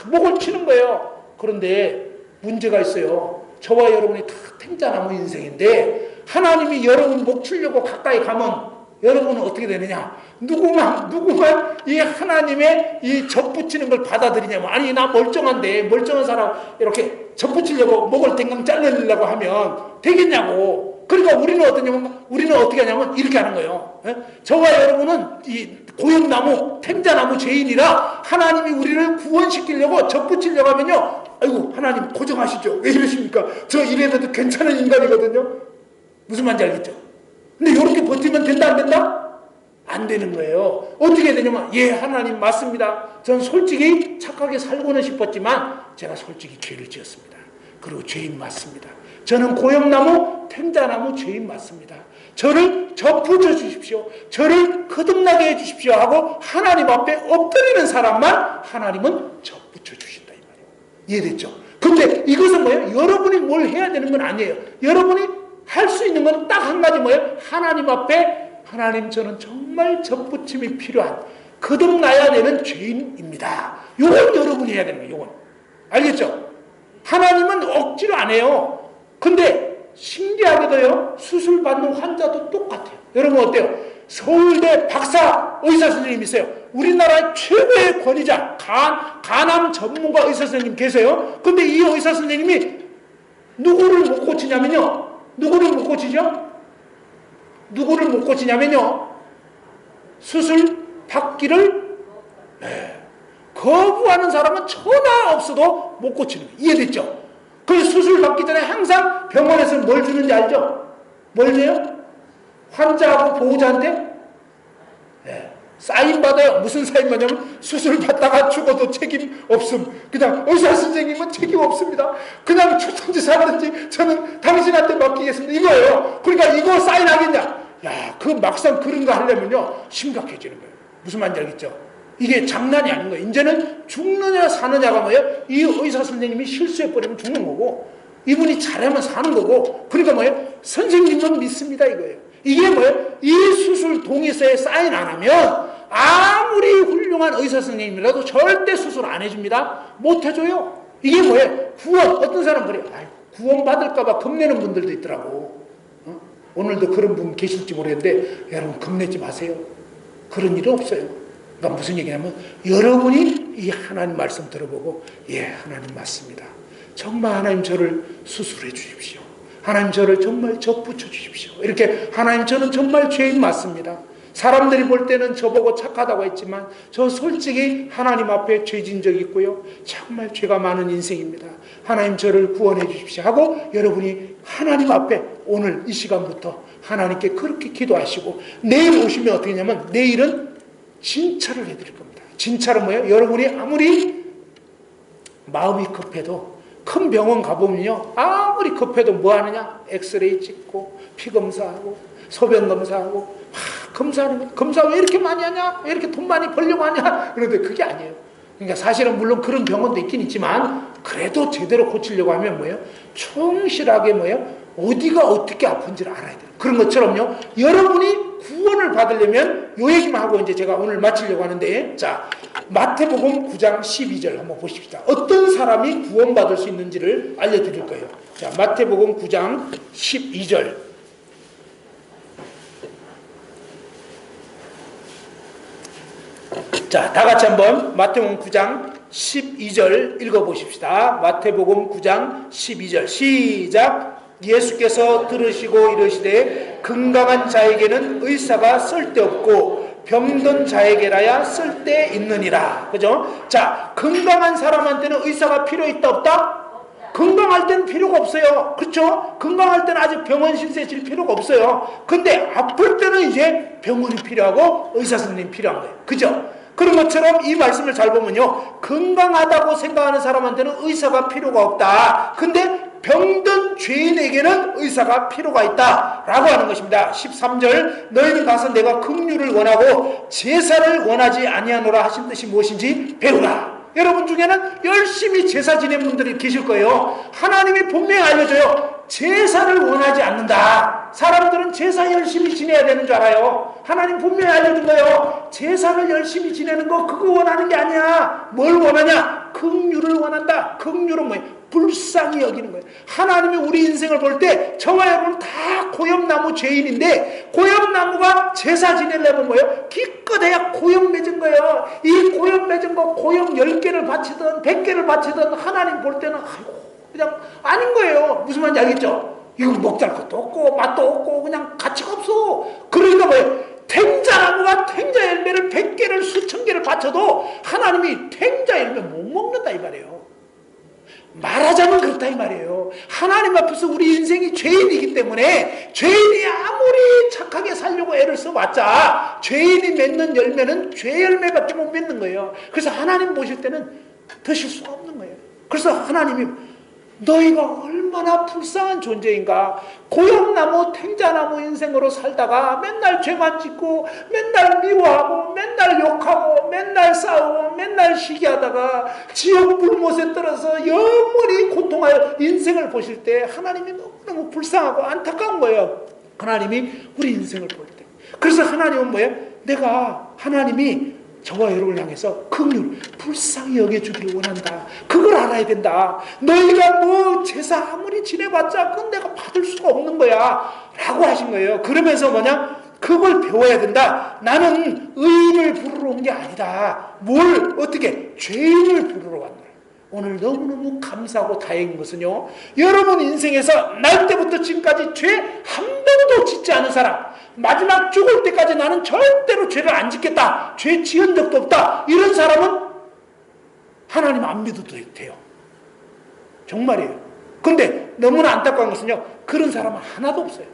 목을 치는 거예요. 그런데 문제가 있어요. 저와 여러분이 다 ten자나무 인생인데 하나님이 여러분 목 치려고 가까이 가면 여러분은 어떻게 되느냐? 누구만 이 하나님의 이 접 붙이는 걸 받아들이냐면, 아니 나 멀쩡한데 멀쩡한 사람 이렇게 접 붙이려고 목을 댕강 잘라내려고 하면 되겠냐고. 그러니까 우리는 어떠냐면 우리는 어떻게 하냐면 이렇게 하는 거예요. 예? 저와 여러분은 이 고역나무 텐자나무 죄인이라 하나님이 우리를 구원시키려고 접 붙이려고 하면요, 아이고 하나님 고정하시죠. 왜 이러십니까? 저 이래도 괜찮은 인간이거든요. 무슨 말인지 알겠죠? 근데 이렇게 버티면 된다 안 된다? 안 되는 거예요. 어떻게 되냐면, 예 하나님 맞습니다. 전 솔직히 착하게 살고는 싶었지만 제가 솔직히 죄를 지었습니다. 그리고 죄인 맞습니다. 저는 고역나무 텐자나무 죄인 맞습니다. 저를 접붙여 주십시오. 저를 거듭나게 해주십시오 하고 하나님 앞에 엎드리는 사람만 하나님은 접붙여 주신다 이 말이에요. 이해됐죠? 근데 이것은 뭐예요? 여러분이 뭘 해야 되는 건 아니에요. 여러분이 할 수 있는 건 딱 한 가지 뭐예요? 하나님 앞에, 하나님 저는 정말 접붙임이 필요한 거듭나야 되는 죄인입니다. 요건 여러분이 해야 되는 거예요. 요건. 알겠죠? 하나님은 억지로 안 해요. 근데 신기하게도요, 수술 받는 환자도 똑같아요. 여러분 어때요? 서울대 박사 의사 선생님 있어요. 우리나라의 최고의 권위자 간암 전문가 의사 선생님 계세요. 근데 이 의사 선생님이 누구를 못 고치냐면요, 누구를 못 고치죠? 누구를 못 고치냐면요, 수술 받기를 거부하는 사람은 천하 없어도 못 고치는 거예요. 이해됐죠? 그 수술 받기 전에 항상 병원에서 뭘 주는지 알죠? 뭘 줘요? 환자하고 보호자한테 사인 받아요. 무슨 사인 받냐면 수술 받다가 죽어도 책임 없음. 그냥 의사 선생님은 책임 없습니다. 그냥 죽든지 살든지 저는 당신한테 맡기겠습니다. 이거예요. 그러니까 이거 사인하겠냐? 야, 그 막상 그런 거 하려면요 심각해지는 거예요. 무슨 말인지 알겠죠? 이게 장난이 아닌 거예요. 이제는 죽느냐 사느냐가 뭐예요? 이 의사 선생님이 실수해버리면 죽는 거고 이분이 잘하면 사는 거고, 그러니까 뭐예요? 선생님만 믿습니다 이거예요. 이게 뭐예요? 이 수술 동의서에 사인 안 하면 아무리 훌륭한 의사 선생님이라도 절대 수술 안 해줍니다. 못 해줘요. 이게 뭐예요? 구원. 어떤 사람 그래요. 구원 받을까봐 겁내는 분들도 있더라고. 오늘도 그런 분 계실지 모르겠는데 여러분 겁내지 마세요. 그런 일은 없어요. 그러니까 무슨 얘기냐면 여러분이 이 하나님 말씀 들어보고 하나님 맞습니다. 정말 하나님 저를 수술해 주십시오. 하나님 저를 정말 접붙여 주십시오. 이렇게 하나님 저는 정말 죄인 맞습니다. 사람들이 볼 때는 저보고 착하다고 했지만 저 솔직히 하나님 앞에 죄진 적이 있고요. 정말 죄가 많은 인생입니다. 하나님 저를 구원해 주십시오 하고 여러분이 하나님 앞에 오늘 이 시간부터 하나님께 그렇게 기도하시고 내일 오시면 어떻게 하냐면 내일은 진찰을 해드릴 겁니다. 진찰은 뭐예요? 여러분이 아무리 마음이 급해도 큰 병원 가보면요 아무리 급해도 뭐 하느냐? 엑스레이 찍고 피 검사하고 소변 검사하고 검사하는 거. 검사 왜 이렇게 많이 하냐? 왜 이렇게 돈 많이 벌려고 하냐? 그런데 그게 아니에요. 그러니까 사실은 물론 그런 병원도 있긴 있지만 그래도 제대로 고치려고 하면 뭐예요? 충실하게 뭐예요? 어디가 어떻게 아픈지를 알아야 돼요. 그런 것처럼요 여러분이 구원을 받으려면 요 얘기만 하고 이제 제가 오늘 마치려고 하는데, 자 마태복음 9장 12절 한번 보십시다. 어떤 사람이 구원받을 수 있는지를 알려드릴 거예요. 자 마태복음 9장 12절. 자, 다 같이 한번 마태복음 9장 12절 읽어보십시다. 마태복음 9장 12절 시작. 예수께서 들으시고 이르시되 건강한 자에게는 의사가 쓸데없고 병든 자에게라야 쓸데있느니라. 그죠? 자, 건강한 사람한테는 의사가 필요 있다 없다? 건강할 때는 필요가 없어요. 그렇죠? 건강할 때는 아직 병원 신세 질 필요가 없어요. 근데 아플 때는 이제 병원이 필요하고 의사 선생님이 필요한 거예요. 그죠? 그런 것처럼 이 말씀을 잘 보면요 건강하다고 생각하는 사람한테는 의사가 필요가 없다. 근데 병든 죄인에게는 의사가 필요가 있다 라고 하는 것입니다. 13절 너희는 가서 내가 긍휼을 원하고 제사를 원하지 아니하노라 하신 뜻이 무엇인지 배우라. 여러분 중에는 열심히 제사 지낸 분들이 계실 거예요. 하나님이 분명히 알려줘요. 제사를 원하지 않는다. 사람들은 제사 열심히 지내야 되는 줄 알아요. 하나님 분명히 알려준 거예요. 제사를 열심히 지내는 거 그거 원하는 게 아니야. 뭘 원하냐? 긍휼을 원한다. 긍휼은 뭐예요? 불쌍히 여기는 거예요. 하나님이 우리 인생을 볼 때 저와 여러분 다 고엽나무 죄인인데 고엽나무가 제사 지내려면 뭐예요? 기껏해야 고엽 맺은 거예요. 이 고엽 맺은 거 고엽 10개를 바치든 100개를 바치든 하나님 볼 때는 그냥 아닌 거예요. 무슨 말인지 알겠죠? 이거 먹잘 것도 없고 맛도 없고 그냥 가치가 없어. 그러니까 뭐예요? 탱자나무가 탱자 열매를 100개를 수천 개를 바쳐도 하나님이 탱자 열매 못 먹는다 이 말이에요. 말하자면 그렇다 이 말이에요. 하나님 앞에서 우리 인생이 죄인이기 때문에 죄인이 아무리 착하게 살려고 애를 써봤자 죄인이 맺는 열매는 죄 열매밖에 못 맺는 거예요. 그래서 하나님 보실 때는 드실 수가 없는 거예요. 그래서 하나님이 너희가 얼마나 불쌍한 존재인가. 고향나무 탱자나무 인생으로 살다가 맨날 죄만 짓고 맨날 미워하고 맨날 욕하고 맨날 싸우고 맨날 시기하다가 지옥 불못에 떨어서 영원히 고통하여 인생을 보실 때 하나님이 너무너무 불쌍하고 안타까운 거예요. 하나님이 우리 인생을 볼 때. 그래서 하나님은 뭐예요? 하나님이 저와 여러분을 향해서 긍휼, 불쌍히 여겨주기를 원한다. 그걸 알아야 된다. 너희가 뭐 제사 아무리 지내봤자 그건 내가 받을 수가 없는 거야 라고 하신 거예요. 그러면서 뭐냐? 그걸 배워야 된다. 나는 의인을 부르러 온 게 아니다. 뭘 어떻게? 죄인을 부르러 왔노라. 오늘 너무너무 감사하고 다행인 것은요 여러분 인생에서 날 때부터 지금까지 죄 한 번도 짓지 않은 사람, 마지막 죽을 때까지 나는 절대로 죄를 안 짓겠다, 죄 지은 적도 없다, 이런 사람은 하나님 안 믿어도 돼요. 정말이에요. 근데 너무나 안타까운 것은요 그런 사람은 하나도 없어요.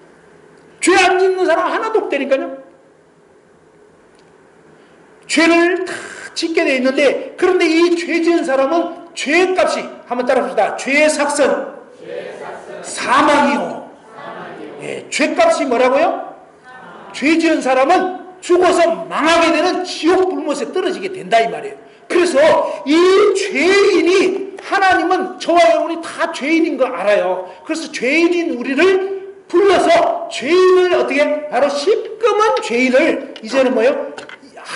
죄 안 짓는 사람 하나도 없다니까요. 죄를 다 짓게 되어 있는데, 그런데 이 죄 지은 사람은 죄값이, 한번 따라합시다. 죄의 삭선 사망이요. 예, 죄값이 뭐라고요? 죄 지은 사람은 죽어서 망하게 되는 지옥 불못에 떨어지게 된다 이 말이에요. 그래서 이 죄인이, 하나님은 저와 여러분이 다 죄인인 거 알아요. 그래서 죄인인 우리를 불러서 죄인을 어떻게, 바로 십금은 죄인을 이제는 뭐예요?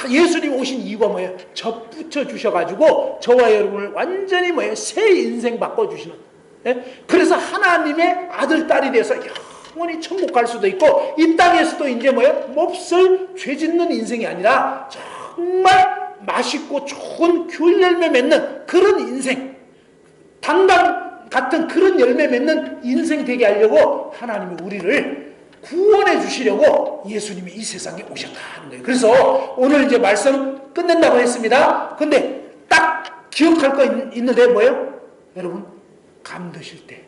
예수님 오신 이유가 뭐예요? 접붙여 주셔가지고 저와 여러분을 완전히 뭐예요? 새 인생 바꿔주시는. 예? 그래서 하나님의 아들, 딸이 돼서 영원히 천국 갈 수도 있고, 이 땅에서도 이제 뭐예요? 몹쓸 죄 짓는 인생이 아니라 정말 맛있고 좋은 귤 열매 맺는 그런 인생, 당당 같은 그런 열매 맺는 인생 되게 하려고 하나님이 우리를 구원해 주시려고 예수님이 이 세상에 오셨다는 거예요. 그래서 오늘 이제 말씀 끝낸다고 했습니다. 근데 딱 기억할 거 있는데 뭐예요? 여러분, 감 드실 때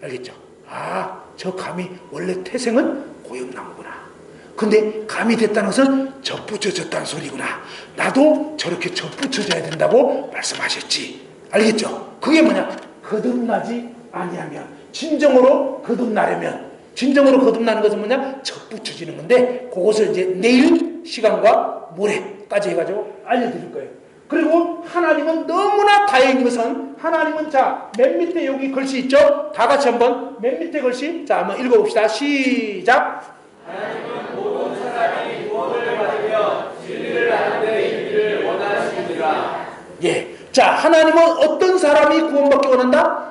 알겠죠? 아, 저 감이 원래 태생은 고역나무구나. 근데 감이 됐다는 것은 접붙여졌다는 소리구나. 나도 저렇게 접붙여져야 된다고 말씀하셨지. 알겠죠? 그게 뭐냐? 거듭나지 아니하면, 진정으로 거듭나려면, 진정으로 거듭나는 것은 뭐냐? 접붙여지는 건데, 그것을 이제 내일 시간과 모레까지 해가지고 알려드릴 거예요. 그리고 하나님은 너무나 다행인 것은, 하나님은, 자, 맨 밑에 여기 글씨 있죠? 다 같이 한번 맨 밑에 글씨, 자, 한번 읽어봅시다. 시작. 하나님은 모든 사람이 구원을 받으며 진리를 아는 데 이르기를 원하시느니라. 예. 자, 하나님은 어떤 사람이 구원받기 원한다?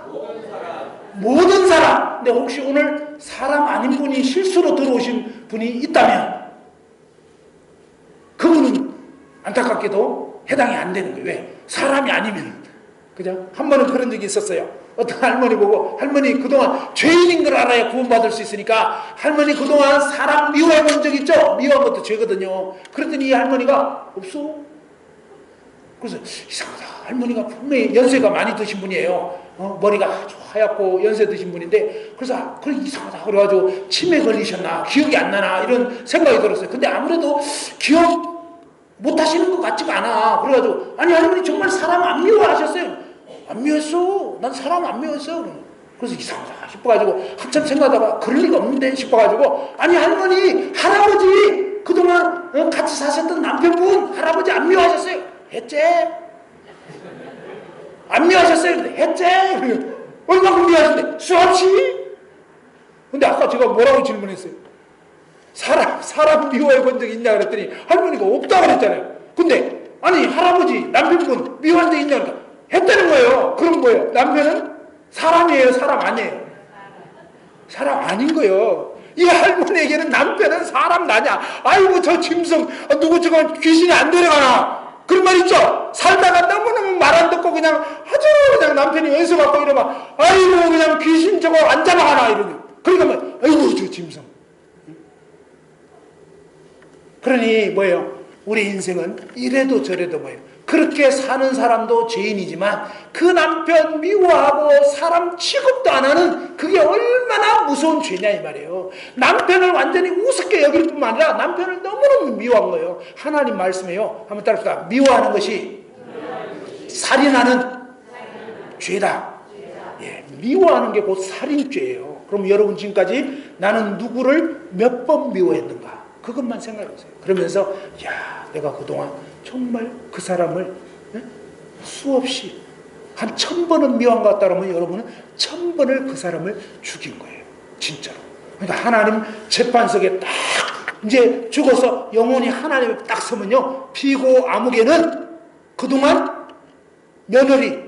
모든 사람. 근데 혹시 오늘 사람 아닌 분이 실수로 들어오신 분이 있다면 그분은 안타깝게도 해당이 안 되는 거예요. 왜? 사람이 아니면. 그죠? 한 번은 그런 적이 있었어요. 어떤 할머니 보고, 할머니 그동안 죄인인 걸 알아야 구원받을 수 있으니까 할머니 그동안 사람 미워해 본 적 있죠? 미워한 것도 죄거든요. 그랬더니 이 할머니가 없어. 그래서 이상하다. 할머니가 분명히 연세가 많이 드신 분이에요. 머리가 아주 하얗고 연세 드신 분인데, 그래서 그래 이상하다. 그래가지고 치매 걸리셨나, 기억이 안 나나, 이런 생각이 들었어요. 근데 아무래도 기억 못 하시는 것 같지가 않아. 그래가지고, 아니 할머니 정말 사람 안 미워하셨어요? 안 미웠어. 난 사람 안 미웠어. 그래서 이상하다 싶어가지고 한참 생각하다가 그럴 리가 없는데 싶어가지고, 아니 할머니, 할아버지 그동안 같이 사셨던 남편분 할아버지 안 미워하셨어요? 했지? 안 미워하셨어요? 했지? 얼마큼 미워하셨는데? 수없이? 근데 아까 제가 뭐라고 질문했어요? 사람 미워해 본 적이 있냐 그랬더니 할머니가 없다 그랬잖아요. 근데 아니 할아버지 남편분 미워한 적 있냐 그러니까 했다는 거예요. 그럼 뭐예요? 남편은 사람이에요? 사람 아니에요? 사람 아닌 거예요. 이 할머니에게는 남편은 사람 나냐? 아이고 저 짐승, 누구 저거 귀신이 안 데려가나? 그런 말 있죠? 살다가 너무너무 말 안 듣고 그냥 아주 그냥 남편이 왼수 갖고 이러면 아이고 그냥 귀신 저거 안 잡아가나 이러는. 그러니까 뭐 아이고 저 짐승. 그러니 뭐예요? 우리 인생은 이래도 저래도 뭐예요? 그렇게 사는 사람도 죄인이지만 그 남편 미워하고 사람 취급도 안 하는 그게 얼마나 무서운 죄냐 이 말이에요. 남편을 완전히 우습게 여길 뿐만 아니라 남편을 너무너무 미워한 거예요. 하나님 말씀해요. 한번 따라합시다. 미워하는 것이 살인하는 죄다. 예, 미워하는 게 곧 살인죄예요. 그럼 여러분 지금까지 나는 누구를 몇 번 미워했는가? 그것만 생각해보세요. 그러면서 야, 내가 그동안 정말 그 사람을 수없이 한 1000번은 미워한 것 같다 그러면 여러분은 1000번을 그 사람을 죽인 거예요. 진짜로. 그러니까 하나님 재판석에 딱 이제 죽어서 영혼이 하나님에 딱 서면요, 피고 아무개는 그동안 며느리,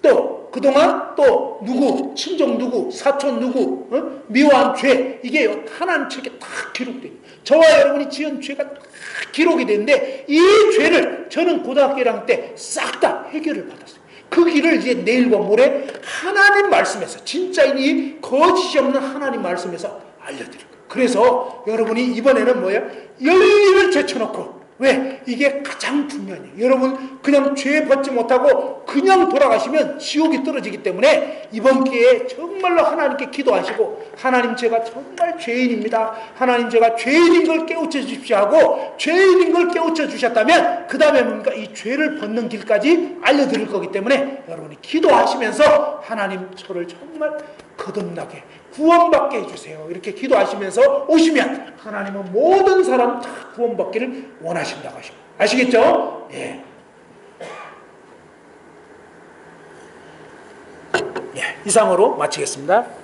또 그동안 또 누구, 친정 누구, 사촌 누구, 미워한 죄, 이게 하나님 책에 다 기록돼요. 저와 여러분이 지은 죄가 다 기록이 되는데 이 죄를 저는 고등학교 1학년 때 싹 다 해결을 받았어요. 그 길을 이제 내일과 모레 하나님 말씀에서, 진짜 이 거짓이 없는 하나님 말씀에서 알려드릴 거예요. 그래서 여러분이 이번에는 뭐예요? 열일을 제쳐놓고 왜? 이게 가장 중요해요. 여러분 그냥 죄 벗지 못하고 그냥 돌아가시면 지옥이 떨어지기 때문에 이번 기회에 정말로 하나님께 기도하시고 하나님 제가 정말 죄인입니다. 하나님 제가 죄인인 걸 깨우쳐 주십시오 하고 죄인인 걸 깨우쳐 주셨다면 그 다음에 뭡니까? 이 죄를 벗는 길까지 알려드릴 거기 때문에 여러분이 기도하시면서 하나님 저를 정말 거듭나게 구원받게 해주세요. 이렇게 기도하시면서 오시면 하나님은 모든 사람 다 구원받기를 원하신다고 하시고 아시겠죠? 예. 예, 이상으로 마치겠습니다.